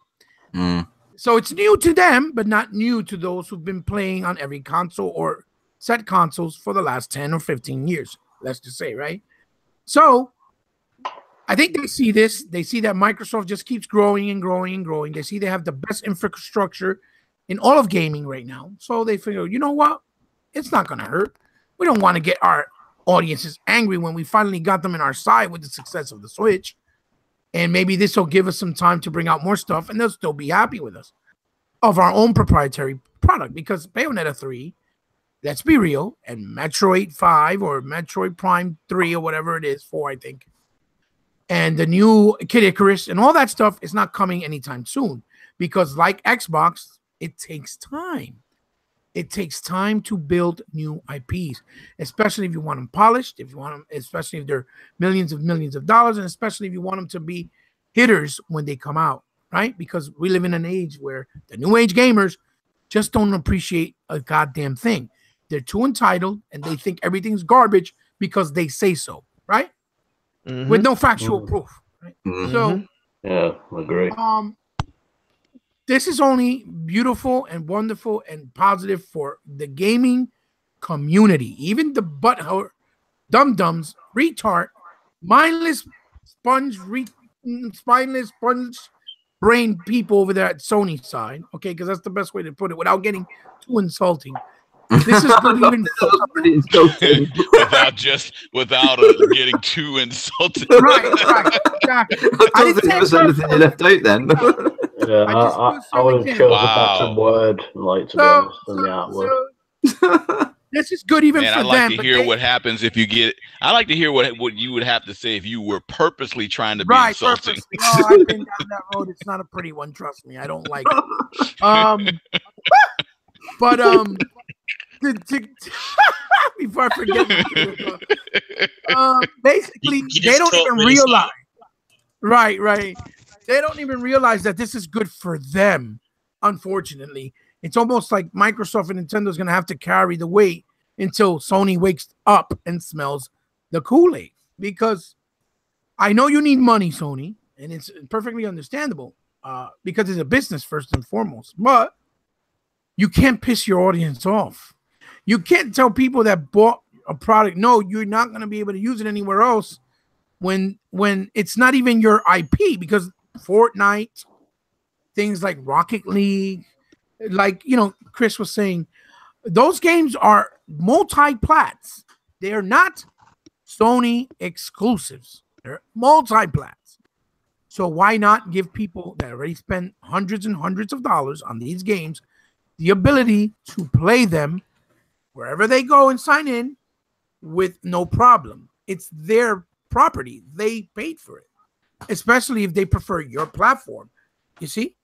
Mm. So it's new to them, but not new to those who've been playing on every console or set consoles for the last 10 or 15 years, let's just say, right? So I think they see this. They see that Microsoft just keeps growing and growing and growing. They see they have the best infrastructure in all of gaming right now. So they figure, you know what? It's not going to hurt. We don't want to get our audiences angry when we finally got them in our side with the success of the Switch. And maybe this will give us some time to bring out more stuff, and they'll still be happy with us of our own proprietary product. Because Bayonetta 3, let's be real, and Metroid 5 or Metroid Prime 3 or whatever it is, 4, I think, and the new Kid Icarus and all that stuff is not coming anytime soon. Because like Xbox, it takes time. It takes time to build new IPs, especially if you want them polished, especially if they're millions of dollars, and especially if you want them to be hitters when they come out, right? Because we live in an age where the new age gamers just don't appreciate a goddamn thing. They're too entitled, and they think everything's garbage because they say so, right? Mm-hmm. With no factual proof, right? Mm-hmm. So, yeah, I agree. This is only beautiful and wonderful and positive for the gaming community. Even the butthurt, dum-dums, retard, mindless, spineless, sponge brain people over there at Sony side, okay, because that's the best way to put it without getting too insulting. This is good even without getting too insulted. Right, exactly. I didn't think there was anything you left out then. Yeah, I would have chosen a better word, like, to be honest, than the artwork. This is good even Man, for I'd like them. to hear what happens if you get. I like to hear what you would have to say if you were purposely trying to be insulting. Purposely. Oh, I've been down that road. It's not a pretty one. Trust me, I don't like it. But before I forget, basically they don't even realize. Right. They don't even realize that this is good for them. Unfortunately, it's almost like Microsoft and Nintendo is going to have to carry the weight until Sony wakes up and smells the Kool-Aid. Because I know you need money, Sony, and it's perfectly understandable because it's a business first and foremost. But you can't piss your audience off. You can't tell people that bought a product, no, you're not going to be able to use it anywhere else when it's not even your IP. Because Fortnite, things like Rocket League, like, Chris was saying, those games are multi-plats. They are not Sony exclusives. They're multi-plats. So why not give people that already spend hundreds and hundreds of dollars on these games the ability to play them wherever they go and sign in with no problem? It's their property. They paid for it, especially if they prefer your platform. You see?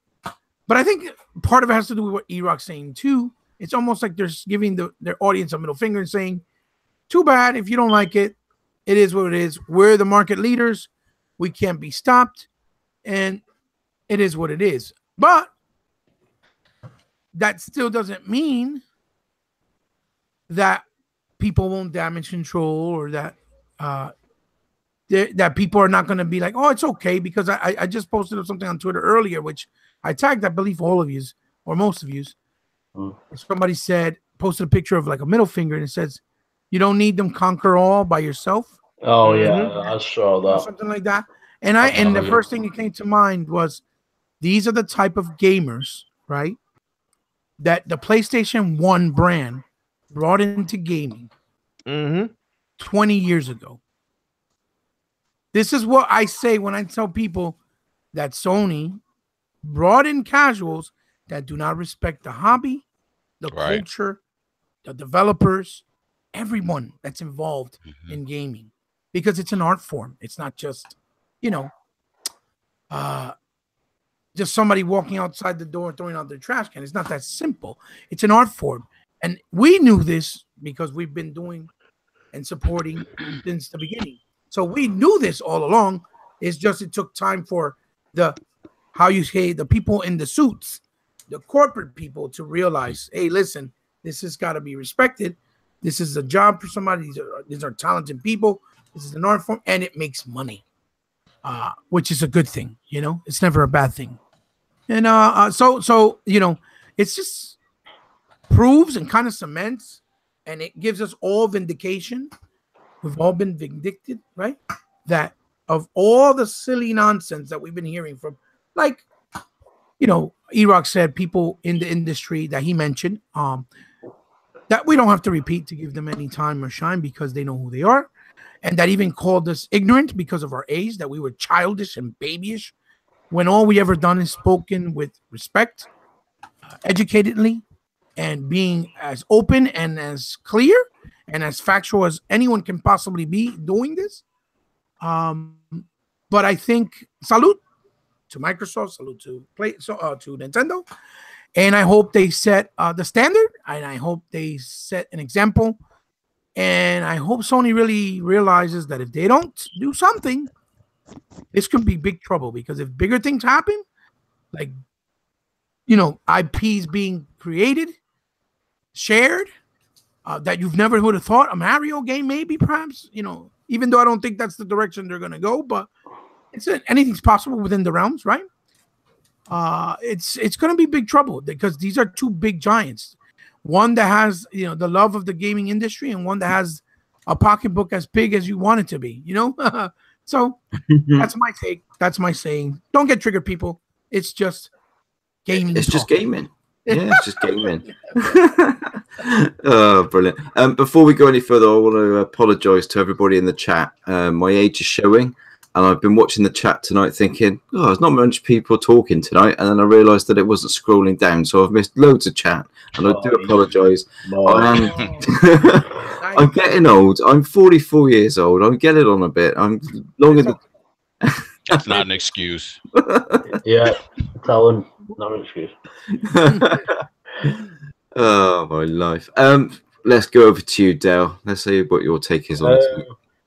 But I think part of it has to do with what E-Rock's saying too. It's almost like they're giving their audience a middle finger and saying, too bad if you don't like it. It is what it is. We're the market leaders. We can't be stopped. And it is what it is. But that still doesn't mean that people won't damage control or that that people are not going to be like, oh, it's okay. Because I just posted something on Twitter earlier, which I tagged, I believe, all of you or most of you. Somebody posted a picture of like a middle finger and it says, you don't need them, conquer all by yourself. Oh, yeah, I saw that. Or something like that. And the first thing that came to mind was these are the type of gamers, right, that the PlayStation 1 brand brought into gaming 20 years ago. This is what I say when I tell people that Sony brought in casuals that do not respect the hobby, the culture, the developers, everyone that's involved in gaming, because it's an art form. It's not just, just somebody walking outside the door throwing out their trash can. It's not that simple. It's an art form. And we knew this because we've been doing and supporting since the beginning. So we knew this all along. It's just it took time for the people in the suits, the corporate people, to realize, hey, listen, this has got to be respected. This is a job for somebody. These are talented people. This is an art form, and it makes money, which is a good thing. It's never a bad thing. And so it's just proves and kind of cements, and it gives us all vindication. We've all been vindicted, right? That of all the silly nonsense that we've been hearing from, like, E-Rock said, people in the industry that he mentioned, that we don't have to repeat to give them any time or shine because they know who they are. And that even called us ignorant because of our age, that we were childish and babyish, when all we ever done is spoken with respect, educatedly, and being as open and as clear and as factual as anyone can possibly be doing this. But I think salute to Microsoft, salute to to Nintendo, and I hope they set the standard, and I hope they set an example, and I hope Sony really realizes that if they don't do something, this could be big trouble. Because if bigger things happen, like IPs being created, shared, that you've never would have thought, a Mario game, maybe, perhaps, even though I don't think that's the direction they're going to go, but anything's possible within the realms, right? It's going to be big trouble because these are two big giants. One that has, the love of the gaming industry, and one that has a pocketbook as big as you want it to be, So that's my take. That's my saying. Don't get triggered, people. It's just gaming. It's just gaming. Yeah, it's just gaming. Oh, brilliant. Before we go any further, I want to apologize to everybody in the chat. My age is showing. And I've been watching the chat tonight thinking, oh, there's not much people talking tonight. And then I realised that it wasn't scrolling down. So I've missed loads of chat. And I do apologise. I'm getting old. I'm 44 years old. I'm getting on a bit. I'm longer than... That's not an excuse. Yeah, tell him. Not an excuse. Oh, my life. Let's go over to you, Dale. Let's see what your take is on it.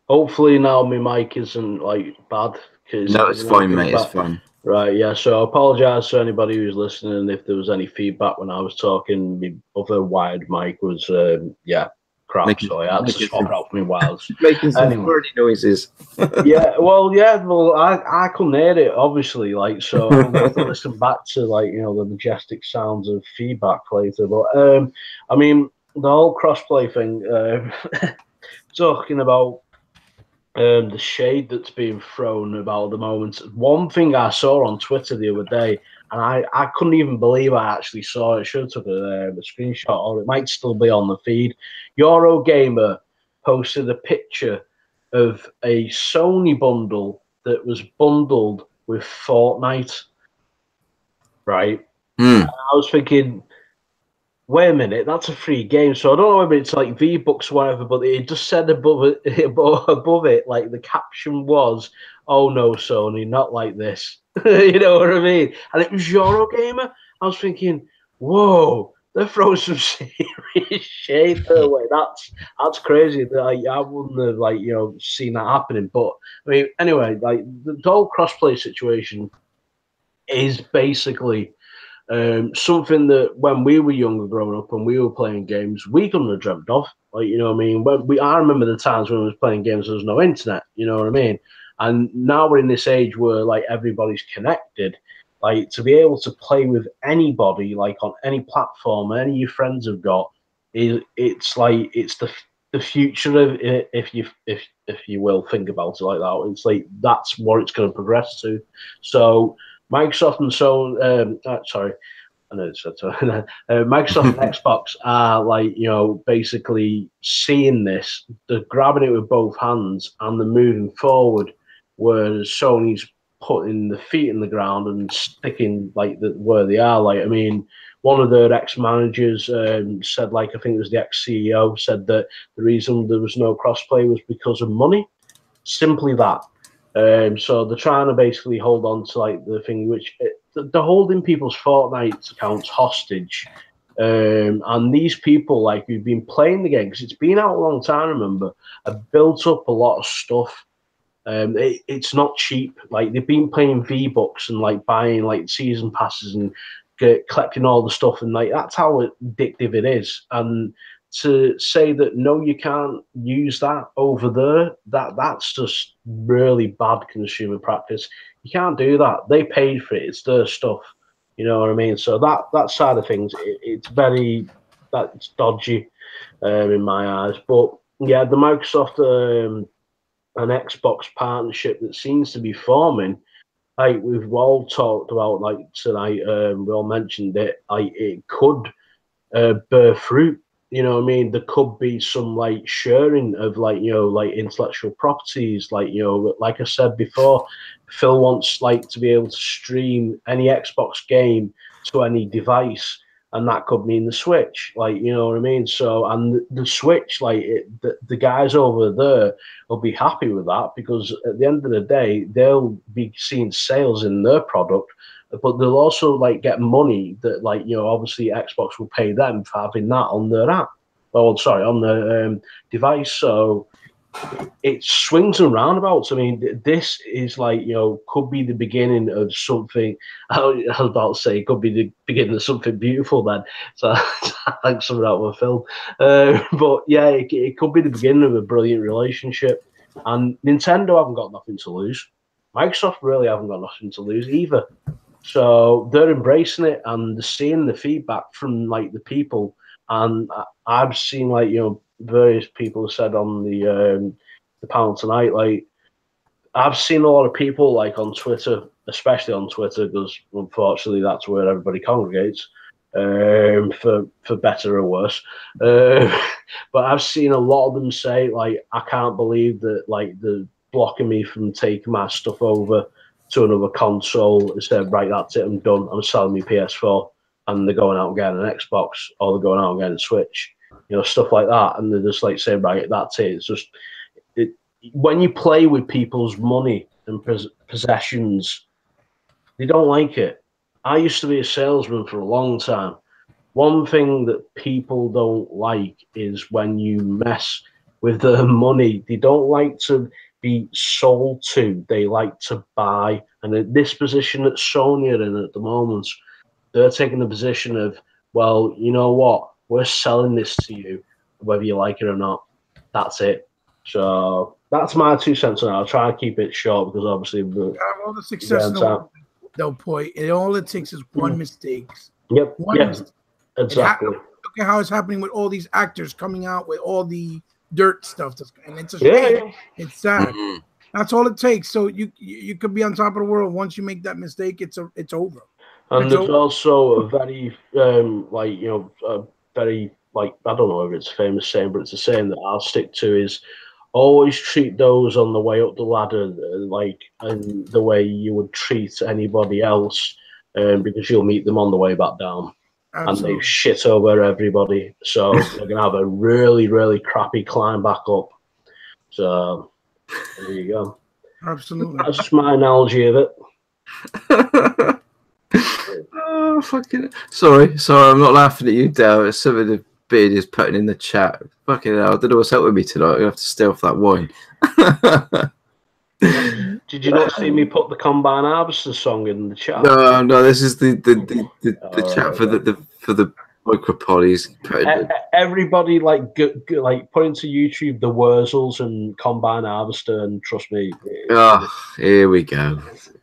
Hopefully now my mic isn't like bad. No, it's fine, mate. It's fine. Right, yeah. So I apologise to anybody who's listening if there was any feedback when I was talking. My other wired mic was, crap. So I had to swap it out for me wireless. Making some pretty noises. Well, I couldn't hear it, obviously. Like, so I'm going to have to listen back to, like, the majestic sounds of feedback later. But, I mean, the whole crossplay thing, talking about the shade that's being thrown about at the moment. One thing I saw on Twitter the other day, and I couldn't even believe I actually saw it. Should have took a screenshot, or it might still be on the feed. Eurogamer posted a picture of a Sony bundle that was bundled with Fortnite. Right? And I was thinking, wait a minute, that's a free game. So I don't know whether it's like V-Bucks or whatever, but it just said above it, like the caption was, "Oh no, Sony, not like this." You know what I mean? And it was Eurogamer. I was thinking, whoa, they're throwing some serious shade their way. That's crazy. I wouldn't have seen that happening. But I mean, anyway, like the whole crossplay situation is basically something that when we were younger growing up and we were playing games, we couldn't have dreamt of. Like, you know what I mean? I remember the times when we was playing games, there was no internet, you know what I mean? And now we're in this age where like everybody's connected. Like to be able to play with anybody, like on any platform, any of your friends have got, it's the future of it, if you will think about it like that. It's like that's what it's going to progress to. So Microsoft and Microsoft and Xbox are basically seeing this, they're grabbing it with both hands and they're moving forward, whereas Sony's putting the feet in the ground and sticking where they are. Like, I mean, one of their ex-managers said, I think it was the ex-CEO, said that the reason there was no crossplay was because of money. Simply that. So they're trying to basically hold on to the thing which they're holding people's Fortnite accounts hostage. And these people who've been playing the game, because it's been out a long time, remember, have built up a lot of stuff. It's not cheap. They've been playing V-Bucks and buying season passes and collecting all the stuff, and that's how addictive it is. And to say that no, you can't use that over there, that's just really bad consumer practice. You can't do that. They paid for it. It's their stuff. You know what I mean? So that side of things, it's dodgy in my eyes. But yeah, the Microsoft and Xbox partnership that seems to be forming, we've all talked about tonight. We all mentioned it. It could bear fruit. You know what I mean? There could be some sharing of intellectual properties. Like I said before, Phil wants to be able to stream any Xbox game to any device, and that could mean the Switch. You know what I mean? So, and the Switch, the guys over there will be happy with that, because at the end of the day, they'll be seeing sales in their product. But they'll also get money that obviously Xbox will pay them for having that on their app. Oh, sorry, on the device. So it swings and roundabouts. I mean, this is could be the beginning of something. I was about to say it could be the beginning of something beautiful then. So thanks for that one, Phil. But yeah, it could be the beginning of a brilliant relationship. And Nintendo haven't got nothing to lose. Microsoft really haven't got nothing to lose either. So they're embracing it and they're seeing the feedback from the people. And I've seen various people said on the panel tonight, I've seen a lot of people on Twitter, especially on Twitter, because unfortunately that's where everybody congregates, for better or worse. But I've seen a lot of them say I can't believe that blocking me from taking my stuff over to another console and said, right, that's it, I'm done. I'm selling me PS4, and they're going out and getting an Xbox, or they're going out and getting a Switch, stuff like that. And they're just like saying, right, that's it. It's just when you play with people's money and possessions, they don't like it. I used to be a salesman for a long time. One thing that people don't like is when you mess with their money. They don't like to be sold to. They like to buy. And at this position that Sony are in at the moment, they're taking the position of, well, you know what? We're selling this to you, whether you like it or not. That's it. So that's my 2 cents on it. I'll try to keep it short because obviously all the success in the world, they'll point. All it takes is one mistake. Yep. One mistake. Exactly. Look at how it's happening with all these actors coming out with all the dirt stuff, and it's a shame. Yeah. It's sad. That's all it takes. So you could be on top of the world. Once you make that mistake, it's over. And there's also a very very I don't know if it's a famous saying, but it's a saying that I'll stick to is always treat those on the way up the ladder and the way you would treat anybody else, because you'll meet them on the way back down. Absolutely. And they shit over everybody, so they're gonna have a really, really crappy climb back up. So there you go. Absolutely, that's just my analogy of it. Oh, fucking sorry, I'm not laughing at you, Dale. It's something the beard is putting in the chat. Fucking hell, I don't know what's up with me tonight. I have to stay off that wine. Did you not see me put the Combine Harvester song in the chat? No. This is the chat for the MicroPod. He's everybody like put into YouTube the Wurzels and Combine Harvester, and trust me. Here we go.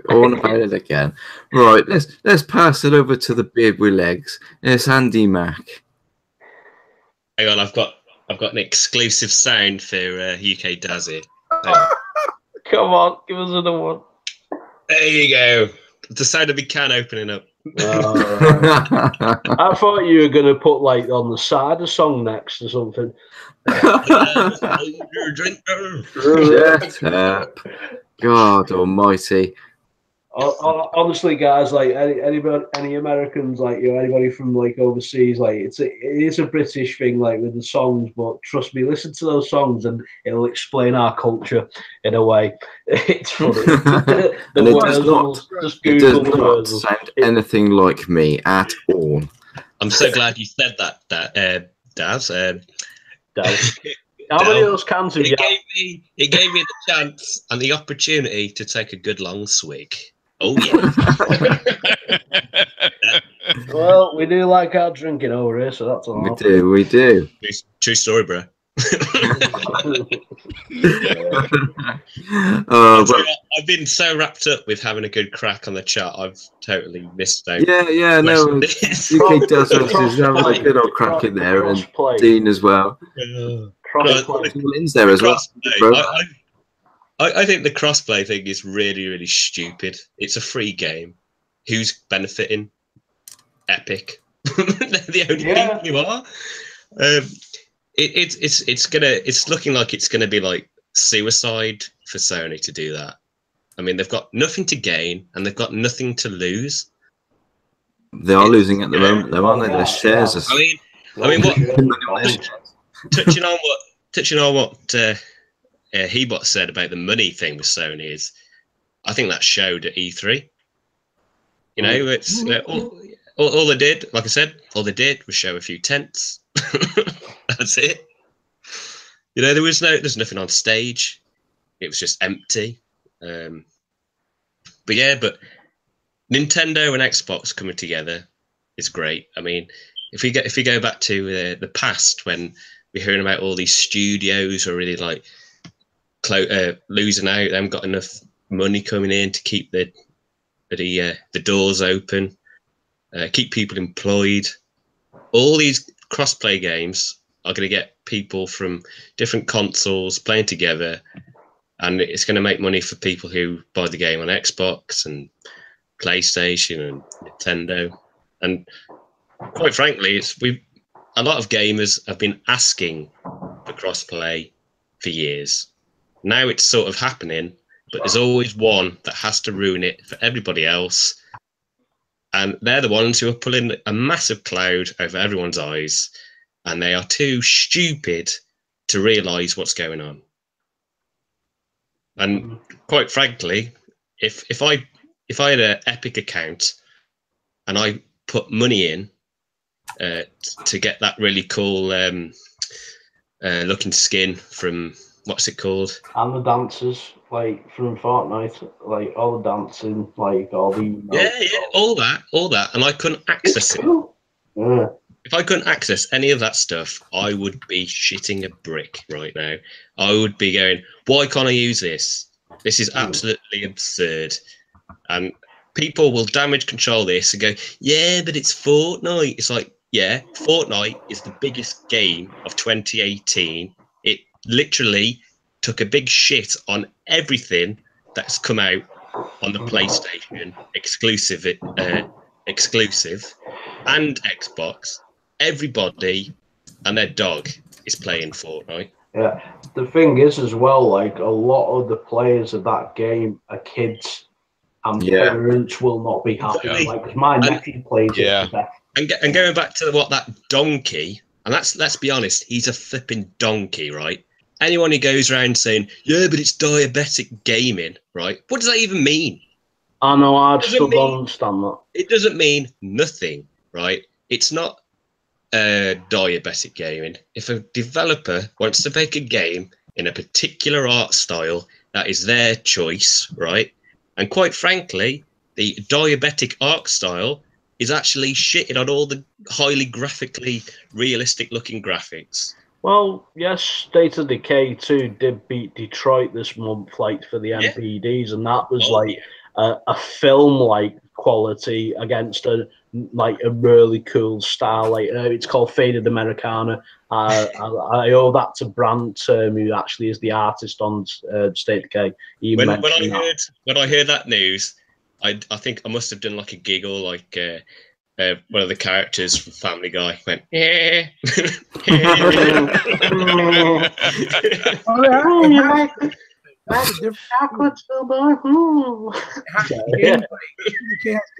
All about it again. Right, let's pass it over to the beard with legs. It's Andy Mack. Hang on, I've got an exclusive sound for UK Dazzy. Come on, give us another one. There you go. The sound of a can opening up. I thought you were gonna put on the side a song next or something. Shut up. God almighty. Honestly, guys, any Americans, anybody from overseas, it is a British thing, with the songs. But trust me, listen to those songs, and it'll explain our culture in a way. It's funny. And it does not sound anything like me at all. I'm so glad you said that, Daz. Daz. How many of those cans have you? It gave me the chance and the opportunity to take a good long swig. Oh yeah. Well, we do like our drinking over here, so that's all. We do. True story, bro. I've been so wrapped up with having a good crack on the chat, I've totally missed out. Yeah, no. UK does is having a good old crack in there, and Dean as well. Crossplay there as well. I think the crossplay thing is really, really stupid. It's a free game. Who's benefiting? Epic. They're the only people who are. It's looking like it's gonna be suicide for Sony to do that. I mean, they've got nothing to gain and they've got nothing to lose. They are losing at the moment, though, aren't they? Their shares are. I mean, what? touching on what Hebot said about the money thing with Sony is, I think that showed at E3. It's all they did, like I said, all they did was show a few tents. That's it. There's nothing on stage. It was just empty. But Nintendo and Xbox coming together is great. I mean, if we go back to the past when we're hearing about all these studios are really losing out, they haven't got enough money coming in to keep the doors open, keep people employed. All these crossplay games are going to get people from different consoles playing together, and it's going to make money for people who buy the game on Xbox and PlayStation and Nintendo. And quite frankly, a lot of gamers have been asking for crossplay for years. Now it's sort of happening, but there's always one that has to ruin it for everybody else. And they're the ones who are pulling a massive cloud over everyone's eyes, and they are too stupid to realise what's going on. And quite frankly, if I had an Epic account and I put money in to get that really cool looking skin from, what's it called? And the dancers, like from Fortnite, like all the dancing, like all the all that, and I couldn't access it. Yeah. If I couldn't access any of that stuff, I would be shitting a brick right now. I would be going, why can't I use this? This is absolutely absurd. And people will damage control this and go, yeah, but it's Fortnite. It's like, yeah, Fortnite is the biggest game of 2018. It literally took a big shit on everything that's come out on the PlayStation exclusive and Xbox. Everybody and their dog is playing Fortnite. Yeah, the thing is as well, like a lot of the players of that game are kids, and parents will not be happy. Exactly. Like, 'cause my nephew plays it. And going back to what that donkey, and let's be honest, he's a flipping donkey, right? Anyone who goes around saying, yeah, but it's diabetic gaming, right? What does that even mean? I know, I still don't understand that. It doesn't mean nothing, right? It's not diabetic gaming. If a developer wants to make a game in a particular art style, that is their choice, right? And quite frankly, the diabetic art style is actually shitting on all the highly graphically realistic looking graphics. Well, yes, State of Decay 2 did beat Detroit this month, like for the MPDs, and that was a film-like quality against a really cool style. Like it's called Faded Americana. I owe that to Brant, who actually is the artist on State of Decay. When I heard that news, I think I must have done like a giggle, like one of the characters from Family Guy went, yeah.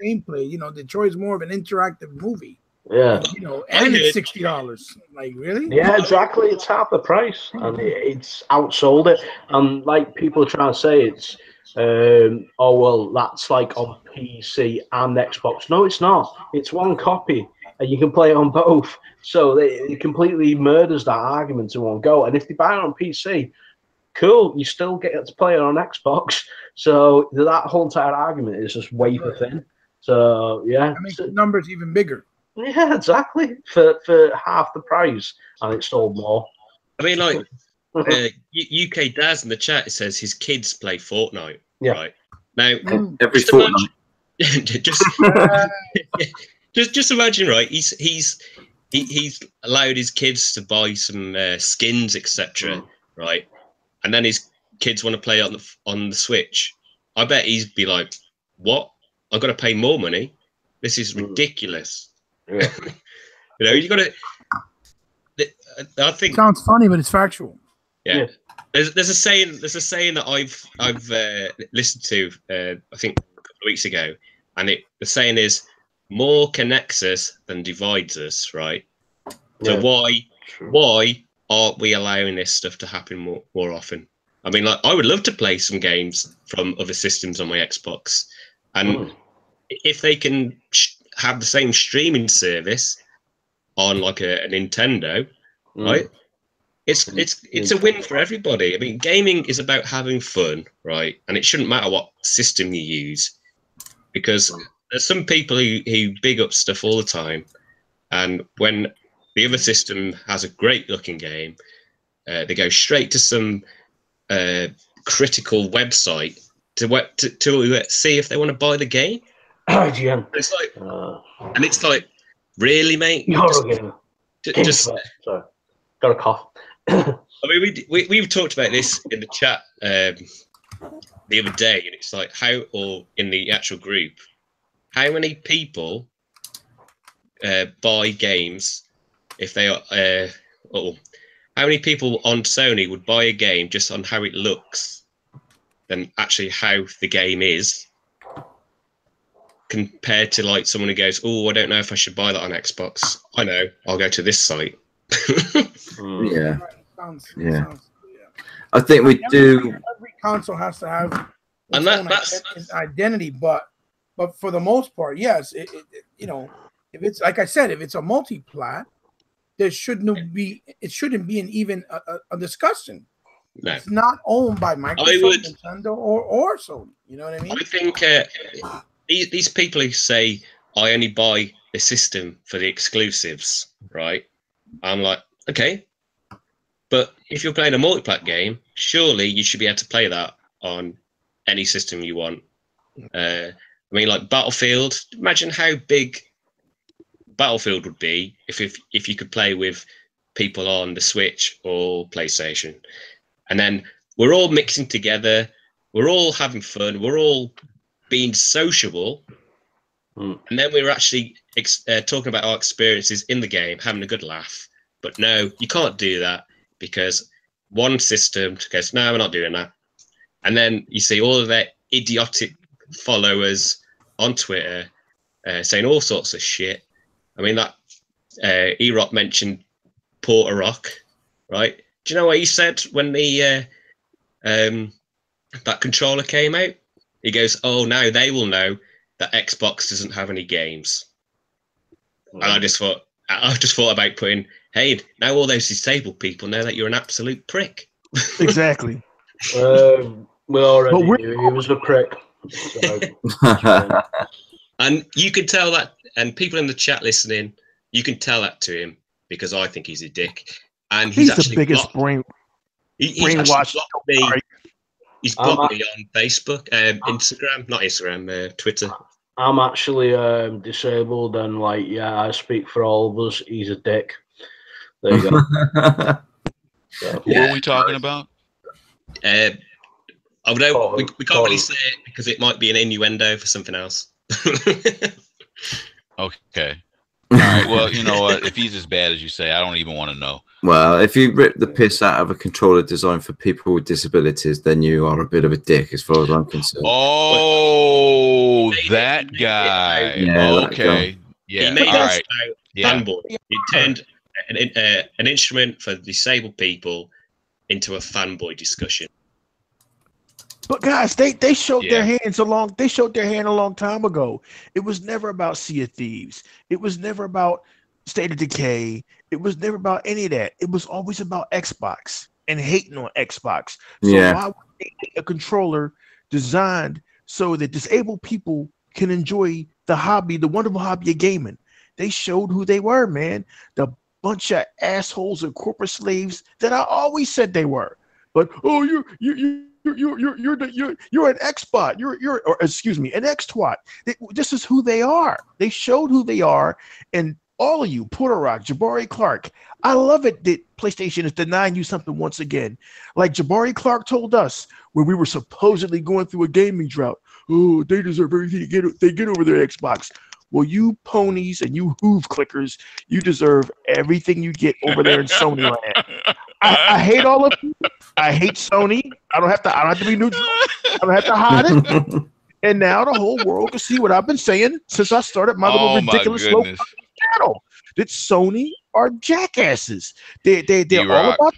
Gameplay. You know, Detroit's more of an interactive movie. Yeah. You know, and it's $60. Like, really? Yeah, exactly. It's half the price, and it's outsold it. And like people are trying to say, it's oh well, that's like on PC and Xbox. No, it's not. It's one copy, and you can play it on both. So it completely murders that argument in one go. And if they buy it on PC, cool, you still get to play it on Xbox. So that whole entire argument is just wafer thin. So yeah, that makes the numbers even bigger. Yeah, exactly. For half the price, and it's sold more. I mean, like UK Daz in the chat, it says his kids play Fortnite. Yeah. Right now, every fortnight. Just imagine, right? He's allowed his kids to buy some skins, etc. Right, and then his kids want to play on the Switch. I bet he'd be like, "What? I've got to pay more money. This is ridiculous." Yeah. You know, you got to. I think it sounds funny, but it's factual. Yeah. There's a saying that I've listened to I think a couple of weeks ago, and the saying is, more connects us than divides us, right? So why aren't we allowing this stuff to happen more often? I mean, like, I would love to play some games from other systems on my Xbox, and if they can have the same streaming service on like a Nintendo, right? It's a win for everybody. I mean, gaming is about having fun, right? And it shouldn't matter what system you use, because there's some people who big up stuff all the time, and when the other system has a great looking game, they go straight to some critical website to see if they want to buy the game. It's like, and it's like, really, mate? Just sorry, got a cough. I mean, we've talked about this in the chat the other day, and it's like or in the actual group, how many people buy games if they are, how how many people on Sony would buy a game just on how it looks than actually how the game is, compared to like someone who goes, oh, I don't know if I should buy that on Xbox. I know, I'll go to this site. Yeah. Sounds, I think we do. Every console has to have And its own identity, but for the most part, yes, it you know, if it's like I said, if it's a multi-plat, it shouldn't be even a discussion. No. It's not owned by Microsoft, Nintendo, or Sony. You know what I mean? I think these people who say I only buy the system for the exclusives, right? I'm like, okay, but if you're playing a multi-plat game, surely you should be able to play that on any system you want. I mean, like Battlefield. Imagine how big Battlefield would be if you could play with people on the Switch or PlayStation, and then we're all mixing together, we're all having fun, we're all being sociable, and then we're actually talking about our experiences in the game, having a good laugh. But no, you can't do that because one system goes, no, we're not doing that. And then you see all of their idiotic followers on Twitter saying all sorts of shit. I mean, that E-Rock mentioned Porter Rock, right? Do you know what he said when the that controller came out? He goes, oh, now they will know that Xbox doesn't have any games. And I just thought about putting, hey, now all those disabled people know that you're an absolute prick. Exactly. We already knew he was a prick. So. And you can tell that, and people in the chat listening, you can tell that to him because I think he's a dick. And he's actually the biggest brainwash. He's blocked me on Facebook, Instagram, not Instagram, Twitter. I'm actually disabled, and I speak for all of us. He's a dick. There you go. So, what are we talking about? Although we can't really say it because it might be an innuendo for something else. Okay. All right. Well, you know what? If he's as bad as you say, I don't even want to know. Well, if you rip the piss out of a controller designed for people with disabilities, then you are a bit of a dick, as far as I'm concerned. Oh, that guy. Yeah, okay. Yeah. He made all right. fanboy. He turned an instrument for disabled people into a fanboy discussion. But guys, they showed their hands a long time ago. It was never about Sea of Thieves. It was never about State of Decay. It was never about any of that. It was always about Xbox and hating on Xbox. So why would they make a controller designed so that disabled people can enjoy the hobby, the wonderful hobby of gaming? They showed who they were, man. The bunch of assholes and corporate slaves that I always said they were. But you're an Xbot. Or excuse me, an X-twat. This is who they are. They showed who they are, and all of you, Porter Rock, Jabari Clark. I love it that PlayStation is denying you something once again. Like Jabari Clark told us when we were supposedly going through a gaming drought. Oh, they deserve everything they get over their Xbox. Well, you ponies and you hoof clickers, you deserve everything you get over there in Sony land. I hate all of you. I hate Sony. I don't have to be neutral. I don't have to hide it. And now the whole world can see what I've been saying since I started my little ridiculous low channel. That Sony are jackasses. They're all about.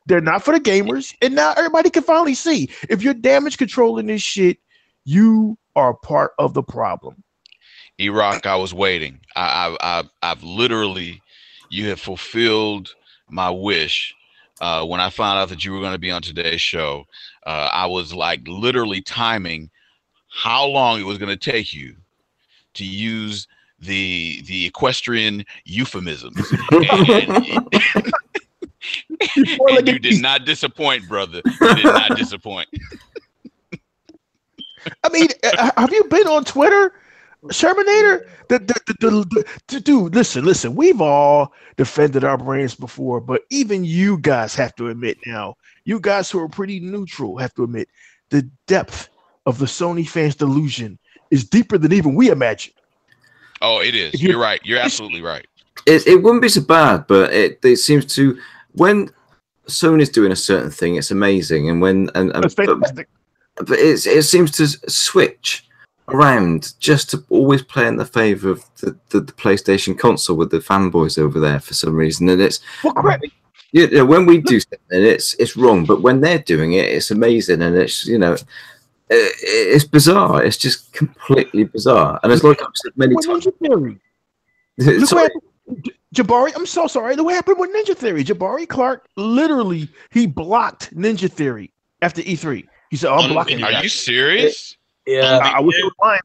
They're not for the gamers, and now everybody can finally see if you're damage controlling this shit, you are part of the problem. E-Rock, I was waiting. I've literally, you have fulfilled my wish. When I found out that you were going to be on today's show, I was like literally timing how long it was going to take you to use the equestrian euphemisms. And you did not disappoint, brother. You did not disappoint. I mean, have you been on Twitter, Shermanator? Dude, listen. We've all defended our brands before, but even you guys have to admit now, you guys who are pretty neutral have to admit the depth of the Sony fans' delusion is deeper than even we imagine. Oh, it is. You're right. You're absolutely right. It wouldn't be so bad, but it seems to when Sony's doing a certain thing, it's amazing, and It's fantastic. but it seems to switch around just to always play in the favor of the PlayStation console with the fanboys over there for some reason, and it's yeah, when we do something, it's wrong, but when they're doing it, it's amazing, and it's it's bizarre. It's just completely bizarre, and it's like I've said many times. Jabari, I'm so sorry. Look what happened with Ninja Theory. Jabari Clark literally he blocked Ninja Theory after E3. He said, "I'm blocking." Are you serious? Yeah, I wish it was mine.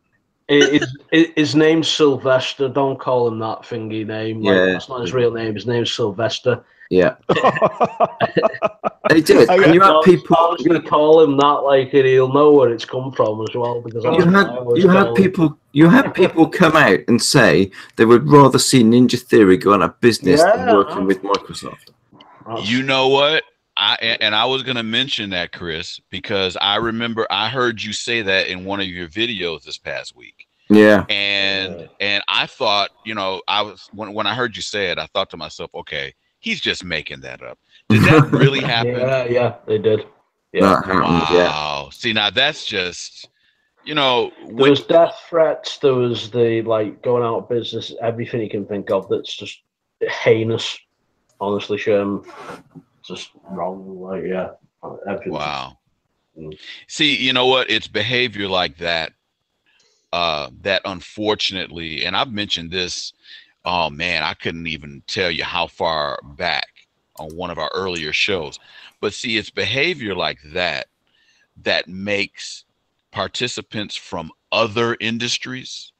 His name's Sylvester. Don't call him that thingy name. Like, that's not his real name. His name's Sylvester. Yeah, they did. And you had people honestly call him that, like, and he'll know where it's come from as well. Because you had people come out and say they would rather see Ninja Theory go out of business than working with Microsoft. You know what? I was going to mention that, Chris, because I remember I heard you say that in one of your videos this past week. Yeah. And I thought, I was when I heard you say it, I thought to myself, okay, he's just making that up. Did that really happen? Yeah, they did. Yeah. Wow. See, now that's just, there was death threats. There was the going out of business. Everything you can think of that's just heinous. Honestly, Sherm. Just wrong, wow. See, you know what? It's behavior like that that unfortunately, and I've mentioned this, oh man, I couldn't even tell you how far back on one of our earlier shows, but see, it's behavior like that that makes participants from other industries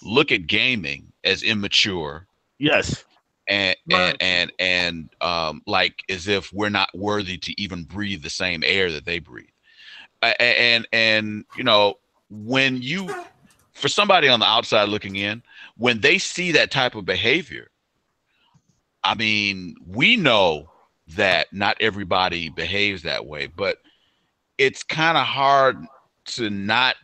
look at gaming as immature. Yes. And like as if we're not worthy to even breathe the same air that they breathe. And when for somebody on the outside looking in, when they see that type of behavior, I mean, we know that not everybody behaves that way, but it's kind of hard to not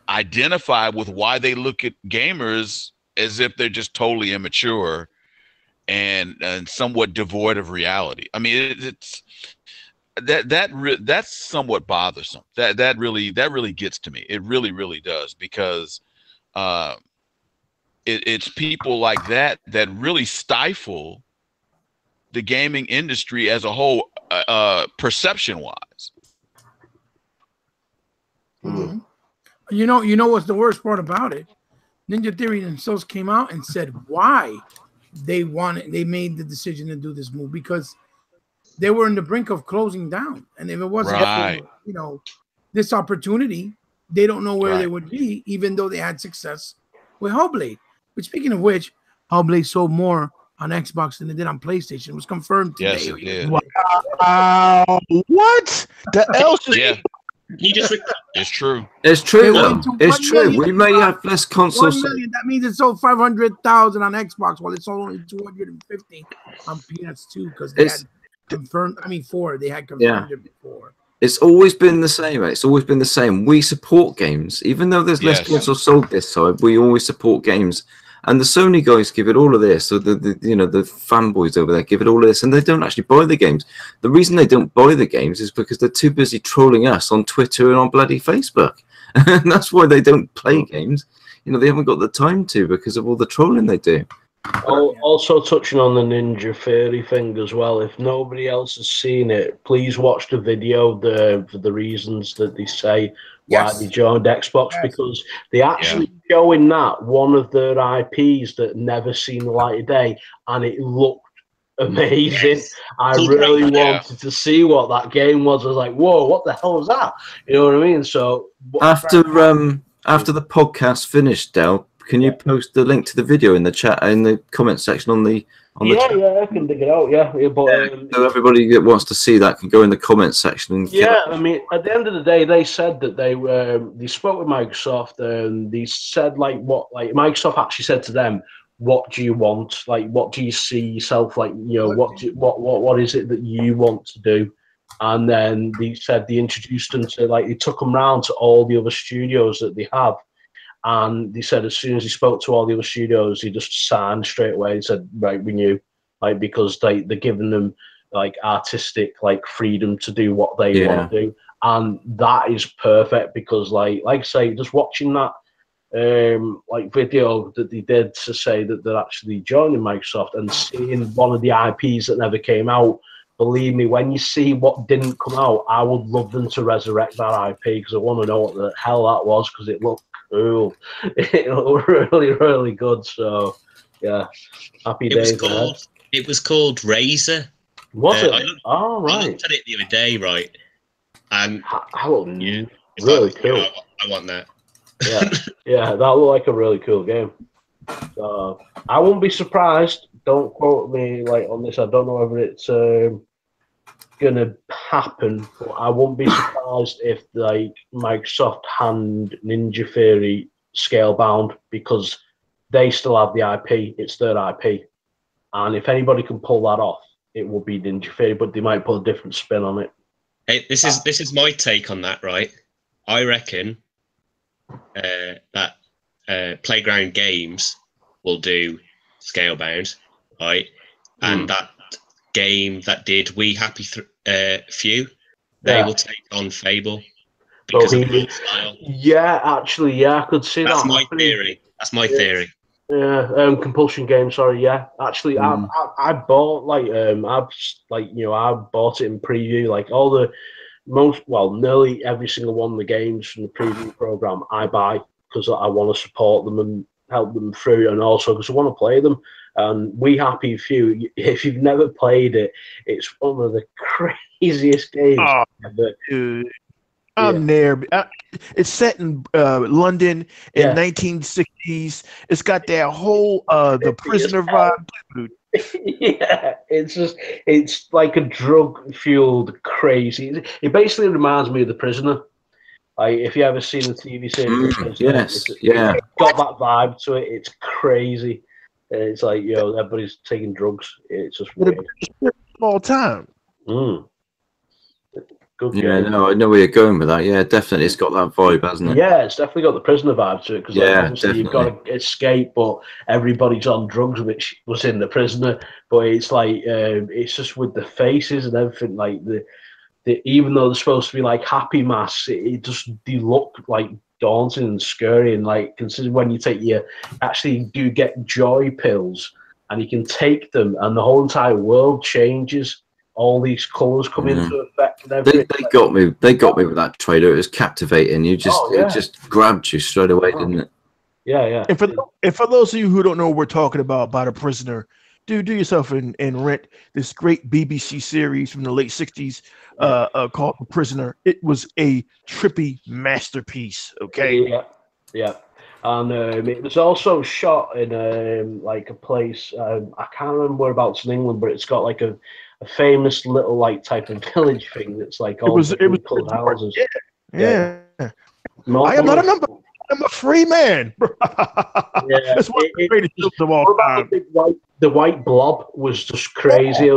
identify with why they look at gamers as if they're just totally immature and somewhat devoid of reality. I mean, it's that's somewhat bothersome. That really gets to me. It really does, because it's people like that really stifle the gaming industry as a whole, perception wise. Mm-hmm. You know what's the worst part about it? Ninja Theory themselves came out and said why they made the decision to do this move, because they were in the brink of closing down, and if it wasn't for, this opportunity, they don't know where they would be, even though they had success with Hellblade. But speaking of which, Hellblade sold more on Xbox than it did on PlayStation. It was confirmed today. Yes, it did. Wow. What the else is It's true. It's true. It's true. We may have less consoles. 1 million. That means it sold 500,000 on Xbox, while it sold only 250 on PS2, because they had confirmed. 4. They had confirmed it before. It's always been the same. It's always been the same. We support games, even though there's less consoles sold this side. We always support games, and the Sony guys give it all of this. So the fanboys over there give it all of this, and they don't actually buy the games. The reason they don't buy the games is because they're too busy trolling us on Twitter and on bloody Facebook, and that's why they don't play games. They haven't got the time to, because of all the trolling they do. Also touching on the Ninja Theory thing as well, if nobody else has seen it, please watch the video for the reasons that they say why they joined Xbox, because they actually show in that one of their IPs that never seen the light of day, and it looked amazing. I really wanted to see what that game was. I was like, whoa, what the hell was that? You know what I mean? So after the podcast finished, Del, can you post the link to the video in the chat, in the comment section on the chat? I can dig it out. So everybody that wants to see that can go in the comment section. And I mean, at the end of the day, they said that they spoke with Microsoft, and they said Microsoft actually said to them, "What do you want? What do you see yourself what is it that you want to do?" And then they said they introduced them to they took them round to all the other studios that they have. And they said as soon as he spoke to all the other studios, he just signed straight away. He said, right, we knew, because they're giving them like artistic like freedom to do what they want to do, and that is perfect because like I say, just watching that like video that they did to say that they're actually joining Microsoft and seeing one of the IPs that never came out. Believe me, when you see what didn't come out, I would love them to resurrect that IP because I want to know what the hell that was because it looked cool. It looked really, really good. So, yeah, happy days. It was called Razor. Was it? I looked at it the other day, right? And really cool. Yeah, I want that. Yeah, that looked like a really cool game. So I won't be surprised. Don't quote me like on this. I don't know whether it's gonna happen, but I won't be surprised if like Microsoft hand Ninja Theory Scalebound because they still have the IP. It's their IP, and if anybody can pull that off, it will be Ninja Theory. But they might put a different spin on it. Hey, this is my take on that, right? I reckon that Playground Games will do Scalebound, right? And that game that did We Happy Few, they will take on Fable because of the style. Yeah, actually, yeah, I could see that. That's my theory. That's my theory. Yeah, Compulsion Game. Sorry, yeah. Actually, I bought I bought it in preview. Like all the nearly every single one of the games from the preview program, I buy because I want to support them and help them through, and also because I want to play them. And We Happy Few, if you've never played it, it's one of the craziest games ever. Dude. I'm there. It's set in London in 1960s. It's got that whole The Prisoner vibe, dude. Yeah, it's like a drug-fueled crazy. It basically reminds me of The Prisoner. Like if you ever seen the TV series, it's got that vibe to it. It's crazy. It's like everybody's taking drugs. It's just weird. All time. Good yeah, game. no, I know where you're going with that. Yeah, definitely, it's got that vibe, hasn't it? Yeah, it's definitely got the Prisoner vibe to it because obviously definitely. you've got to escape, but everybody's on drugs, which was in The Prisoner. But it's like it's just with the faces and everything. Like the even though they're supposed to be like happy masks, they look like daunting and scary. And like consider when you actually do get joy pills, and you can take them, and the whole entire world changes. All these colours come into effect and everything. They got me with that trailer. It was captivating. It just grabbed you straight away, didn't it? Yeah. And for those of you who don't know what we're talking about A Prisoner, do yourself and rent this great BBC series from the late 60s called The Prisoner. It was a trippy masterpiece. Okay. Yeah. And it was also shot in like a place I can't remember whereabouts in England, but it's got like a famous little like type of village thing that's like all colored houses. Yeah. I am not a number. I'm a free man. It's one of the greatest films of all time. The white blob was just crazy.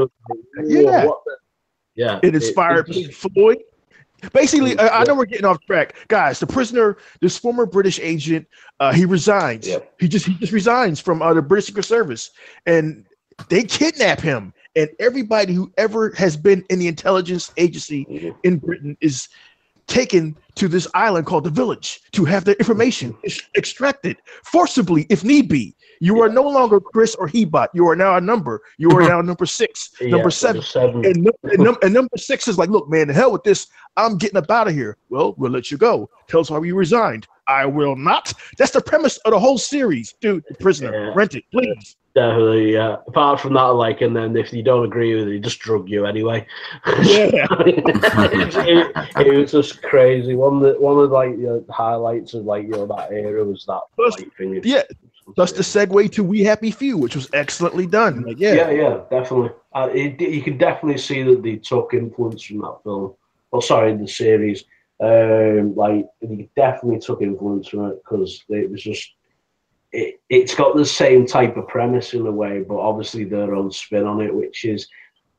It inspired Pink Floyd. Basically, I know we're getting off track, guys. The Prisoner, this former British agent, he resigns. Yeah. He just resigns from the British Secret Service, and they kidnap him. And everybody who ever has been in the intelligence agency in Britain is taken to this island called the Village to have their information extracted forcibly if need be. You are no longer Chris or Hebot. You are now a number. You are now number 6, number 7. And number 6 is like, look, man, the hell with this. I'm getting up out of here. Well, we'll let you go. Tell us why you resigned. I will not. That's the premise of the whole series. Dude, The Prisoner. Rent it, please. Definitely, yeah. Apart from that, like, and then if you don't agree with it, they just drug you anyway. Yeah. it was just crazy. One of like the highlights of like that era was that thing. Yeah. That's the segue to We Happy Few, which was excellently done. Like, yeah, definitely. You can definitely see that they took influence from that film. Well, sorry, the series. Like, they definitely took influence from it because it was just. It's got the same type of premise in a way, but obviously their own spin on it, which is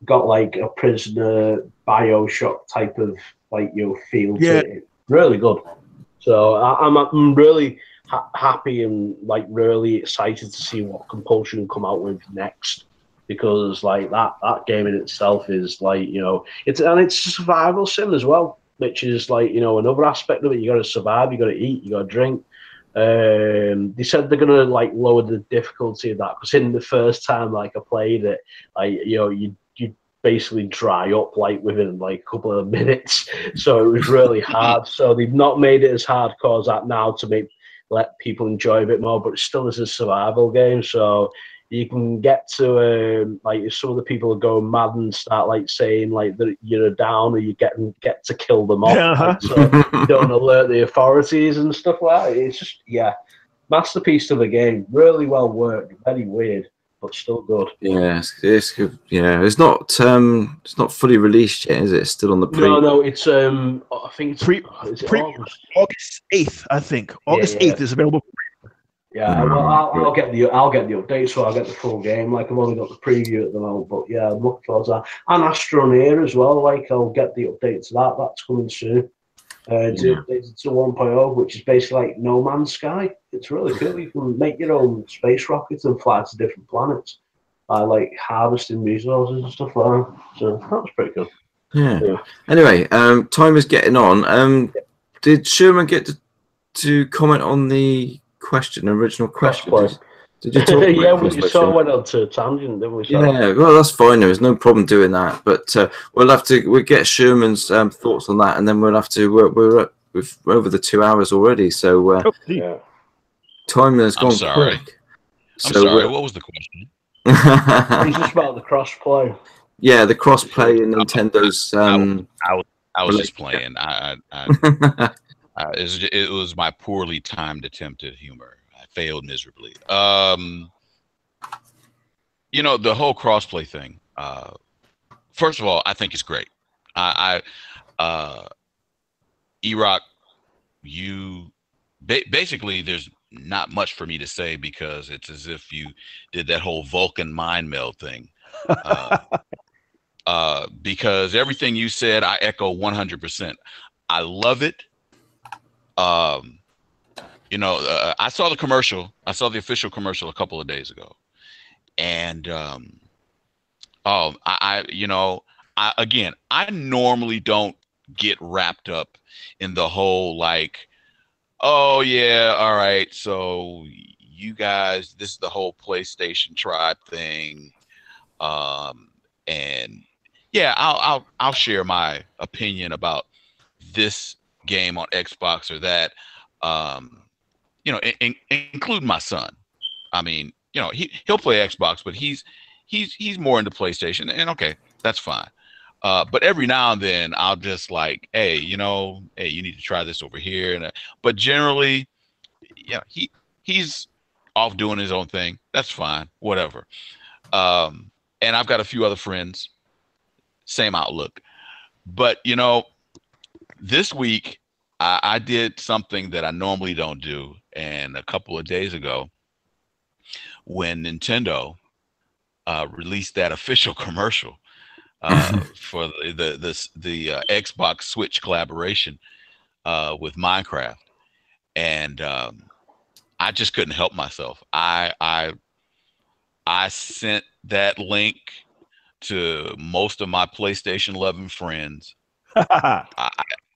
got like a Prisoner BioShock type of like feel to it. Really good. So I'm really happy and like really excited to see what Compulsion come out with next. because like that game in itself is like, you know, it's a survival sim as well, which is like, you know, another aspect of it. You got to survive, you got to eat, you got to drink. They said they're gonna like lower the difficulty of that, because in the first time like I played it, like, you know, you basically dry up like within like a couple of minutes, so it was really hard. So they've not made it as hardcore as that now to let people enjoy a bit more, but it still is a survival game. So you can get to like, if some of the people are going mad and start like saying like that you're down, or you get to kill them off, like, so you don't alert the authorities and stuff like that. It's just, yeah, masterpiece of the game. Really well worked. Very weird, but still good. Yeah, it's good. Yeah, it's not fully released yet, is it? It's still on the pre. No, it's I think it's August 8th, I think. August 8th is available. Yeah, well, I'll get the update, so I'll get the full game. Like, I've only got the preview at the moment, but yeah, I'm looking forward to that. And Astroneer as well. Like, I'll get the update to that. That's coming soon. It's updated to 1.0, which is basically like No Man's Sky. It's really cool. You can make your own space rockets and fly to different planets by like harvesting resources and stuff like that. So that's pretty cool. Yeah. Anyway, time is getting on. Did Sherman get to comment on the original question? Did you talk about yeah, we sort of went on to a tangent, didn't we? Yeah, well, that's fine. There's no problem doing that, but we'll get Sherman's thoughts on that, and then we'll have to we're over the 2 hours already, so time has gone quick. I'm sorry. What was the question? It's just about the crossplay. Yeah, the crossplay and Nintendo's. I was just playing. It was my poorly timed attempt at humor. I failed miserably. You know, the whole crossplay thing. First of all, I think it's great. E-Rock, you basically, there's not much for me to say, because it's as if you did that whole Vulcan mind meld thing. Because everything you said, I echo 100%. I love it. You know, I saw the commercial. I saw the official commercial a couple of days ago, and again, I normally don't get wrapped up in the whole like, oh yeah, all right, so you guys, this is the whole PlayStation tribe thing, and yeah, I'll share my opinion about this game on Xbox or that. You know, including my son. I mean, you know, he'll play Xbox, but he's more into PlayStation, and okay, that's fine. But every now and then I'll just like, hey, you need to try this over here, and but generally, yeah, he's off doing his own thing. That's fine, whatever. And I've got a few other friends, same outlook. But you know, this week I did something that I normally don't do, and a couple of days ago, when Nintendo released that official commercial for the Xbox Switch collaboration with Minecraft, and I just couldn't help myself. I sent that link to most of my PlayStation 11 friends.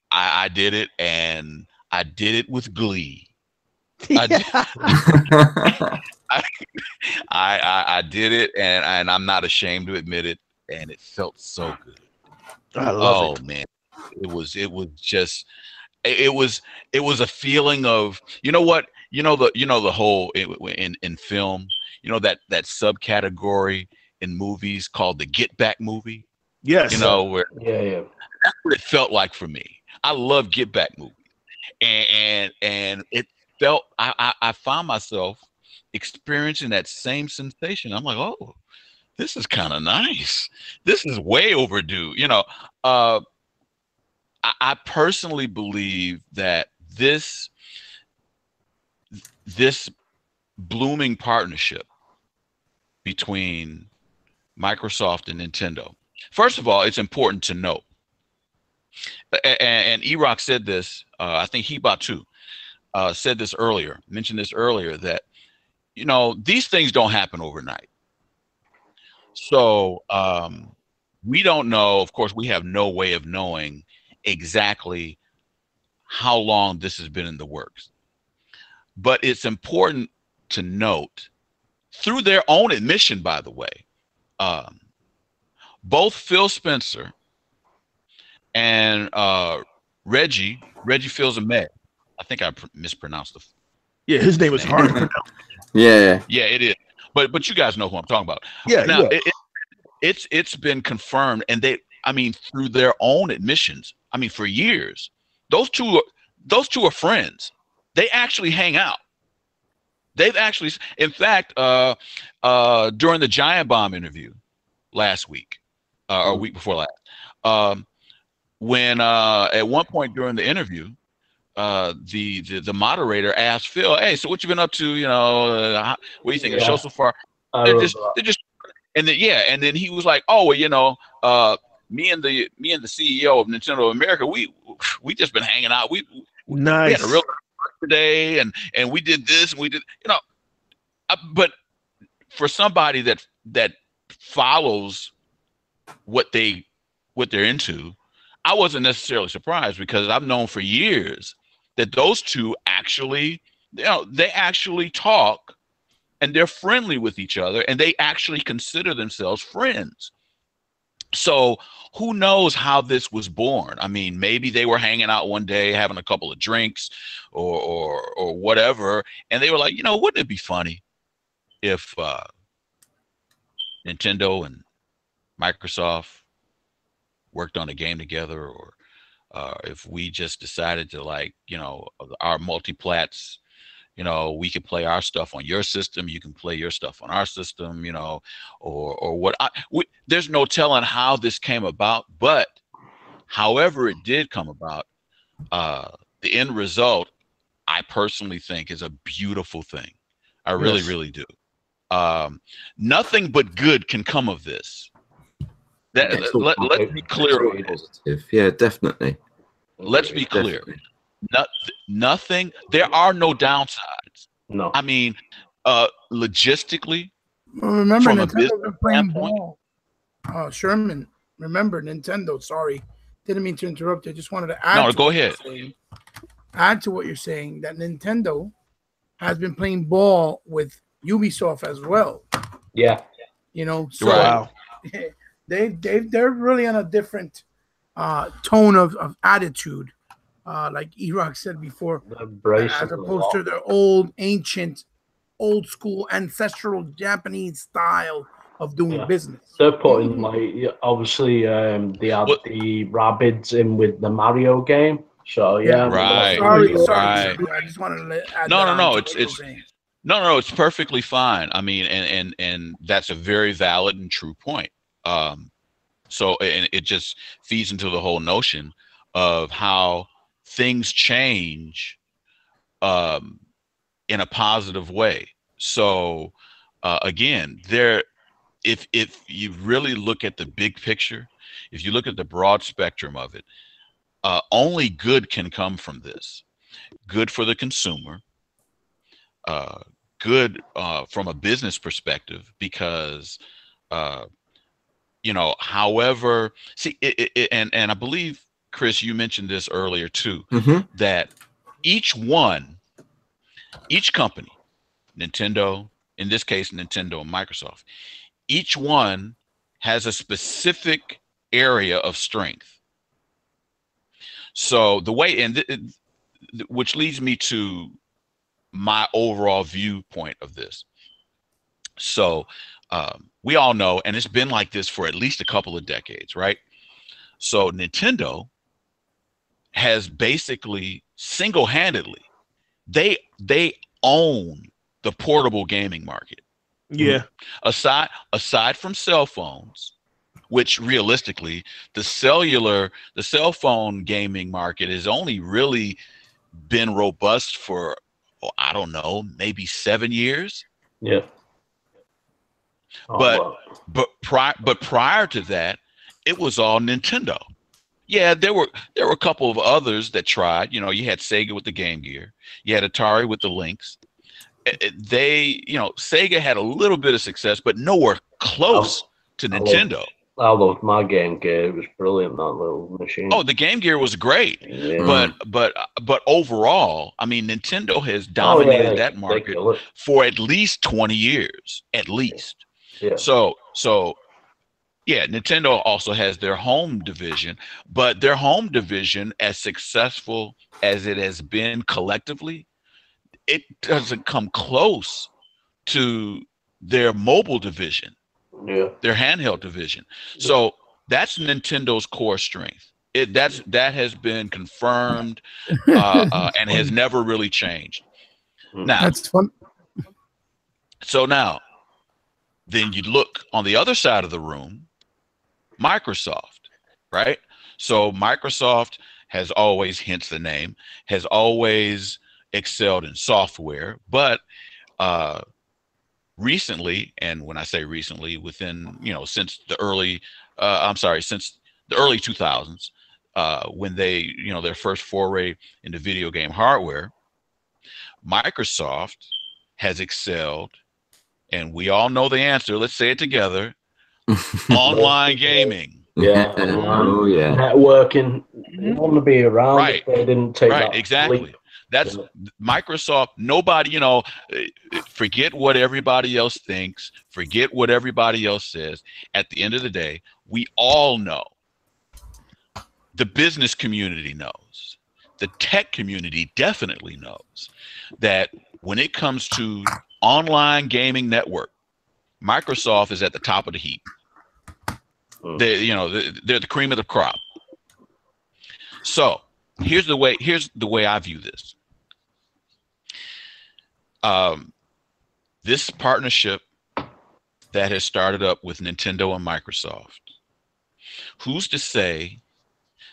I did it, and I did it with glee. I did it, and I'm not ashamed to admit it, and it felt so good. I love it. Man, it was just it was a feeling of, you know what, the whole in film, you know, that subcategory in movies called the Get Back movie. Yes. You know, where yeah, that's what it felt like for me. I love Get Back movies, and it felt, I found myself experiencing that same sensation. I'm like, oh, this is kind of nice. This is way overdue. You know, I personally believe that this blooming partnership between Microsoft and Nintendo. First of all, it's important to note, and E-Rock said this, I think Hebot too, said this earlier, mentioned this earlier, that, you know, these things don't happen overnight. So we don't know. Of course, we have no way of knowing exactly how long this has been in the works. But it's important to note, through their own admission, by the way, both Phil Spencer and Reggie Fils-Aimé, I think I mispronounced the. Yeah, his name is hard to pronounce. Yeah, it is. But you guys know who I'm talking about. Yeah, now, yeah. It's been confirmed, and through their own admissions, for years, those two are friends. They actually hang out. They've actually, in fact, during the Giant Bomb interview last week, or week before last, when at one point during the interview, the moderator asked Phil, "Hey, so what you been up to? What do you think of the show so far?" They're just, and then he was like, "Oh, well, me and the CEO of Nintendo America, we just been hanging out. We had a real today, and we did this, and we did, but for somebody that follows what they're into, I wasn't necessarily surprised, because I've known for years that those two actually, they actually talk, and they're friendly with each other, and they actually consider themselves friends. So who knows how this was born? Maybe they were hanging out one day, having a couple of drinks or whatever, and they were like, wouldn't it be funny if Nintendo and Microsoft worked on a game together, or if we just decided to, our multiplats, we could play our stuff on your system, you can play your stuff on our system, or what. There's no telling how this came about, but however it did come about, the end result, I personally think, is a beautiful thing. I really, really do. Nothing but good can come of this. Let's be clear on positive. Yeah, definitely. Let's be clear. Nothing. There are no downsides. No. Logistically. Remember, Nintendo's been playing ball. Sherman, remember Nintendo. Sorry, didn't mean to interrupt. I just wanted to add. No, go ahead. Add to what you're saying, that Nintendo has been playing ball with Ubisoft as well. Yeah. So wow. They're really on a different tone of attitude, like E-Rock said before, as opposed to their old school ancestral Japanese style of doing business. They're putting, obviously, they had the Rabbids in with the Mario game. So yeah, right. Sorry. I just wanted to add No, it's perfectly fine. And that's a very valid and true point. So, and it just feeds into the whole notion of how things change in a positive way. So, again, if you really look at the big picture, if you look at the broad spectrum of it, only good can come from this. Good for the consumer, good from a business perspective, because however, and I believe, Chris, you mentioned this earlier too, that each company, Nintendo, in this case, Nintendo and Microsoft, each one has a specific area of strength. So the way, which leads me to my overall viewpoint of this. So we all know, and it's been like this for at least a couple of decades, right? So Nintendo has basically single-handedly, they own the portable gaming market. Yeah. Aside from cell phones, which realistically, the cell phone gaming market has only really been robust for, I don't know, maybe 7 years. Yeah. But prior to that, it was all Nintendo. Yeah, there were a couple of others that tried. You had Sega with the Game Gear. You had Atari with the Lynx. Sega had a little bit of success, but nowhere close to Nintendo. I loved my Game Gear. It was brilliant, that little machine. Oh, the Game Gear was great. Yeah. But overall, I mean, Nintendo has dominated that market for at least 20 years, at least. Yeah. So yeah, Nintendo also has their home division, but their home division, as successful as it has been collectively, it doesn't come close to their mobile division, their handheld division. So that's Nintendo's core strength. That has been confirmed and has never really changed. Now, that's fun. So now, then you look on the other side of the room, Microsoft, right? So Microsoft has always, hence the name, has always excelled in software, but recently, and when I say recently, within, since the early 2000s, when they, their first foray into video game hardware, Microsoft has excelled, and we all know the answer. Let's say it together. Online gaming. Yeah. Oh, yeah. Networking. They want to be around if they didn't take that exactly. leap. That's Microsoft. Nobody, forget what everybody else thinks. Forget what everybody else says. At the end of the day, we all know. The business community knows. The tech community definitely knows that when it comes to online gaming network, Microsoft is at the top of the heap. They're the cream of the crop. So here's the way I view this. This partnership that has started up with Nintendo and Microsoft, who's to say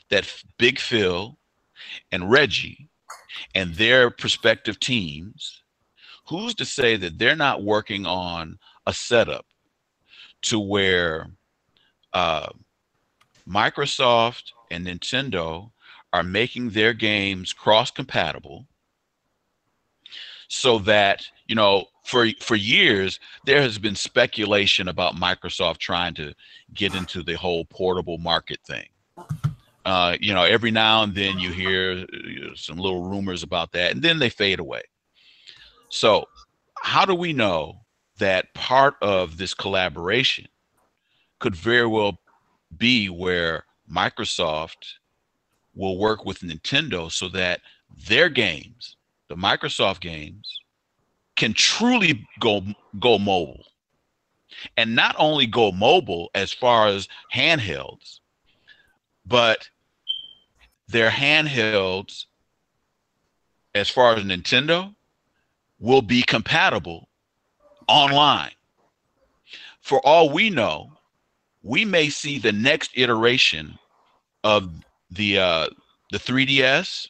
that Big Phil and Reggie and their respective teams, who's to say that they're not working on a setup to where Microsoft and Nintendo are making their games cross-compatible, so that, for years there has been speculation about Microsoft trying to get into the whole portable market thing. Every now and then you hear some little rumors about that, and then they fade away. So how do we know that part of this collaboration could very well be where Microsoft will work with Nintendo so that their games, the Microsoft games, can truly go mobile? And not only go mobile as far as handhelds, but their handhelds, as far as Nintendo, will be compatible online. For all we know, we may see the next iteration of the 3DS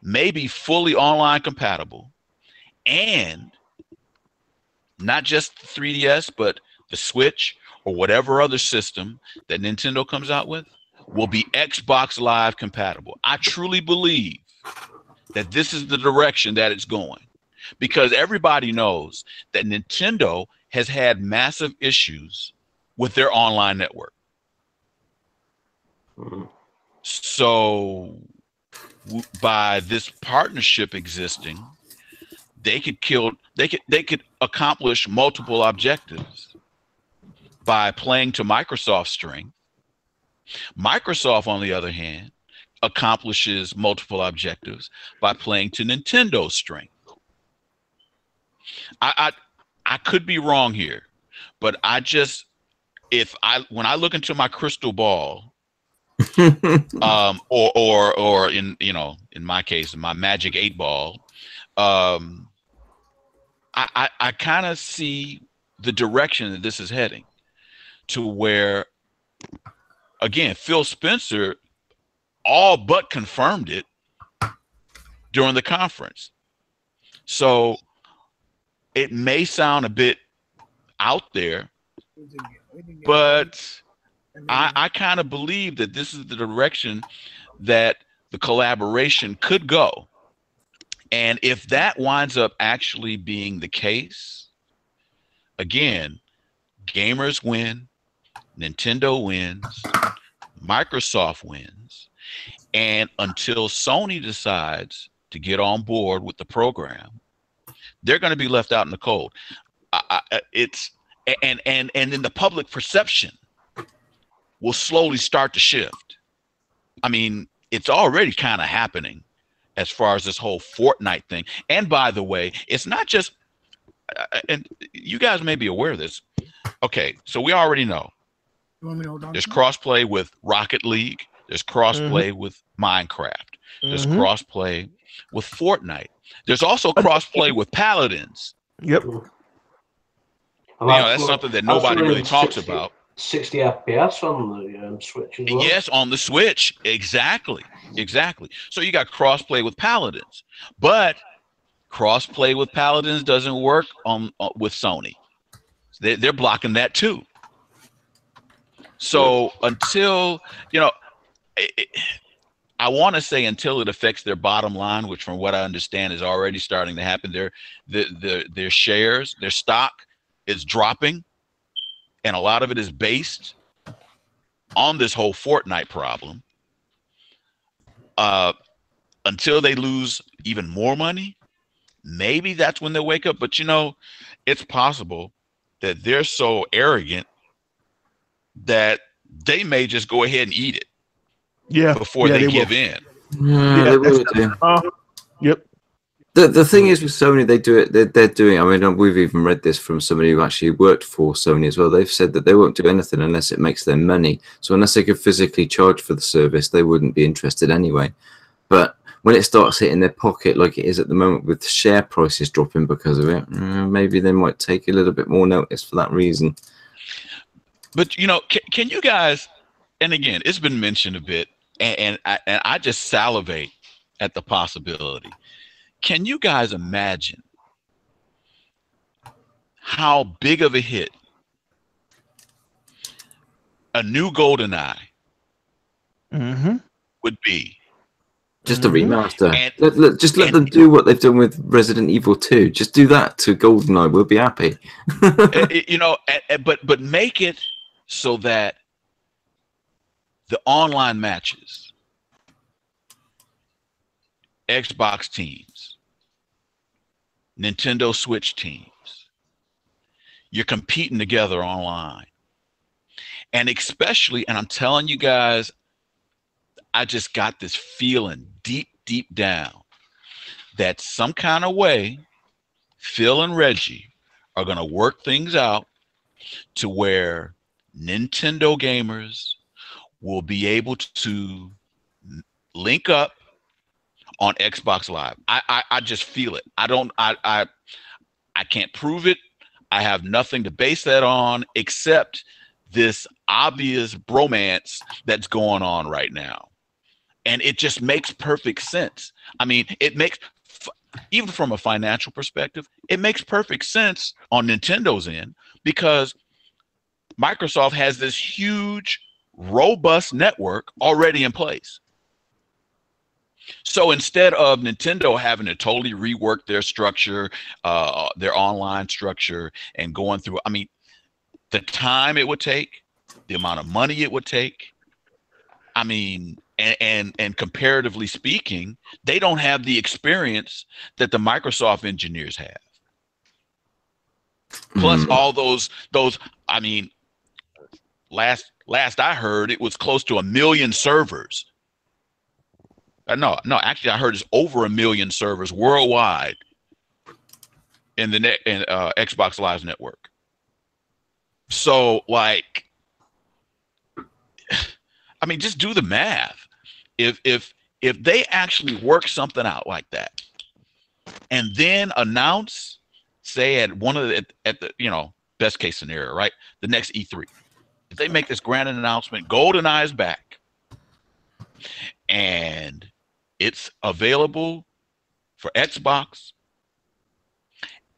may be fully online compatible, and not just the 3DS, but the Switch or whatever other system that Nintendo comes out with will be Xbox Live compatible. I truly believe that this is the direction that it's going, because everybody knows that Nintendo has had massive issues with their online network. So by this partnership existing, they could accomplish multiple objectives by playing to Microsoft's strength. Microsoft, on the other hand, accomplishes multiple objectives by playing to Nintendo's strength. I could be wrong here, but when I look into my crystal ball, or in my case, in my magic 8-ball, I kind of see the direction that this is heading to, where, again, Phil Spencer all but confirmed it during the conference. So it may sound a bit out there, but I kind of believe that this is the direction that the collaboration could go. And if that winds up actually being the case, again, gamers win, Nintendo wins, Microsoft wins, and until Sony decides to get on board with the program, they're going to be left out in the cold. And then the public perception will slowly start to shift. I mean, it's already kind of happening as far as this whole Fortnite thing. And by the way, it's not just, and you guys may be aware of this. Okay, so we already know there's crossplay with Rocket League. There's crossplay with Minecraft. There's crossplay with Fortnite. There's also crossplay with Paladins. Yep. That's something that nobody really talks about. 60 FPS on the Switch as well. Yes, on the Switch. Exactly. So you got crossplay with Paladins, but crossplay with Paladins doesn't work with Sony. They're blocking that too. So until, I want to say until it affects their bottom line, which from what I understand is already starting to happen, their shares, their stock is dropping. And a lot of it is based on this whole Fortnite problem. Until they lose even more money, maybe that's when they'll wake up. But, it's possible that they're so arrogant that they may just go ahead and eat it before they give in. They will do. Yep. The thing is with Sony, they do it. They're doing. I mean, we've even read this from somebody who actually worked for Sony as well. They've said that they won't do anything unless it makes them money. So unless they could physically charge for the service, they wouldn't be interested anyway. But when it starts hitting their pocket like it is at the moment, with share prices dropping because of it, maybe they might take a little bit more notice for that reason. But can you guys? And again, it's been mentioned a bit, and I just salivate at the possibility. Can you guys imagine how big of a hit a new GoldenEye would be? Just a remaster. Just let them do what they've done with Resident Evil 2. Just do that to GoldenEye. We'll be happy. But make it so that the online matches, Xbox teams, Nintendo Switch teams, you're competing together online. And especially, and I'm telling you guys, I just got this feeling deep down that some kind of way Phil and Reggie are going to work things out to where Nintendo gamers will be able to link up on Xbox Live. I just feel it. I can't prove it. I have nothing to base that on except this obvious bromance that's going on right now. And it just makes perfect sense. I mean, it makes, even from a financial perspective, it makes perfect sense on Nintendo's end because Microsoft has this huge, robust network already in place. So instead of Nintendo having to totally rework their structure, their online structure, and going through, I mean, the time it would take, the amount of money it would take, I mean, and comparatively speaking, they don't have the experience that the Microsoft engineers have. Plus all those, I mean, last I heard, it was close to 1 million servers. No, actually, I heard it's over 1 million servers worldwide in the Xbox Live network. So, like, I mean, just do the math. If they actually work something out like that, and then announce, say at one of the best case scenario, right, the next E3, if they make this grand announcement, GoldenEye's back, and it's available for Xbox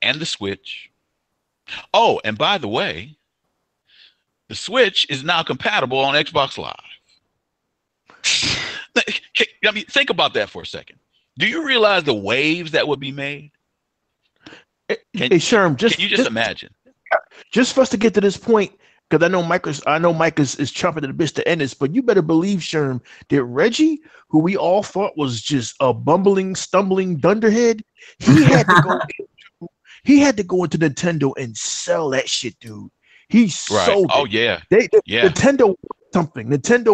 and the Switch. Oh, and by the way, the Switch is now compatible on Xbox Live. I mean, think about that for a second. Do you realize the waves that would be made? Hey, Sherm, can you just imagine? Just for us to get to this point, because I know Mike is chomping at the bit to end this, but you better believe, Sherm, that Reggie, who we all thought was just a bumbling, stumbling dunderhead, he had to go into Nintendo and sell that shit, dude. He sold it. Oh yeah. Nintendo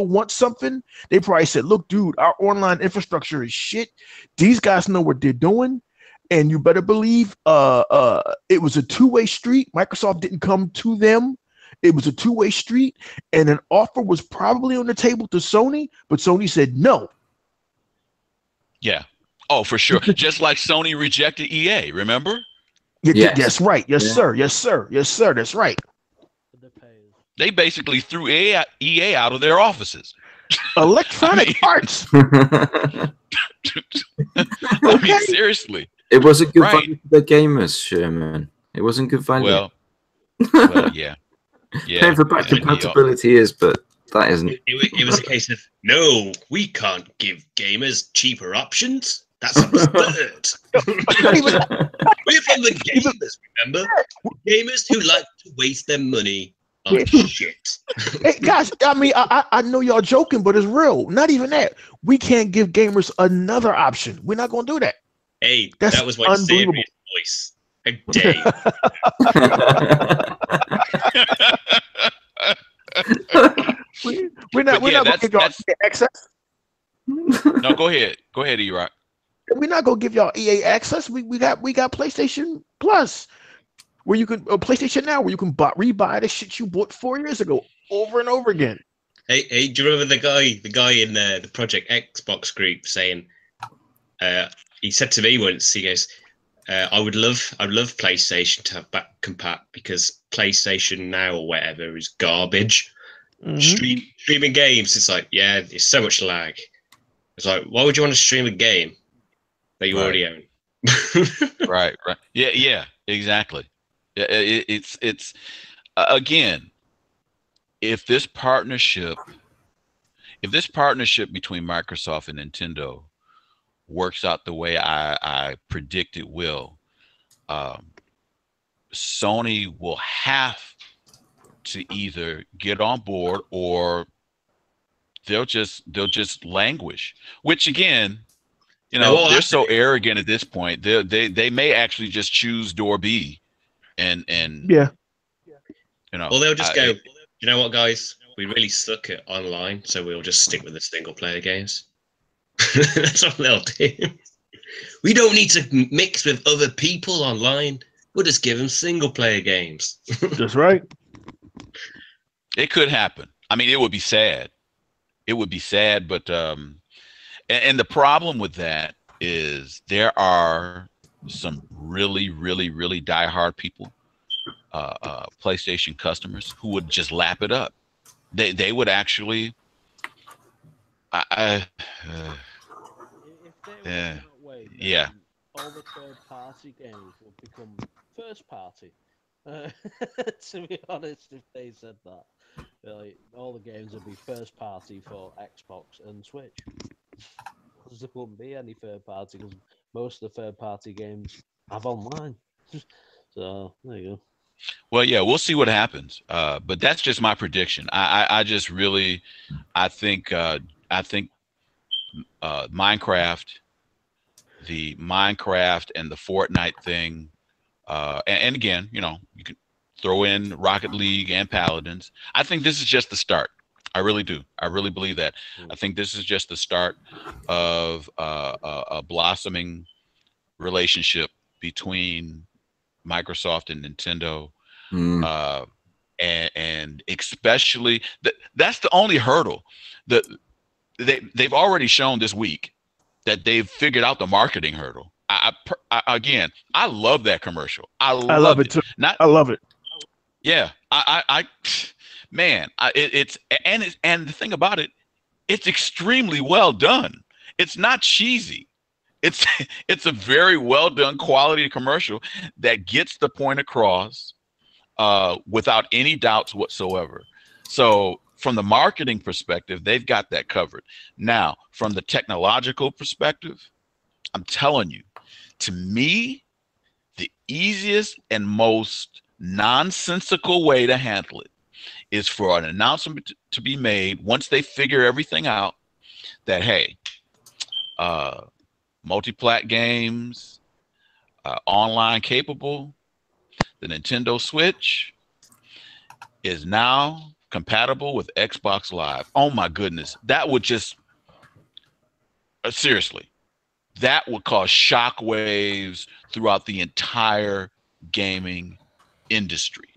wants something. They probably said, look, dude, our online infrastructure is shit. These guys know what they're doing. And you better believe it was a two-way street. Microsoft didn't come to them. It was a two-way street, and an offer was probably on the table to Sony, but Sony said no. Yeah. Oh, for sure. Just like Sony rejected EA, remember? Yes, right. Yes, sir. Yes, sir. Yes, sir. That's right. They basically threw EA out of their offices. Electronic Arts. I mean, seriously. It wasn't good value for the gamers, Sherman. It wasn't good value. Well, yeah. Paying for back compatibility is, but that isn't. It was a case of, no, we can't give gamers cheaper options. That's absurd. We're from the gamers, remember? Gamers who like to waste their money on shit. Hey, guys, I mean, I know y'all joking, but it's real. Not even that. We can't give gamers another option. We're not going to do that. Hey, that was my serious voice. A day. we're not going to give y'all access. No, go ahead, E-Rock. We're not going to give y'all EA access. We got PlayStation Plus, where you can PlayStation Now, where you can rebuy the shit you bought 4 years ago over and over again. Hey, do you remember the guy in the Project Xbox group saying? He said to me once, he goes, I'd love PlayStation to have back compat because PlayStation Now or whatever is garbage. Mm-hmm. Streaming games, it's like, yeah, it's so much lag. It's like, why would you want to stream a game that you already own? Right. Yeah, exactly. Yeah, it's again, if this partnership between Microsoft and Nintendo works out the way I predict it will, Sony will have to either get on board or they'll just languish. Which again, they're so arrogant at this point. They may actually just choose door B, and yeah, Well, they'll just go. You know what, guys? We really suck at online, so we'll just stick with the single player games. That's what they'll do. We don't need to mix with other people online. We'll just give them single player games. That's right. It could happen. I mean, it would be sad. It would be sad, but and the problem with that is there are some really, really, really diehard people, PlayStation customers, who would just lap it up. They would actually. Yeah. All the third-party games will become first-party. To be honest, if they said that, like, all the games would be first-party for Xbox and Switch. Because there wouldn't be any third-party, because most of the third-party games have online. So there you go. Well, yeah, we'll see what happens. But that's just my prediction. I think Minecraft, the Minecraft and the Fortnite thing, and again, you can throw in Rocket League and Paladins. I think this is just the start. I really do. I really believe that. I think this is just the start of a blossoming relationship between Microsoft and Nintendo. And especially that's the only hurdle that they've already shown this week that they've figured out the marketing hurdle. Again, I love that commercial. I love it too. I love it. Yeah, it's the thing about it, it's extremely well done. It's not cheesy. It's a very well done quality commercial that gets the point across without any doubts whatsoever. So from the marketing perspective, they've got that covered. Now, from the technological perspective, I'm telling you, to me, the easiest and most nonsensical way to handle it is for an announcement to be made once they figure everything out that, hey, multi-plat games, online capable, the Nintendo Switch is now compatible with Xbox Live. Oh my goodness. That would just, seriously, that would cause shockwaves throughout the entire gaming industry,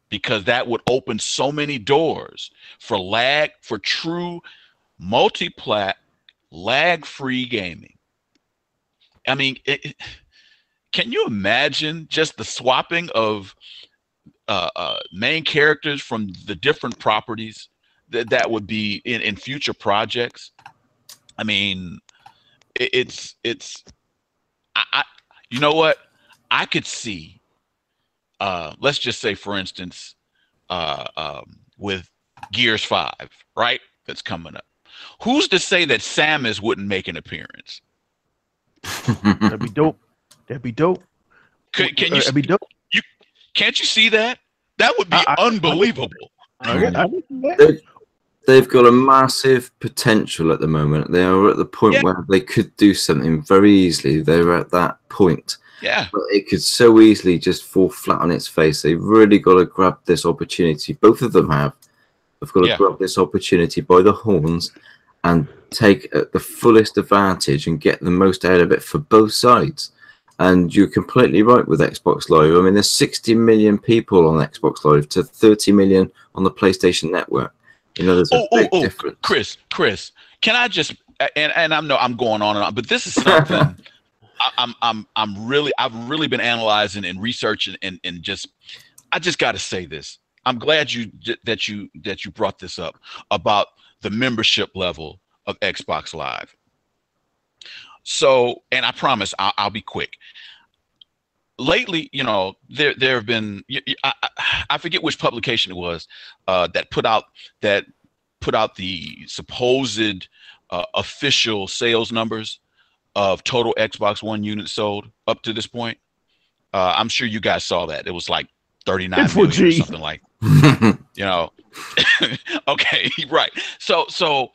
because that would open so many doors for true multi-plat, lag-free gaming. I mean, can you imagine just the swapping of main characters from the different properties that would be in future projects? I mean, I you know what? I could see, let's just say, for instance, with Gears 5, right? That's coming up. Who's to say that Samus wouldn't make an appearance? That'd be dope. That'd be dope. Can you? That'd be dope. Can't you see that? That would be unbelievable. They've got a massive potential at the moment. They are at the point where they could do something very easily. They're at that point. Yeah. But it could so easily just fall flat on its face. They've really got to grab this opportunity. Both of them have. They've got to grab this opportunity by the horns and take the fullest advantage and get the most out of it for both sides. And you're completely right with Xbox Live. I mean, there's 60 million people on Xbox Live to 30 million on the PlayStation Network. You know, there's a big difference. Chris, can I just and I'm going on and on, but this is something I've really been analyzing and researching and just, I just got to say this. I'm glad that you brought this up about the membership level of Xbox Live. So, and I promise I'll be quick. Lately, you know, there have been, I forget which publication it was that put out the supposed official sales numbers of total Xbox One units sold up to this point. I'm sure you guys saw that. It was like 39 million or something like, you know. Okay, right. So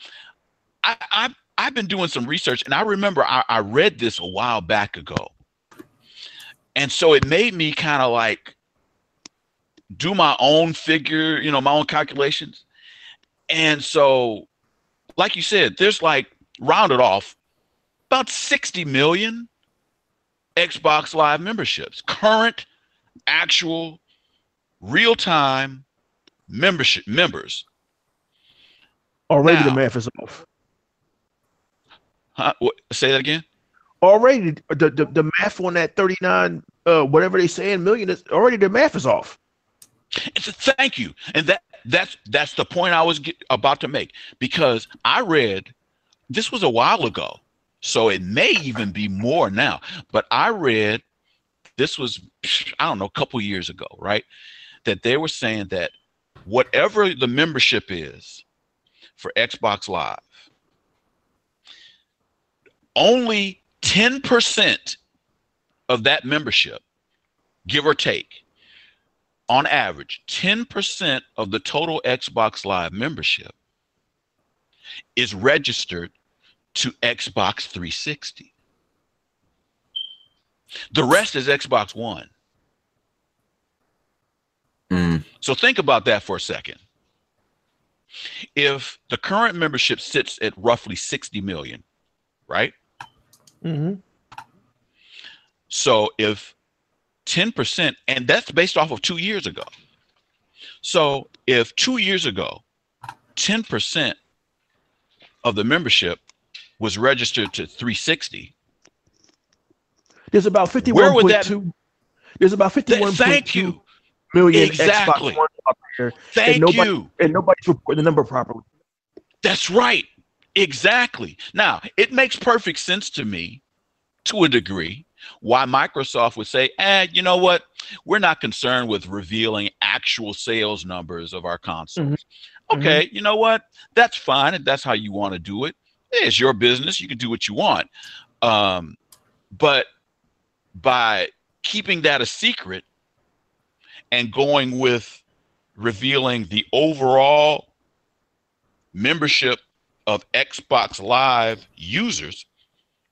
I've been doing some research, and I remember I read this a while back ago. And so it made me kind of like do my own figure, you know, my own calculations. And so, like you said, there's like, rounded off, about 60 million Xbox Live memberships, current, actual, real-time members. Already now, the math is off. Say that again? Already the math on that 39 whatever they say in million is already, the math is off. Thank you. And that's the point I was about to make, because I read, this was a while ago, so it may even be more now, but I read, this was, I don't know, a couple years ago, right? That they were saying that whatever the membership is for Xbox Live, only 10% of that membership, give or take, on average, 10% of the total Xbox Live membership is registered to Xbox 360. The rest is Xbox One. So think about that for a second. If the current membership sits at roughly 60 million, right? Mm-hmm. So if 10%, and that's based off of 2 years ago. So if 2 years ago, 10% of the membership was registered to 360, there's about 51.2. There's about 51.2 million exactly. Xbox One out there. Thank you. And nobody's reporting the number properly. That's right. Exactly. Now, it makes perfect sense to me, to a degree, why Microsoft would say, you know what? We're not concerned with revealing actual sales numbers of our consoles. Mm-hmm. Okay, you know what? That's fine. If that's how you want to do it, it's your business. You can do what you want. But by keeping that a secret and going with revealing the overall membership of Xbox Live users,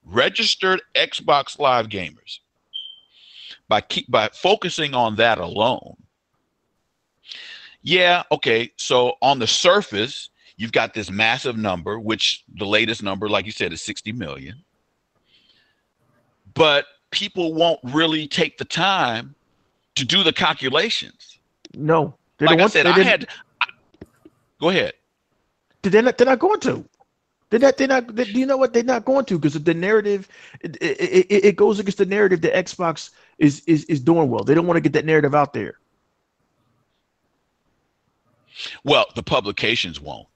registered Xbox Live gamers. By focusing on that alone. Yeah, okay, so on the surface, you've got this massive number, which the latest number, like you said, is 60 million. But people won't really take the time to do the calculations. No. Like I said, go ahead. They're not going to. You know what? They're not going to, because the narrative, it goes against the narrative that Xbox is doing well. They don't want to get that narrative out there. Well, the publications won't.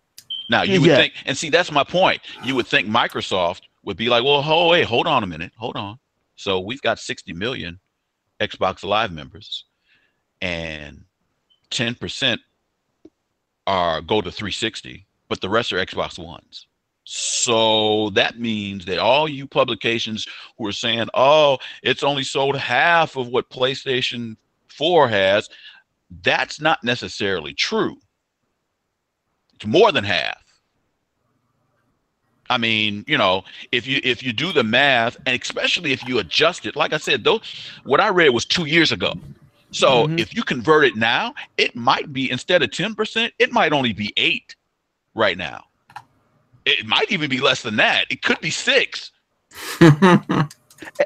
Now you would think, and see, that's my point. You would think Microsoft would be like, well, hold on a minute, hold on. So we've got 60 million Xbox Live members, and 10% go to 360, but the rest are Xbox Ones. So that means that all you publications who are saying, oh, it's only sold half of what PlayStation 4 has, that's not necessarily true. It's more than half. I mean, you know, if you do the math, and especially if you adjust it, like I said, what I read was 2 years ago. So if you convert it now, it might be, instead of 10%, it might only be 8 right now. It might even be less than that. It could be 6. No,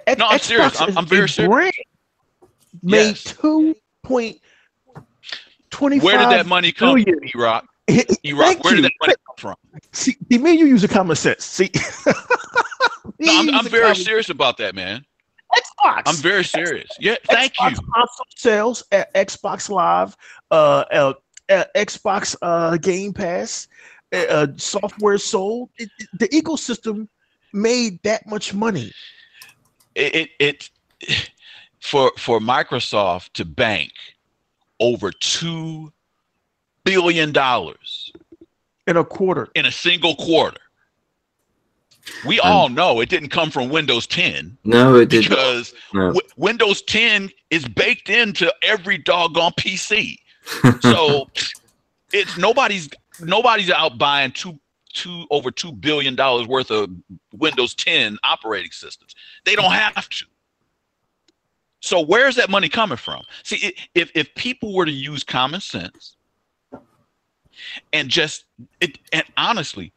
I'm serious. I'm very serious. Made 2.25. Where did that money come from, E-Rock? E-Rock, where did that money come from? See, me and you use a common sense. See, no, I'm very serious about that, man. Xbox. I'm very serious. Yeah, thank you. Console sales at Xbox Live, Xbox Game Pass, software sold. The ecosystem made that much money. For Microsoft to bank over $2 billion in a quarter, in a single quarter. We all know it didn't come from Windows 10. No, it didn't. Because Windows 10 is baked into every doggone PC. So it's nobody's out buying over $2 billion worth of Windows 10 operating systems. They don't have to. So where's that money coming from? See, if people were to use common sense and and honestly,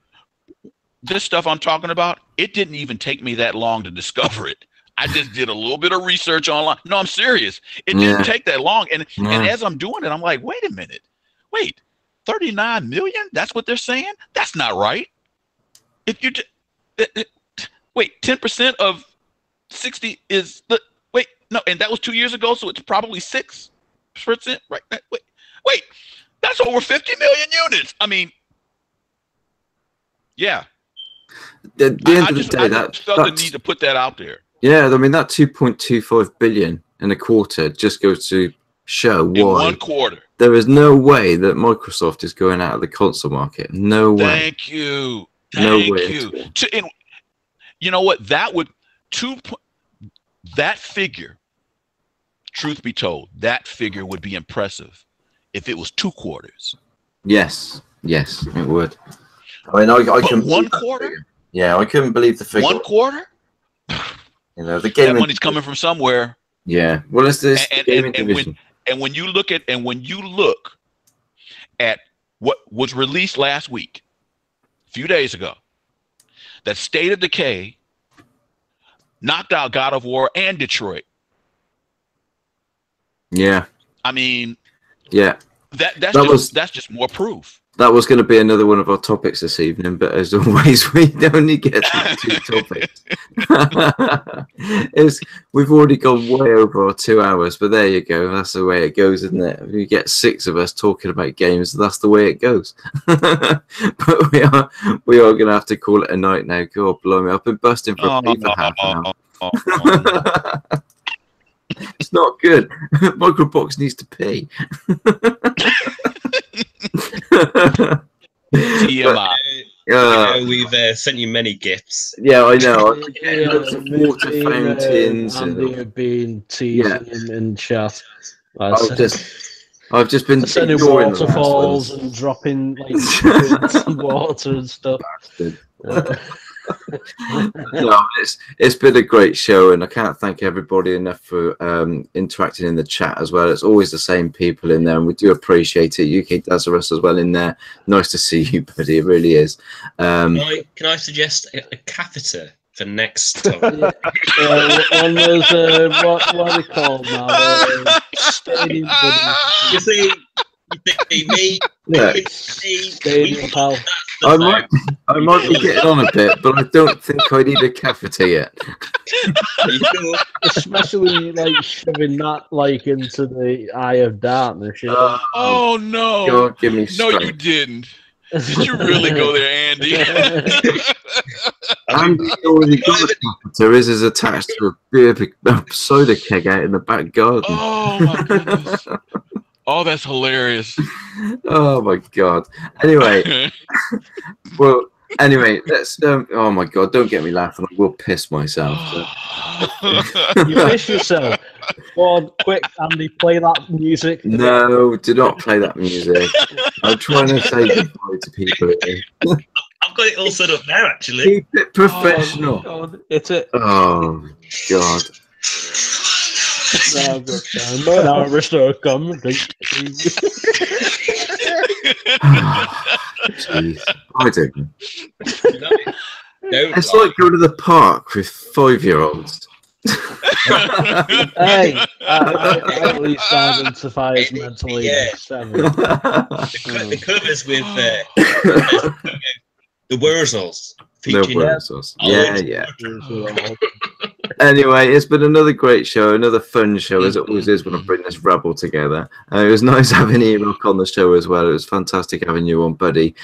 this stuff I'm talking about, it didn't even take me that long to discover it. I just did a little bit of research online. No, I'm serious. It didn't take that long. And as I'm doing it, I'm like, wait a minute. Wait, 39 million? That's what they're saying? That's not right. If you wait, 10% of 60 is no, and that was 2 years ago, so it's probably 6%, right? Wait, that's over 50 million units. I mean, yeah. At the end of the day, I felt the need to put that out there. Yeah, I mean, that 2.25 billion in a quarter just goes to show why. In 1 quarter. There is no way that Microsoft is going out of the console market. No way. Thank you. Thank you. You know what? That figure, truth be told, that figure would be impressive if it was 2 quarters. Yes, it would. I mean, I can 1 quarter. Yeah, I couldn't believe the figure. 1 quarter. You know, the game. That money's coming from somewhere. Yeah. Well, it's this gaming division. And when you look at what was released last week, a few days ago, that State of Decay knocked out God of War and Detroit. Yeah. I mean, yeah. That's just more proof. That was going to be another one of our topics this evening, but as always, we only get to 2 topics. We've already gone way over our 2 hours, but there you go. That's the way it goes, isn't it? If you get 6 of us talking about games, that's the way it goes. But we are going to have to call it a night now. God, blimey, I've been busting for a pee for half an hour. It's not good. Microbox needs to pee. TMI. We've sent you many gifts. Yeah, I know. Water fountains. Andy have been teasing in chat. I've just been sending ignoring the last waterfalls ones. and dropping like water and stuff. No, it's been a great show, and I can't thank everybody enough for interacting in the chat as well. It's always the same people in there, and we do appreciate it. UK Dazarus as well in there. Nice to see you, buddy. It really is. Can I suggest a catheter for next time? One of those what are they called now? Stadium buddies. You see me, Yeah. Stadium pal. I might be getting on a bit, but I don't think I need a catheter yet. Especially like shoving that like into the eye of darkness. You know? Oh no! God, give me No, strength. you didn't. Did you really go there, Andy? Andy's already got a catheter. His is attached to a big soda keg out in the back garden. Oh my goodness! Oh, that's hilarious. Oh my god. Anyway, let's. Oh my god, don't get me laughing. I will piss myself. You piss yourself. Go on, quick, Andy, play that music. No, do not play that music. I'm trying to say goodbye to people here. I've got it all set up now, actually. Keep it professional. Oh, God, it's it. Oh god. No, good time. Now we're still coming. Jeez. I don't know. Don't It's lie. like going to the park with 5-year-olds. Hey, I at least identify as mentally Yeah. 7. The covers with the Wurzels. No featuring words. Yeah, Alex yeah. Yeah. Anyway, it's been another great show, another fun show, as it always is when I bring this rabble together. It was nice having E-Rock on the show as well. It was fantastic having you on, buddy.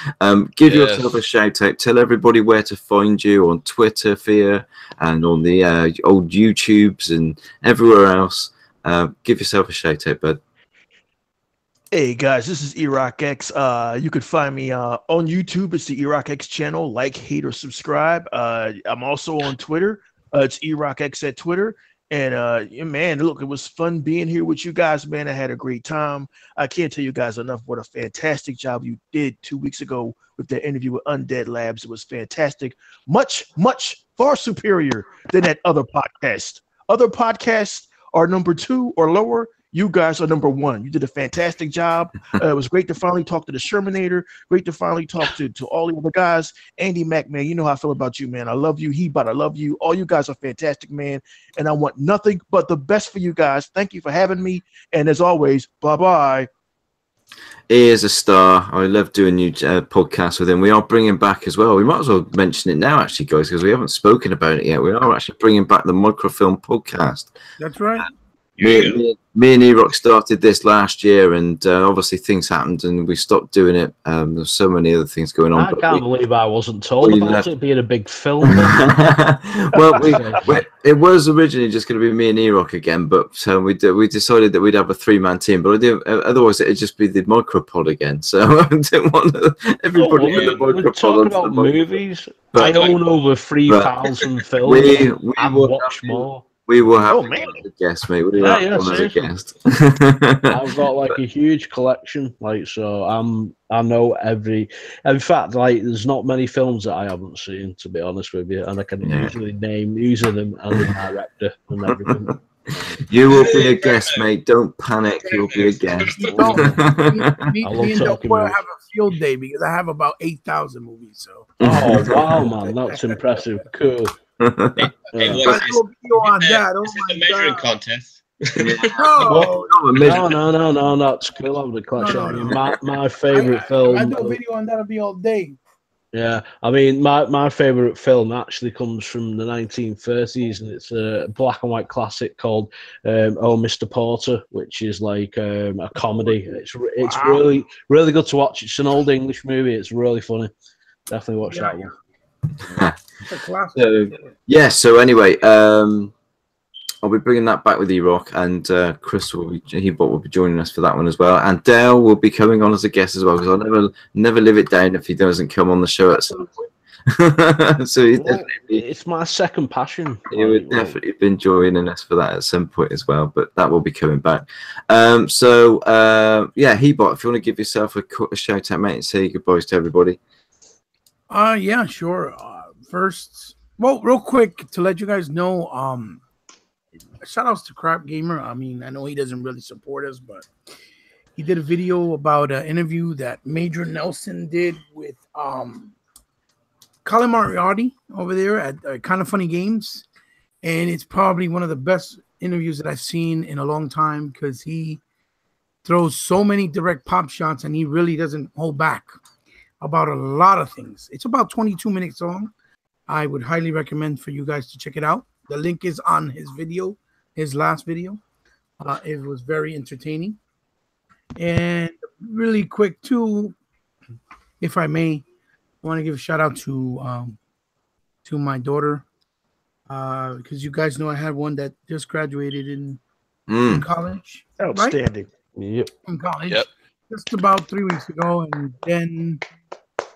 Give yourself a shout out. Tell everybody where to find you on Twitter, Fear, and on the old YouTubes and everywhere else. Give yourself a shout out, bud. Hey guys, this is E-Rock X. You could find me on YouTube. It's the E-Rock X channel. Like, hate, or subscribe. I'm also on Twitter. It's E-Rock X at Twitter. And man, look, it was fun being here with you guys, man. I had a great time. I can't tell you guys enough what a fantastic job you did 2 weeks ago with that interview with Undead Labs. It was fantastic. Much, far superior than that other podcast. Other podcasts are number 2 or lower. You guys are number 1. You did a fantastic job. It was great to finally talk to the Shermanator. Great to finally talk to all the other guys. Andy Mack, man, you know how I feel about you, man. I love you. I love you. All you guys are fantastic, man. And I want nothing but the best for you guys. Thank you for having me. And as always, bye-bye. He is a star. I love doing new podcasts with him. We are bringing back as well. We might as well mention it now, actually, guys, because we haven't spoken about it yet. We are actually bringing back the Microfilm podcast. That's right. Me and E-Rock started this last year, and obviously things happened, and we stopped doing it. There's so many other things going on. I can't believe I wasn't told about it being a big film. Well, it was originally just going to be me and E-Rock again, but we decided that we'd have a 3-man team. But otherwise it'd just be the MicroPod again. So I didn't want everybody in the We're MicroPod. talking about movies. But- I own over 3,000 films. I've watched more. We will have Oh, man. a guest, mate. We will Yeah, have one as a seriously. guest. I've got like a huge collection, like so. I know every. In fact, like there's not many films that I haven't seen, to be honest with you, and I can usually name using them and the director and everything. You will be a guest, mate. Don't panic. You'll be a guest. Me I love and Del talking Toro movies. have a field day because I have about 8,000 movies. So Oh wow, man, that's impressive. Cool. Hey, Yeah. what I is do a video on this? that. Oh This is my the measuring god! contest. No, No, that's cool. I'm the collection. No. I mean, my favorite film. I do a video on that. I'll be all day. Yeah, I mean, my favorite film actually comes from the 1930s, and it's a black and white classic called "Oh, Mr. Porter," which is like a comedy. It's Wow. really good to watch. It's an old English movie. It's really funny. Definitely watch that one. It's a classic. So anyway, I'll be bringing that back with E-Rock, and Chris will be joining us for that one as well, and Dale will be coming on as a guest as well, because I'll never live it down if he doesn't come on the show at some point. So it's my second passion. He would definitely been joining us for that at some point as well, but that will be coming back. Yeah, Hebot, if you want to give yourself a shout out, mate, and say goodbyes to everybody. Yeah, sure. First, well, real quick to let you guys know, shout outs to Crap Gamer. I mean, I know he doesn't really support us, but he did a video about an interview that Major Nelson did with Colin Moriarty over there at Kind of Funny Games. And it's probably one of the best interviews that I've seen in a long time because he throws so many direct pop shots and he really doesn't hold back about a lot of things. It's about 22 minutes long. I would highly recommend for you guys to check it out. The link is on his video, his last video. It was very entertaining. And really quick too, if I may, I want to give a shout out to my daughter because you guys know I had one that just graduated in college. Outstanding. Right? Yep. In college. Yep. Just about 3 weeks ago, and then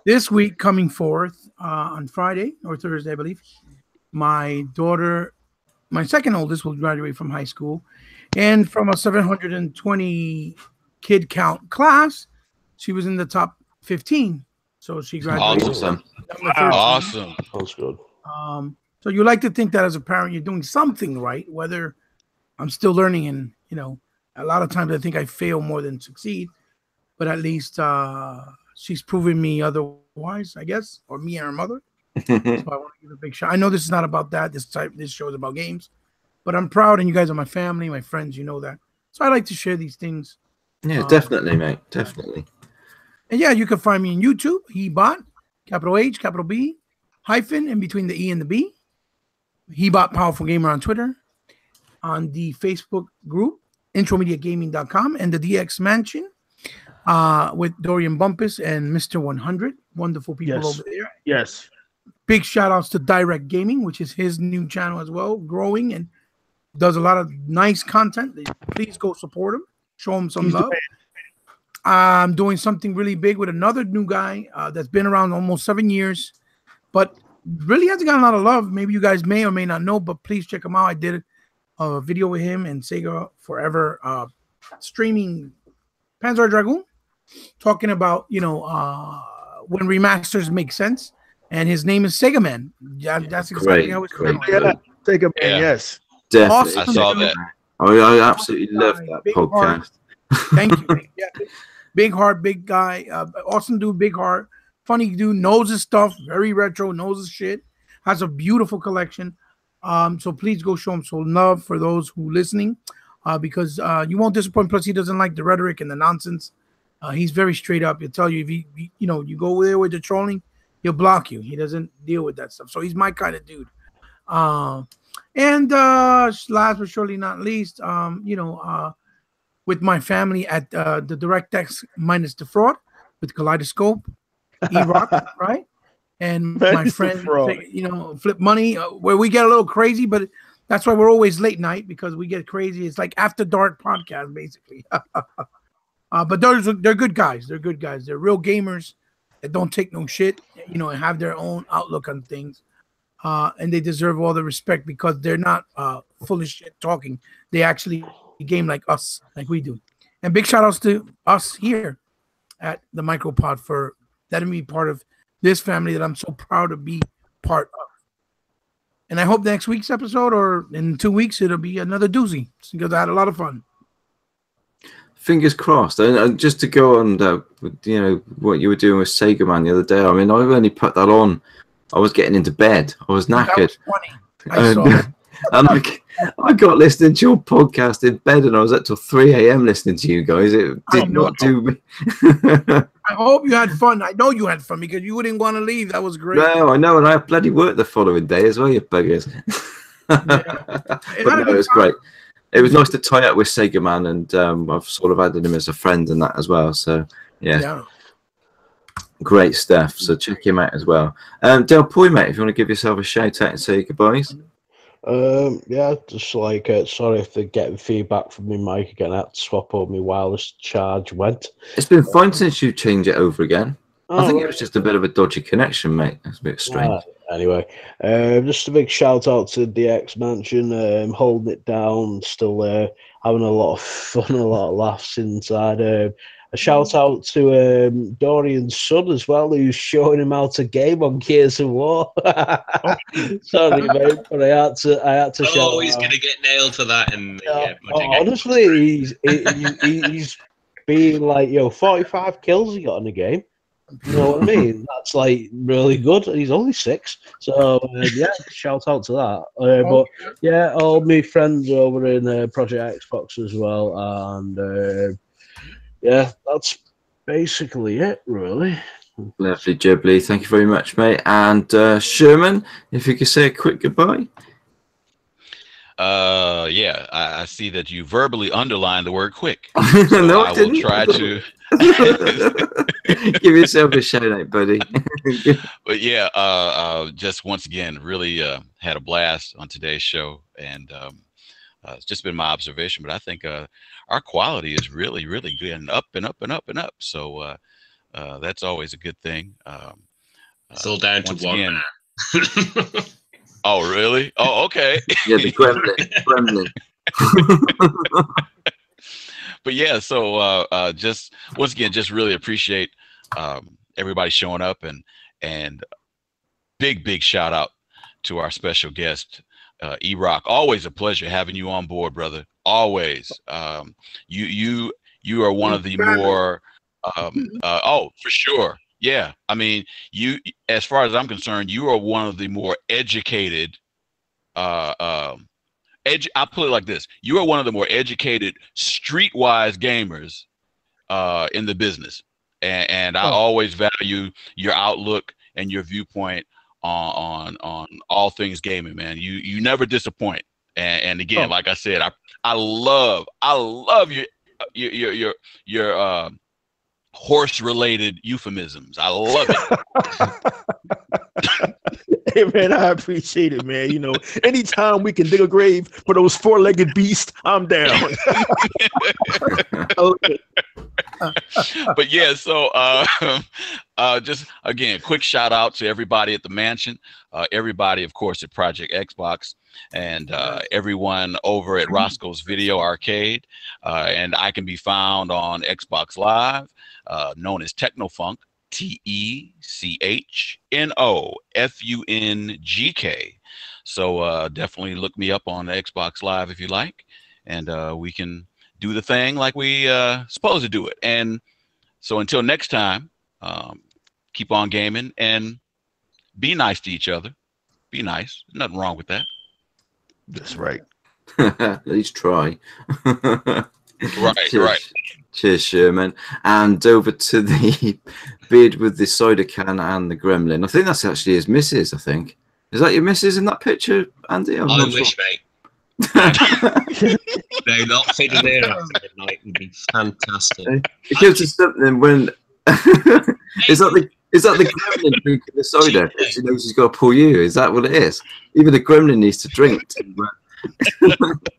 this week coming forth on Friday or Thursday, I believe, my daughter, my second oldest, will graduate from high school, and from a 720 kid count class, she was in the top 15. So she graduated. Awesome. Awesome. That's good. So you like to think that as a parent, you're doing something right, whether I'm still learning, and a lot of times I think I fail more than succeed, but at least she's proven me otherwise, I guess, or me and her mother. So I want to give a big shout. I know this is not about that. This show is about games, but I'm proud, and you guys are my family, my friends. You know that. So I like to share these things. Yeah, definitely, mate. Definitely. And yeah, you can find me on YouTube, Hebot, capital H, capital B, hyphen in between the E and the B. Hebot Powerful Gamer on Twitter, on the Facebook group, intromediagaming.com, and the DX Mansion with Dorian Bumpus and Mr. 100. Wonderful people over there. Yes. Big shout outs to Direct Gaming, which is his new channel as well, growing and does a lot of nice content. Please go support him. Show him some love. I'm doing something really big with another new guy that's been around almost 7 years, but really hasn't gotten a lot of love. Maybe you guys may or may not know, but please check him out. I did a video with him and Sega Forever streaming Panzer Dragoon, talking about, when remasters make sense. And his name is Sega Man. That's exactly how it's called. Yeah, Sega Man, yes. Definitely. Awesome. I saw that. I absolutely love that podcast. Thank you. Yeah. Big heart, big guy. Awesome dude, big heart. Funny dude, knows his stuff. Very retro, knows his shit. Has a beautiful collection. So please go show him some love for those who listening, because you won't disappoint. Plus, he doesn't like the rhetoric and the nonsense. He's very straight up. He'll tell you if you go there with the trolling, he'll block you. He doesn't deal with that stuff. So he's my kind of dude. And last but surely not least, with my family at the DirectX minus the fraud with Kaleidoscope, E-Rock, right? And my friend, Flip Money, where we get a little crazy, but that's why we're always late night, because we get crazy. It's like after dark podcast, basically. But they're good guys. They're good guys. They're real gamers that don't take no shit, and have their own outlook on things. And they deserve all the respect because they're not full of shit talking. They actually game like us, like we do. And big shout outs to us here at the MicroPod for letting me be part of this family that I'm so proud to be part of. And I hope next week's episode or in 2 weeks it'll be another doozy, because I had a lot of fun. Fingers crossed. And just to go on, what you were doing with Sega Man the other day. I mean, I only put that on. I was getting into bed. I was knackered. That was funny. I saw it. And I got listening to your podcast in bed, and I was up till 3 a.m. listening to you guys. It did not do me. I hope you had fun. I know you had fun because you wouldn't want to leave. That was great. No, I know, and I bloody worked the following day as well, you buggers. But no, it was great. It was nice to tie up with Sega Man, and I've sort of added him as a friend and that as well. So, yeah. Great stuff. So check him out as well. Del Poy, mate, if you want to give yourself a shout out and say goodbyes. Just like sorry if they're getting feedback from me mic again. I had to swap over my wireless charge went. It's been fine since you changed it over again. I think it was just a bit of a dodgy connection, mate. That's a bit strange. Anyway, just a big shout out to DX Mansion, holding it down, still there, having a lot of fun, a lot of laughs inside. A shout out to Dorian's son as well, who's showing him how to game on Gears of War. Sorry, mate, but I had to shout. Oh, he's going to get nailed for that. And honestly, he's being like, 45 kills he got in the game. You know what I mean? That's like really good. He's only 6, so shout out to that. But yeah, all my friends over in Project Xbox as well, and yeah, that's basically it, really. Lovely, Ghibli. Thank you very much, mate. And Sherman, if you could say a quick goodbye. Yeah, I see that you verbally underlined the word quick. So no, I will try to give yourself a shout out, buddy. But yeah, just once again, really had a blast on today's show, and it's just been my observation. But I think our quality is really, really good, and up and up and up and up. So that's always a good thing. It's all down to one man. Oh, really? Oh, okay. Yeah, the gremlin. But yeah, so just once again, just really appreciate everybody showing up, and big shout out to our special guest, E-Rock. Always a pleasure having you on board, brother. Always. You are one of the more oh, for sure. Yeah, I mean, you, as far as I'm concerned, you are one of the more educated. I'll put it like this: you are one of the more educated, streetwise gamers in the business, and I always value your outlook and your viewpoint on all things gaming, man. You never disappoint, and again, like I said, I love your horse-related euphemisms. I love it. Hey man, I appreciate it, man. You know, anytime we can dig a grave for those 4-legged beasts, I'm down. But yeah, so just again, quick shout out to everybody at the mansion, everybody, of course, at Project Xbox, and everyone over at Roscoe's Video Arcade, and I can be found on Xbox Live, known as Technofunk. TECHNOFUNGK. So definitely look me up on Xbox Live if you like, and we can do the thing like we supposed to do it. And so until next time, keep on gaming and be nice to each other. Be nice. Nothing wrong with that. That's right. At least try. Right. Cheers, Sherman. And over to the beard with the cider can and the gremlin. I think that's actually his missus, I think. Is that your missus in that picture, Andy? I wish, mate. No, not feeding there after midnight would be fantastic. It gives us something when... Is that the gremlin drinking the cider? She knows she's got to pull you. Is that what it is? Even the gremlin needs to drink.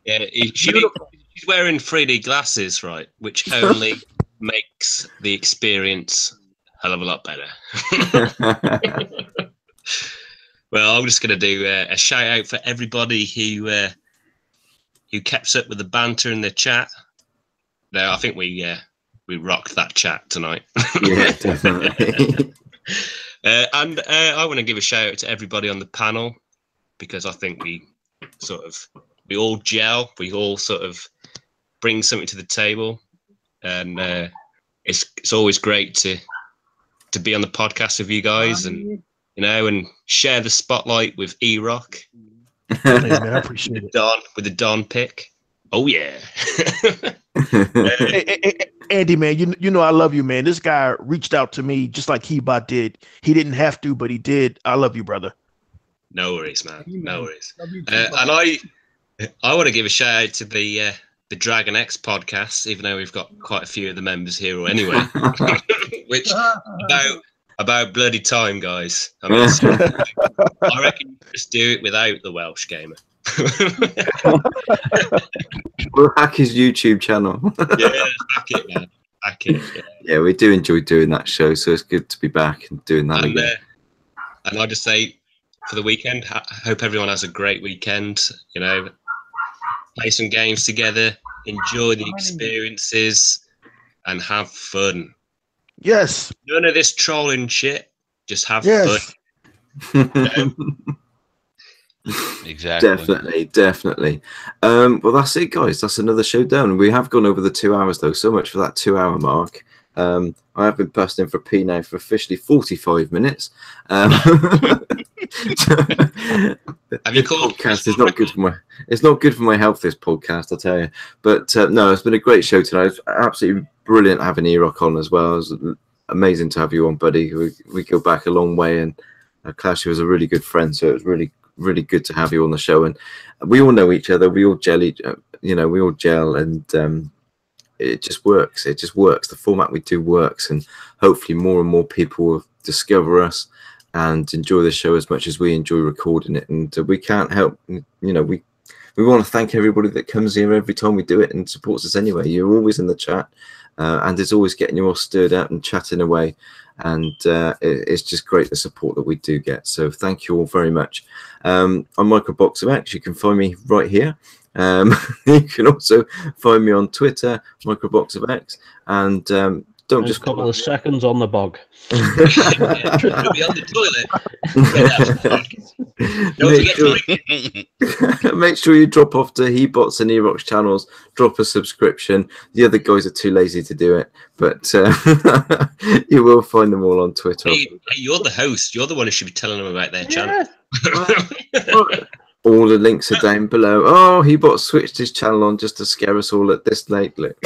Yeah, she's wearing 3D glasses, right? Which only makes the experience a hell of a lot better. Well, I'm just going to do a shout out for everybody who kept up with the banter in the chat. No, I think we rocked that chat tonight. Yeah, definitely. And I want to give a shout out to everybody on the panel, because I think we all gel. We all sort of bring something to the table, and it's always great to be on the podcast with you guys, and and share the spotlight with E-Rock. Hey, man, I appreciate it. With the Don pick. Oh yeah. Hey, Andy, man, you know I love you, man. This guy reached out to me just like Hebot did. He didn't have to, but he did. I love you, brother. No worries, man. No worries. And I want to give a shout out to the Dragon X podcast, even though we've got quite a few of the members here anyway. Which about bloody time, guys. I mean, I reckon you just do it without the Welsh Gamer. We'll hack his YouTube channel. Yeah, hack it, man. back in. Yeah, we do enjoy doing that show, so it's good to be back and doing that And, again. and I just say for the weekend, I hope everyone has a great weekend. You know, play some games together, enjoy the experiences, and have fun. Yes. None of this trolling shit. Just have Yes. fun. You know? Exactly. Definitely. Well, that's it, guys. That's another show done. We have gone over the 2 hours, though. So much for that 2 hour mark. I have been busting for P now for officially 45 minutes. Have you called podcast is not good for my. It's not good for my health. This podcast, I'll tell you. But no, it's been a great show tonight. It's absolutely brilliant having E-Rock on as well. It was amazing to have you on, buddy. We go back a long way, and Clash was a really good friend. So it was really good to have you on the show. And we all know each other. We all gel. We all gel, and it just works. It just works. The format we do works, and hopefully more and more people will discover us and enjoy the show as much as we enjoy recording it. And we can't help, we want to thank everybody that comes here every time we do it and supports us anyway. You're always in the chat, and it's always getting you all stirred up and chatting away. And it's just great the support that we do get. So thank you all very much. I'm MicroBox of X. You can find me right here. You can also find me on Twitter, MicroBox of X, and don't just a couple of seconds on the bog. You'll be on the toilet. Make sure you drop off to Hebots and E-Rock's channels. Drop a subscription. The other guys are too lazy to do it, but you will find them all on Twitter. Hey, you're the host. You're the one who should be telling them about their channel. All the links are down below. Oh, Hebot switched his channel on just to scare us all at this late. Look.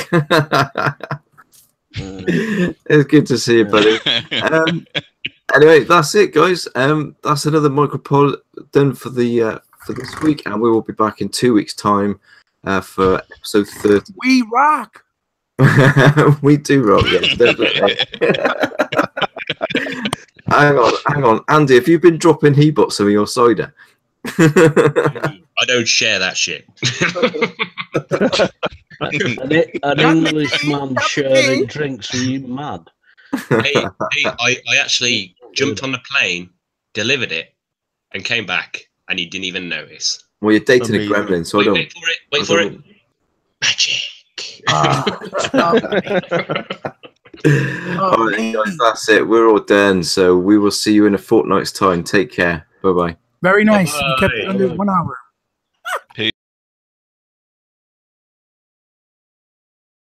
It's good to see you, buddy. Anyway, that's it, guys. That's another MicroPod done for this week, and we will be back in 2 weeks' time for episode 30. We rock. We do rock, yes, definitely. Hang on, Andy. Have you been dropping Hebot some of your cider? I don't share that shit. An Englishman sharing drinks, are you mad? I actually jumped on the plane, delivered it, and came back, and he didn't even notice. Well, you're dating a gremlin, so wait for it. Magic. All right, guys, that's it. We're all done. So we will see you in a fortnight's time. Take care. Bye-bye. Very nice. Bye-bye. We kept it under 1 hour.